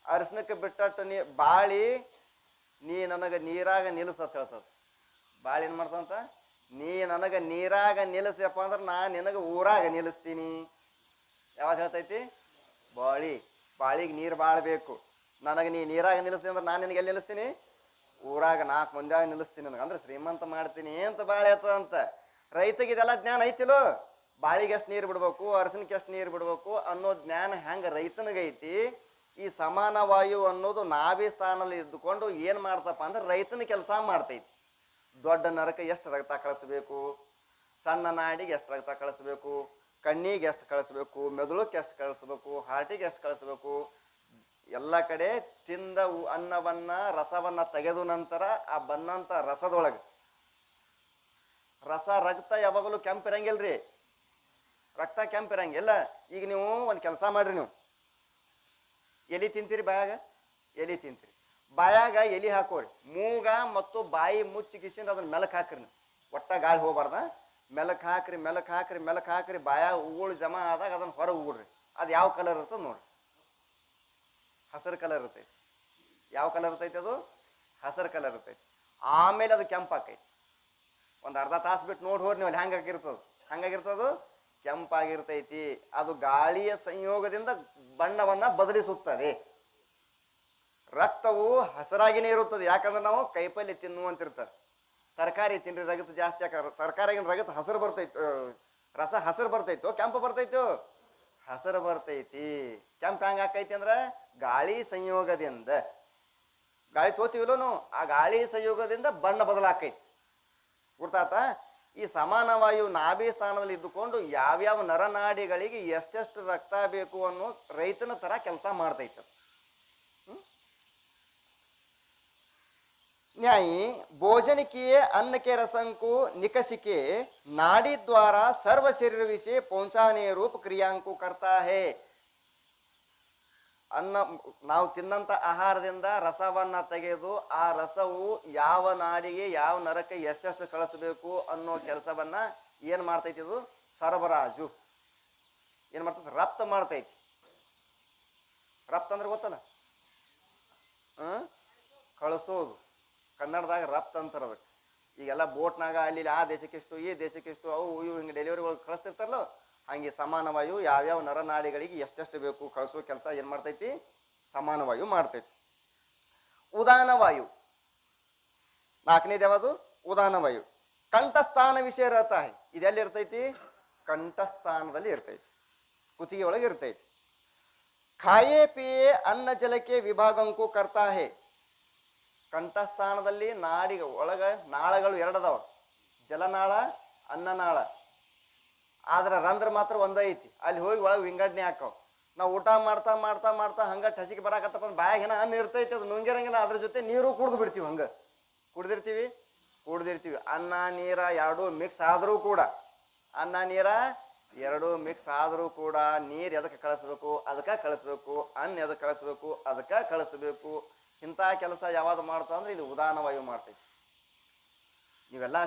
ಅರಿಶಿನಕ್ಕೆ ಬಿಟ್ಟಟ್ಟು ಬಾಳಿ ನೀ ನನಗೆ ನೀರಾಗ ನಿಲ್ಲಿಸತ್ ಹೇಳ್ತದ. ಬಾಳಿ ಏನು ಮಾಡ್ತಂತ? ನೀ ನನಗೆ ನೀರಾಗ ನಿಲ್ಲಿಸ್ದಪ್ಪ ಅಂದ್ರೆ ನಾನು ನಿನಗೆ ಊರಾಗ ನಿಲ್ಲಿಸ್ತೀನಿ. ಯಾವಾಗ ಹೇಳ್ತೈತಿ? ಬಾಳಿಗೆ ನೀರು ಭಾಳ ಬೇಕು. ನನಗೆ ನೀ ನೀರಾಗ ನಿಲ್ಲಿಸ್ತೀನಿ ಅಂದ್ರೆ ನಾನು ನಿನಗೆ ಎಲ್ಲಿ ನಿಲ್ಲಿಸ್ತೀನಿ? ಊರಾಗ 4 ಮಂದಿಯಾಗ ನಿಲ್ಲಿಸ್ತೀನಿ, ನನಗೆ ಅಂದ್ರೆ ಶ್ರೀಮಂತ ಮಾಡ್ತೀನಿ ಅಂತ ಬಾಳೆ ಆಯ್ತದಂತ. ರೈತಗೆ ಇದೆಲ್ಲ ಜ್ಞಾನ ಐತಿಲೋ? ಬಾಳಿಗೆ ಎಷ್ಟು ನೀರು ಬಿಡ್ಬೇಕು, ಅರಸಿನಕ್ಕೆ ಎಷ್ಟು ನೀರು ಬಿಡ್ಬೇಕು ಅನ್ನೋ ಜ್ಞಾನ ಹೆಂಗೆ ರೈತನಿಗೈತಿ, ಈ ಸಮಾನ ವಾಯು ಅನ್ನೋದು ನಾಭಿ ಸ್ಥಾನದಲ್ಲಿ ಇದ್ದುಕೊಂಡು ಏನು ಮಾಡ್ತಪ್ಪ ಅಂದ್ರೆ ರೈತನ ಕೆಲಸ ಮಾಡ್ತೈತಿ. ದೊಡ್ಡ ನರಕ ಎಷ್ಟು ರಕ್ತ ಕಳಿಸ್ಬೇಕು, ಸಣ್ಣ ನಾಡಿಗೆ ಎಷ್ಟು ರಕ್ತ ಕಳಿಸ್ಬೇಕು, ಕಣ್ಣಿಗೆ ಎಷ್ಟು ಕಳಿಸ್ಬೇಕು, ಮೆದುಳಕ್ಕೆ ಎಷ್ಟು ಕಳಿಸ್ಬೇಕು, ಹಾರ್ಟಿಗೆ ಎಷ್ಟು ಕಳಿಸ್ಬೇಕು, ಎಲ್ಲ ಕಡೆ ತಿಂದ ಅನ್ನವನ್ನ ರಸವನ್ನ ತೆಗೆದು ನಂತರ ಆ ಬಂದಂಥ ರಸದೊಳಗೆ ರಕ್ತ ಯಾವಾಗಲೂ ಕೆಂಪಿರಂಗಿಲ್ರಿ, ರಕ್ತ ಕೆಂಪಿರಂಗಿಲ್ಲ. ಈಗ ನೀವು ಒಂದು ಕೆಲಸ ಮಾಡ್ರಿ, ನೀವು ಎಲಿ ತಿಂತೀರಿ, ಎಲಿ ತಿಂತೀರಿ, ಬಾಯಾಗ ಎಲಿ ಹಾಕೋರಿ, ಮೂಗ ಮತ್ತು ಬಾಯಿ ಮುಚ್ಚಿಗಿಸಿಂದ ಅದನ್ನ ಮೆಲಕ್ ಹಾಕ್ರಿ. ನೀವು ಒಟ್ಟ ಗಾಳಿ ಹೋಗ್ಬಾರ್ದ, ಮೆಲಕ್ ಹಾಕ್ರಿ, ಬಾಯಾಗ ಉಗುಳು ಜಮಾ ಆದಾಗ ಅದನ್ನ ಹೊರಗೆ ಉಗುಳ್ರಿ. ಅದು ಯಾವ ಕಲರ್ ಇರ್ತದೆ ನೋಡ್ರಿ? ಹಸಿರು ಕಲರ್ ಇರ್ತೈತಿ. ಯಾವ ಕಲರ್ ಇರ್ತೈತಿ? ಅದು ಹಸಿರು ಕಲರ್ ಇರ್ತೈತಿ. ಆಮೇಲೆ ಅದು ಕೆಂಪಾಕೈತಿ. ಒಂದು ಅರ್ಧ ತಾಸು ಬಿಟ್ಟು ನೋಡಿ ಹೋರಿ ನೀವು, ಅಲ್ಲಿ ಹಂಗಾಗಿರ್ತದ, ಕೆಂಪಾಗಿರ್ತೈತಿ. ಅದು ಗಾಳಿಯ ಸಂಯೋಗದಿಂದ ಬಣ್ಣವನ್ನ ಬದಲಿಸುತ್ತದೆ. ರಕ್ತವು ಹಸಿರಾಗಿನೇ ಇರುತ್ತದೆ. ಯಾಕಂದ್ರೆ ನಾವು ಕೈಪಲ್ಯ ತಿನ್ನುವಂತಿರ್ತಾರೆ. ತರಕಾರಿ ತಿನ್ರಿ, ರಗತ್ ಜಾಸ್ತಿ ಯಾಕಂದ್ರೆ ತರಕಾರಿಗಿನ ರಗತ್ ಹಸಿರು ಬರ್ತೈತಿ, ರಸ ಹಸಿರು ಬರ್ತೈತೋ ಕೆಂಪು ಬರ್ತೈತೋ? ಹಸಿರು ಬರ್ತೈತಿ. ಕೆಂಪು ಹೆಂಗೆ ಹಾಕೈತಿ ಅಂದ್ರೆ ಗಾಳಿ ಸಂಯೋಗದಿಂದ, ಗಾಳಿ ತೋತೀವಿಲ್ಲೋ ನಾವು, ಆ ಗಾಳಿ ಸಂಯೋಗದಿಂದ ಬಣ್ಣ ಬದಲಾಕೈತಿ. ಗುರ್ತಾತ? ಈ ಸಮಾನವಾಯು ನಾಭಿ ಸ್ಥಾನದಲ್ಲಿ ಇದ್ದುಕೊಂಡು ಯಾವ್ಯಾವ ನರನಾಡಿಗಳಿಗೆ ಎಷ್ಟೆಷ್ಟು ರಕ್ತ ಬೇಕು ಅನ್ನೋ ರೈತನ ತರ ಕೆಲಸ ಮಾಡ್ತೈತೆ. ನ್ಯಾಯಿ ಭೋಜನಕ್ಕೆ ಅನ್ನಕ್ಕೆ ರಸಂಕು ನಿಕಸಿಕೆ नाड़ी द्वारा सर्व शरीर विषय पहुंचाने रूप क्रियांಕು करता है. ಅನ್ನ ನಾವು ತಿನ್ನಂತ ಆಹಾರದಿಂದ ರಸವನ್ನ ತೆಗೆದು ಆ ರಸವು ಯಾವ ನಾಡಿಗೆ ಯಾವ ನರಕ್ಕೆ ಎಷ್ಟೆಷ್ಟು ಕಳಿಸಬೇಕು ಅನ್ನೋ ಕೆಲಸವನ್ನ ಏನ್ ಮಾಡ್ತೈತಿ? ಇದು ಸರಬರಾಜು ಏನ್ ಮಾಡ್ತೈತಿ? ರಫ್ತು ಮಾಡ್ತೈತಿ. ರಫ್ತು ಅಂದ್ರೆ ಗೊತ್ತಲ್ಲ, ಕಳಿಸೋದು. ಕನ್ನಡದಾಗ ರಫ್ತು ಅಂತಾರ ಅದಕ್ಕೆ. ಈಗೆಲ್ಲ ಬೋಟ್ನಾಗ ಅಲ್ಲಿ ಆ ದೇಶಕ್ಕೆಷ್ಟು ಈ ದೇಶಕ್ಕೆಷ್ಟು ಅವು ಇವು ಹಿಂಗೆ ಡೆಲಿವರಿಗಳು ಕಳಿಸ್ತಿರ್ತಾರಲ್ಲ, ಹಂಗೆ ಸಮಾನವಾಯು ಯಾವ್ಯಾವ ನರನಾಡಿಗಳಿಗೆ ಎಷ್ಟೆಷ್ಟು ಬೇಕು ಕಳಿಸೋ ಕೆಲಸ ಏನು ಮಾಡ್ತೈತಿ, ಸಮಾನವಾಯು ಮಾಡ್ತೈತಿ. ಉದಾನವಾಯು ನಾಲ್ಕನೇದು ಯಾವುದು, ಉದಾನವಾಯು. ಕಂಠಸ್ಥಾನ ವಿಷಯ रहता है, ಇದೆಲ್ಲಿ ಇರ್ತೈತಿ, ಕಂಠಸ್ಥಾನದಲ್ಲಿ ಇರ್ತೈತಿ, ಕುತ್ತಿಗೆ ಒಳಗೆ ಇರ್ತೈತಿ. ಖಾಯೇ ಪಿಯೇ ಅನ್ನ ಜಲಕ್ಕೆ ವಿಭಾಗಂಕು ಕರ್ತಾ ಹೇ, ಕಂಠಸ್ಥಾನದಲ್ಲಿ ನಾಡಿ ಒಳಗ ನಾಳಗಳು ಎರಡದಾವ, ಜಲನಾಳ ಅನ್ನನಾಳ. ಆದ್ರೆ ರಂಧ್ರ ಮಾತ್ರ ಒಂದೇ ಐತಿ, ಅಲ್ಲಿ ಹೋಗಿ ಒಳಗೆ ವಿಂಗಡಣೆ ಹಾಕವ್. ನಾವು ಊಟ ಮಾಡ್ತಾ ಮಾಡ್ತಾ ಮಾಡ್ತಾ ಹಂಗೆ ಟಸಿಗೆ ಬರಾಕತ್ತಪ್ಪ ಬ್ಯಾಗ್ ಏನೋ ಅನ್ನ ಇರ್ತೈತಿ, ಅದು ನುಂಗಿರಂಗಿಲ್ಲ, ಅದ್ರ ಜೊತೆ ನೀರು ಕುಡಿದು ಬಿಡ್ತೀವಿ, ಹಂಗೆ ಕುಡ್ದಿರ್ತೀವಿ. ಅನ್ನ ನೀರ ಎರಡೂ ಮಿಕ್ಸ್ ಆದರೂ ಕೂಡ, ಅನ್ನ ನೀರ ಎರಡೂ ಮಿಕ್ಸ್ ಆದರೂ ಕೂಡ ನೀರು ಎದಕ್ಕೆ ಕಳಿಸ್ಬೇಕು ಅದಕ್ಕೆ ಕಳಿಸ್ಬೇಕು, ಅನ್ನ ಎದಕ್ಕೆ ಕಳಿಸ್ಬೇಕು ಅದಕ್ಕೆ ಕಳಿಸ್ಬೇಕು. ಇಂಥ ಕೆಲಸ ಯಾವಾಗ ಮಾಡ್ತಾ ಅಂದ್ರೆ ಇದು ಉದಾನವಾಯು ಮಾಡ್ತೈತಿ. ಇವೆಲ್ಲ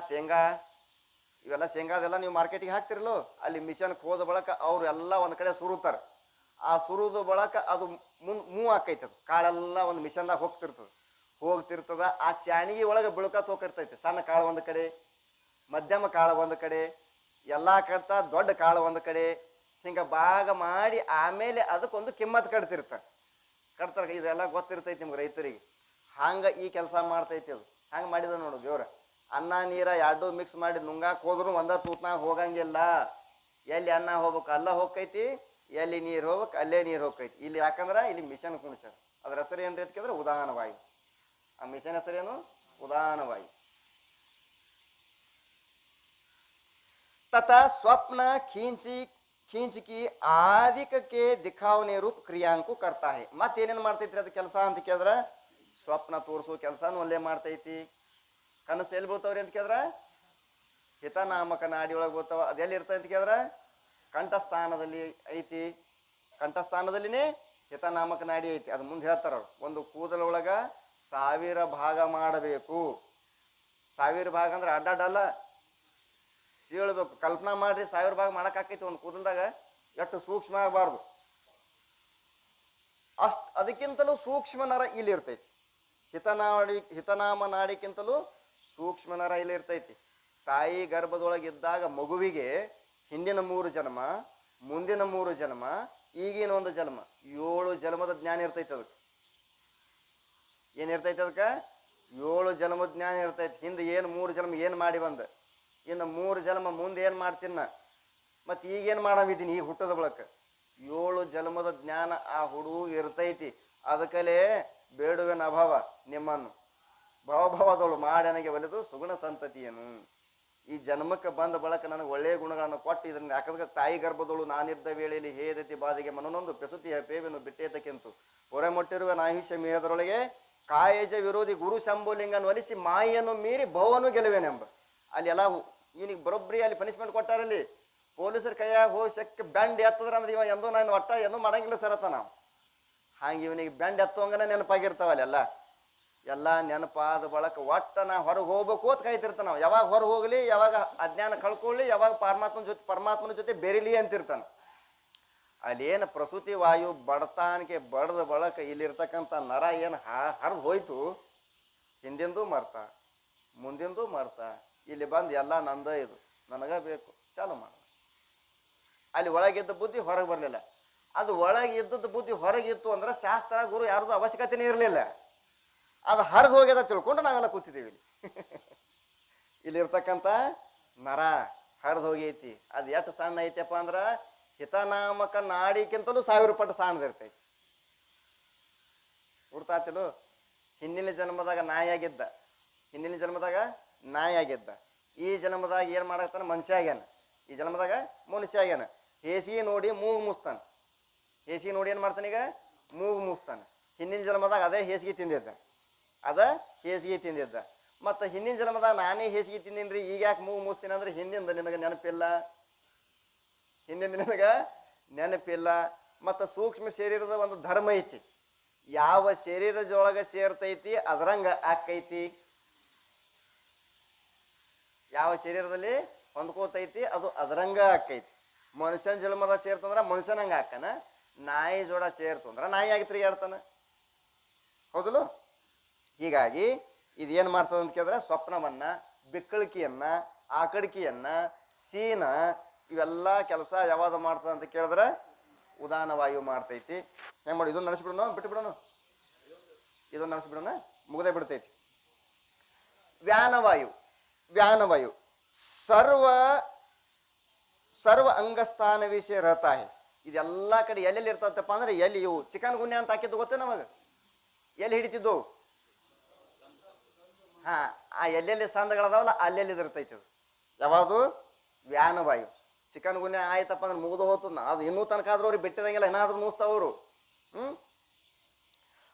ಶೇಂಗಾದೆಲ್ಲ ನೀವು ಮಾರ್ಕೆಟಿಗೆ ಹಾಕ್ತಿರಲ್ಲೋ, ಅಲ್ಲಿ ಮಿಷನ್ಗೆ ಹೋದ ಬಳಕ ಅವ್ರು ಎಲ್ಲ ಒಂದು ಕಡೆ ಸುರುತ್ತಾರೆ. ಆ ಸುರುದ ಬಳಕ ಅದು ಮೂವ್ ಆಕೈತೆ, ಅದು ಕಾಳೆಲ್ಲ ಒಂದು ಮಿಷನ್ದಾಗ ಹೋಗ್ತಿರ್ತದ. ಆ ಚಾಣಿಗೆ ಒಳಗೆ ಬಿಳ್ಕತ್ ಹೋಗಿರ್ತೈತೆ. ಸಣ್ಣ ಕಾಳು ಒಂದು ಕಡೆ, ಮಧ್ಯಮ ಕಾಳು ಒಂದು ಕಡೆ, ಎಲ್ಲ ಕಟ್ಟ ದೊಡ್ಡ ಕಾಳು ಒಂದು ಕಡೆ, ಹಿಂಗೆ ಭಾಗ ಮಾಡಿ ಆಮೇಲೆ ಅದಕ್ಕೊಂದು ಕಿಮ್ಮತ್ ಕಟ್ತಾರೆ. ಇದೆಲ್ಲ ಗೊತ್ತಿರ್ತೈತಿ ನಿಮ್ಗೆ ರೈತರಿಗೆ. ಹಂಗೆ ಈ ಕೆಲಸ ಮಾಡ್ತೈತಿ ಅದು. ಹಂಗೆ ಮಾಡಿದ ನೋಡು ದೇವ್ರ. ಅನ್ನ ನೀರ ಎರಡು ಮಿಕ್ಸ್ ಮಾಡಿ ನುಂಗಾಕ್ ಹೋದ್ರು ಒಂದ ತೂತ್ನಾಗ ಹೋಗಂಗಿಲ್ಲ. ಎಲ್ಲಿ ಅನ್ನ ಹೋಗ್ಬೇಕು ಅಲ್ಲ ಹೋಗ್ತೈತಿ, ಎಲ್ಲಿ ನೀರು ಹೋಗ್ಬೇಕು ಅಲ್ಲೇ ನೀರು ಹೋಗ್ತೈತಿ. ಇಲ್ಲಿ ಯಾಕಂದ್ರೆ ಇಲ್ಲಿ ಮಿಷನ್ ಕುಣಿಸ್ಯಾರ. ಅದ್ರ ಹೆಸರು ಏನ್ರಿ ಅಂತಂದ್ರೆ ಉದಾನವಾಯು. ಆ ಮಿಷನ್ ಹೆಸರೇನು, ಉದಾನವಾಯು. तथा स्वप्न खींच की आदिक के दिखावने रूप क्रियांಕು करता है. ಮತ್ತೇನೇನು ಮಾಡ್ತೈತ್ರಿ ಅದು ಕೆಲಸ ಅಂತ ಕೇಳಿದ್ರೆ, ಸ್ವಪ್ನ ತೋರಿಸೋ ಕೆಲಸನೂ ಅಲ್ಲೇ ಮಾಡ್ತೈತಿ. ಕನಸು ಎಲ್ಲಿ ಬೀಳ್ತಾವ್ರಿ ಅಂತ ಕೇಳಿದ್ರೆ ಹಿತನಾಮಕ ನಾಡಿ ಒಳಗೆ ಬೀಳ್ತಾವ. ಅದೆಲ್ಲಿ ಇರ್ತೈತಿ ಅಂತ ಕೇಳಿದ್ರೆ ಕಂಠಸ್ಥಾನದಲ್ಲಿ ಐತಿ. ಕಂಠಸ್ಥಾನದಲ್ಲಿನೇ ಹಿತನಾಮಕ ನಾಡಿ ಐತಿ. ಅದು ಮುಂದೆ ಹೇಳ್ತಾರ ಅವ್ರು, ಒಂದು ಕೂದಲೊಳಗ 1000 ಭಾಗ ಮಾಡಬೇಕು. 1000 ಭಾಗ ಅಂದ್ರೆ ಅಡ್ಡಲ್ಲ, ಸೀಳ್ಬೇಕು. ಕಲ್ಪನಾ ಮಾಡ್ರಿ, 1000 ಭಾಗ ಮಾಡಕ್ಕಾಕೈತಿ ಒಂದು ಕೂದಲ್ದಾಗ, ಎಷ್ಟು ಸೂಕ್ಷ್ಮ ಆಗಬಾರ್ದು ಅಷ್ಟು. ಅದಕ್ಕಿಂತಲೂ ಸೂಕ್ಷ್ಮ ನರ ಇಲ್ಲಿ ಇರ್ತೈತಿ. ಹಿತನಾಮ ನಾಡಿಕ್ಕಿಂತಲೂ ಸೂಕ್ಷ್ಮ ನರ ಇಲ್ಲಿ ಇರ್ತೈತಿ. ತಾಯಿ ಗರ್ಭದೊಳಗಿದ್ದಾಗ ಮಗುವಿಗೆ ಹಿಂದಿನ 3 ಜನ್ಮ, ಮುಂದಿನ 3 ಜನ್ಮ, ಈಗಿನ 1 ಜನ್ಮ, 7 ಜನ್ಮದ ಜ್ಞಾನ ಇರ್ತೈತಿ. ಅದಕ್ಕೆ ಏನಿರ್ತೈತಿ, ಅದಕ್ಕೆ 7 ಜನ್ಮದ ಜ್ಞಾನ ಇರ್ತೈತಿ. ಹಿಂದೆ ಏನು 3 ಜನ್ಮ ಏನು ಮಾಡಿ ಬಂದ, ಇನ್ನು 3 ಜನ್ಮ ಮುಂದೆ ಏನು ಮಾಡ್ತೀನ, ಮತ್ತು ಈಗೇನು ಮಾಡವಿದ್ದೀನಿ ಈಗ ಹುಟ್ಟದ ಬಳಕ 7 ಜನ್ಮದ ಜ್ಞಾನ ಆ ಹುಡುಗ ಇರ್ತೈತಿ. ಅದಕ್ಕಲೇ ಬೇಡುವೆನ ಅಭಾವ ನಿಮ್ಮನ್ನು ಭವಭವದವಳು ಮಾಡಿ ನನಗೆ ಒಲಿದು ಸುಗುಣ ಸಂತತಿಯನು. ಈ ಜನ್ಮಕ್ಕೆ ಬಂದ ಬಳಕ ನನಗೆ ಒಳ್ಳೆಯ ಗುಣಗಳನ್ನು ಕೊಟ್ಟು ಇದನ್ನು ಯಾಕಂದ್ರೆ ತಾಯಿ ಗರ್ಭದವಳು ನಾನಿದ್ದ ವೇಳೆಯಲ್ಲಿ ಹೇದತಿ ಬಾದಿಗೆ ಮನನೊಂದು ಪೆಸುತಿಯ ಪೇವೆನು ಬಿಟ್ಟೇತಕ್ಕಿಂತು ಪೊರೆ ಮುಟ್ಟಿರುವ ನಾಹಿಷ್ಯ ಮೇಹದರೊಳಗೆ ಕಾಯಜ ವಿರೋಧಿ ಗುರು ಶಂಭುಲಿಂಗನ ಒಲಿಸಿ ಮಾಯಿಯನ್ನು ಮೀರಿ ಭವನು ಗೆಲುವೆನೆಂಬ. ಅಲ್ಲಿ ಎಲ್ಲ ಇವನಿಗೆ ಬರೋಬ್ಬರಿ ಅಲ್ಲಿ ಪನಿಷ್ಮೆಂಟ್ ಕೊಟ್ಟಾರಲ್ಲಿ. ಪೊಲೀಸರ ಕೈಯಾಗ ಹೋಗಿ ಸೆಕ್ಕ ಬೆಂಡ್ ಎತ್ತದ್ರ ಅಂದ್ರೆ ಇವ ಎಂದೂ ನಾನು ಒಟ್ಟ ಎಂದೂ ಮಾಡಂಗಿಲ್ಲ ಸರತ್ತ ನಾವು. ಹಾಗೆ ಇವನಿಗೆ ಬೆಂಡ್ ಎತ್ತುವಂಗನ ನೆನಪಾಗಿರ್ತಾವಲ್ಲ ಎಲ್ಲ ನೆನಪಾದ ಬಳಕ ಒಟ್ಟ ನಾ ಹೊರಗೆ ಹೋಗ್ಬೇಕು ಅಂತ ಕಾಯ್ತಿರ್ತಾನ ನಾವು. ಯಾವಾಗ ಹೊರಗೆ ಹೋಗ್ಲಿ, ಯಾವಾಗ ಅಜ್ಞಾನ ಕಳ್ಕೊಳ್ಳಿ, ಯಾವಾಗ ಪರಮಾತ್ಮನ ಜೊತೆ ಬೆರಿಲಿ ಅಂತಿರ್ತಾನೆ. ಅಲ್ಲೇನು ಪ್ರಸೂತಿ ವಾಯು ಬಡತಾನಿಕೆ ಬಡ್ದ ಬಳಕ ಇಲ್ಲಿರ್ತಕ್ಕಂಥ ನರ ಏನು ಹರಿದು ಹೋಯ್ತು, ಹಿಂದಿಂದೂ ಮರ್ತ ಮುಂದಿಂದೂ ಮರ್ತ ಇಲ್ಲಿ ಬಂದು ಎಲ್ಲ ನಂದ, ಇದು ನನಗ ಬೇಕು ಚಾಲು ಮಾಡ. ಅಲ್ಲಿ ಒಳಗಿದ್ದ ಬುದ್ಧಿ ಹೊರಗೆ ಬರಲಿಲ್ಲ. ಅದು ಒಳಗೆ ಇದ್ದದ್ದು ಬುದ್ಧಿ ಹೊರಗಿತ್ತು ಅಂದ್ರೆ ಶಾಸ್ತ್ರ ಗುರು ಯಾರ್ದು ಅವಶ್ಯಕತೆನೇ ಇರಲಿಲ್ಲ. ಅದು ಹರಿದು ಹೋಗ್ಯದ ತಿಳ್ಕೊಂಡು ನಾವೆಲ್ಲ ಕೂತಿದ್ದೀವಿ. ಇಲ್ಲಿರ್ತಕ್ಕಂಥ ನರ ಹರಿದು ಹೋಗೈತಿ. ಅದು ಎಷ್ಟು ಸಣ್ಣ ಐತಪ್ಪ ಅಂದ್ರೆ ಹಿತನಾಮಕ ನಾಡಿಗಿಂತಲೂ 1000 ಪಟ್ಟು ಸಣ್ಣದಿರ್ತೈತಿ. ಗುರ್ತಾತಿಲು. ಹಿಂದಿನ ಜನ್ಮದಾಗ ನಾಯಿಯಾಗಿದ್ದ, ಈ ಜನ್ಮದಾಗ ಏನು ಮಾಡತ್ತಾನ, ಮನುಷ್ಯ ಆಗ್ಯಾನ. ಈ ಜನ್ಮದಾಗ ಮನುಷ್ಯ ಆಗ್ಯಾನ. ಹೇಸಿಗೆ ನೋಡಿ ಮೂಗು ಮುಸ್ತಾನೆ. ಹೇಸಿಗೆ ನೋಡಿ ಏನು ಮಾಡ್ತಾನೆ, ಈಗ ಮೂಗು ಮುಸ್ತಾನೆ. ಹಿಂದಿನ ಜನ್ಮದಾಗ ಅದೇ ಹೇಸಿಗೆ ತಿಂದಿದ್ದ. ಮತ್ತು ಹಿಂದಿನ ಜನ್ಮದಾಗ ನಾನೇ ಹೇಸಿಗೆ ತಿಂದೀನಿ ರೀ, ಈಗ ಯಾಕೆ ಮೂಗು ಮುಸ್ತೀನಿ ಅಂದ್ರೆ ಹಿಂದಿಂದ ನಿನಗೆ ನೆನಪಿಲ್ಲ. ಮತ್ತು ಸೂಕ್ಷ್ಮ ಶರೀರದ ಒಂದು ಧರ್ಮ ಐತಿ. ಯಾವ ಶರೀರದೊಳಗೆ ಸೇರ್ತೈತಿ ಅದರಂಗ ಆಕೈತಿ. ಯಾವ ಶರೀರದಲ್ಲಿ ಹೊಂದ್ಕೋತೈತಿ ಅದು ಅದರಂಗ ಆಕೈತಿ. ಮನುಷ್ಯನ ಜನ್ಮದ ಸೇರ್ತಂದ್ರೆ ಮನುಷ್ಯನಂಗೆ ಹಾಕನ. ನಾಯಿ ಜೋಡ ಸೇರ್ತು ಅಂದ್ರೆ ನಾಯಿ ಆಗಿ ತಿರುಗಾಡ್ತಾನ, ಹೌದಲ್ಲ? ಹೀಗಾಗಿ ಇದೇನು ಮಾಡ್ತದೆ ಅಂತ ಕೇಳಿದ್ರೆ ಸ್ವಪ್ನವನ್ನ ಬಿಕ್ಕಳಿಕೆಯನ್ನ, ಆಕಡಿಕೆಯನ್ನ, ಸೀನ ಇವೆಲ್ಲ ಕೆಲಸ ಯಾವಾಗ ಮಾಡ್ತದೆ ಅಂತ ಕೇಳಿದ್ರೆ ಉದಾನ ವಾಯು ಮಾಡ್ತೈತಿ. ಹೆಂಗೆ ಮಾಡಿ ಇದೊಂದು ನಡೆಸ್ಬಿಡೋಣ, ಬಿಟ್ಟು ಬಿಡೋಣ, ಇದೊಂದು ನಡೆಸ್ಬಿಡೋಣ, ಮುಗದೇ ಬಿಡ್ತೈತಿ. ವ್ಯಾನವಾಯು, ವ್ಯಾನವಾಯು ಸರ್ವ ಅಂಗಸ್ಥಾನ ವಿಷಯ ರಹತಾ ಹೇ. ಇದೆಲ್ಲ ಕಡೆ ಎಲ್ಲೆಲ್ಲಿ ಇರ್ತದಪ್ಪ ಅಂದ್ರೆ ಎಲ್ಲಿ ಇವು ಚಿಕನ್ ಗುನ್ಯ ಅಂತ ಹಾಕಿದ್ದು ಗೊತ್ತೇ ನಮಗೆ, ಎಲ್ಲಿ ಹಿಡಿತಿದ್ದು? ಹಾ, ಆ ಎಲ್ಲೆಲ್ಲಿ ಸಂದಗಳದಾವಲ್ಲ ಅಲ್ಲೆಲ್ಲಿ ಇರ್ತೈತಿ ಅದು. ಯಾವುದು? ವ್ಯಾನವಾಯು. ಚಿಕನ್ ಗುನ್ಯ ಆಯ್ತಪ್ಪ ಅಂದ್ರೆ ಮುಗಿದು ಹೋತು, ಅದು ಇನ್ನೂ ತನಕ ಆದ್ರೂ ಅವ್ರಿಗೆ ಬಿಟ್ಟಿರಂಗಿಲ್ಲ, ಏನಾದ್ರೂ ಮೂಸ್ತಾವರು.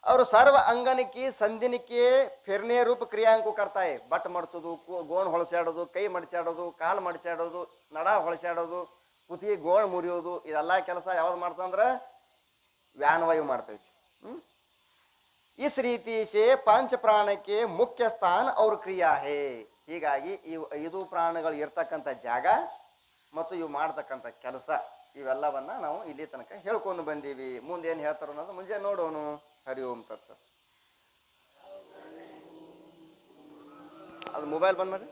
ಅವರು ಸರ್ವ ಅಂಗನಿಕೆ ಸಂಧಿನಿಕೆ ಫಿರ್ನೆ ರೂಪ ಕ್ರಿಯಾಂಕು ಕರ್ತಾಯಿ. ಬಟ್ ಮಡ್ಸೋದು, ಗೋಣ್ ಹೊಳಸಾಡೋದು, ಕೈ ಮಡಚಾಡೋದು, ಕಾಲು ಮಡಚಾಡೋದು, ನಡ ಹೊಳಸಾಡೋದು, ಕುತ್ತಿಗೆ ಗೋಣ್ ಮುರಿಯೋದು, ಇದೆಲ್ಲ ಕೆಲಸ ಯಾವ್ದು ಮಾಡ್ತಂದ್ರೆ ವ್ಯಾನವಾಯು ಮಾಡ್ತೈತಿ. ಇಸ್ ರೀತಿ ಸೇ ಪಂಚ ಪ್ರಾಣಕ್ಕೆ ಮುಖ್ಯ ಸ್ಥಾನ ಅವ್ರ ಕ್ರಿಯಾ ಹೇ. ಹೀಗಾಗಿ ಇವು 5 ಪ್ರಾಣಗಳು ಇರ್ತಕ್ಕಂಥ ಜಾಗ ಮತ್ತು ಇವು ಮಾಡ್ತಕ್ಕಂಥ ಕೆಲಸ ಇವೆಲ್ಲವನ್ನ ನಾವು ಇಲ್ಲಿ ತನಕ ಹೇಳ್ಕೊಂಡು ಬಂದೀವಿ. ಮುಂದೆ ಏನು ಹೇಳ್ತಾರೋ ಅನ್ನೋದು ಮುಂಜಾನೆ ನೋಡೋನು. ಹರಿ ಓಂ ತತ್ಸ. ಅದು ಮೊಬೈಲ್ ಬಂದ್ ಮಾಡಿ.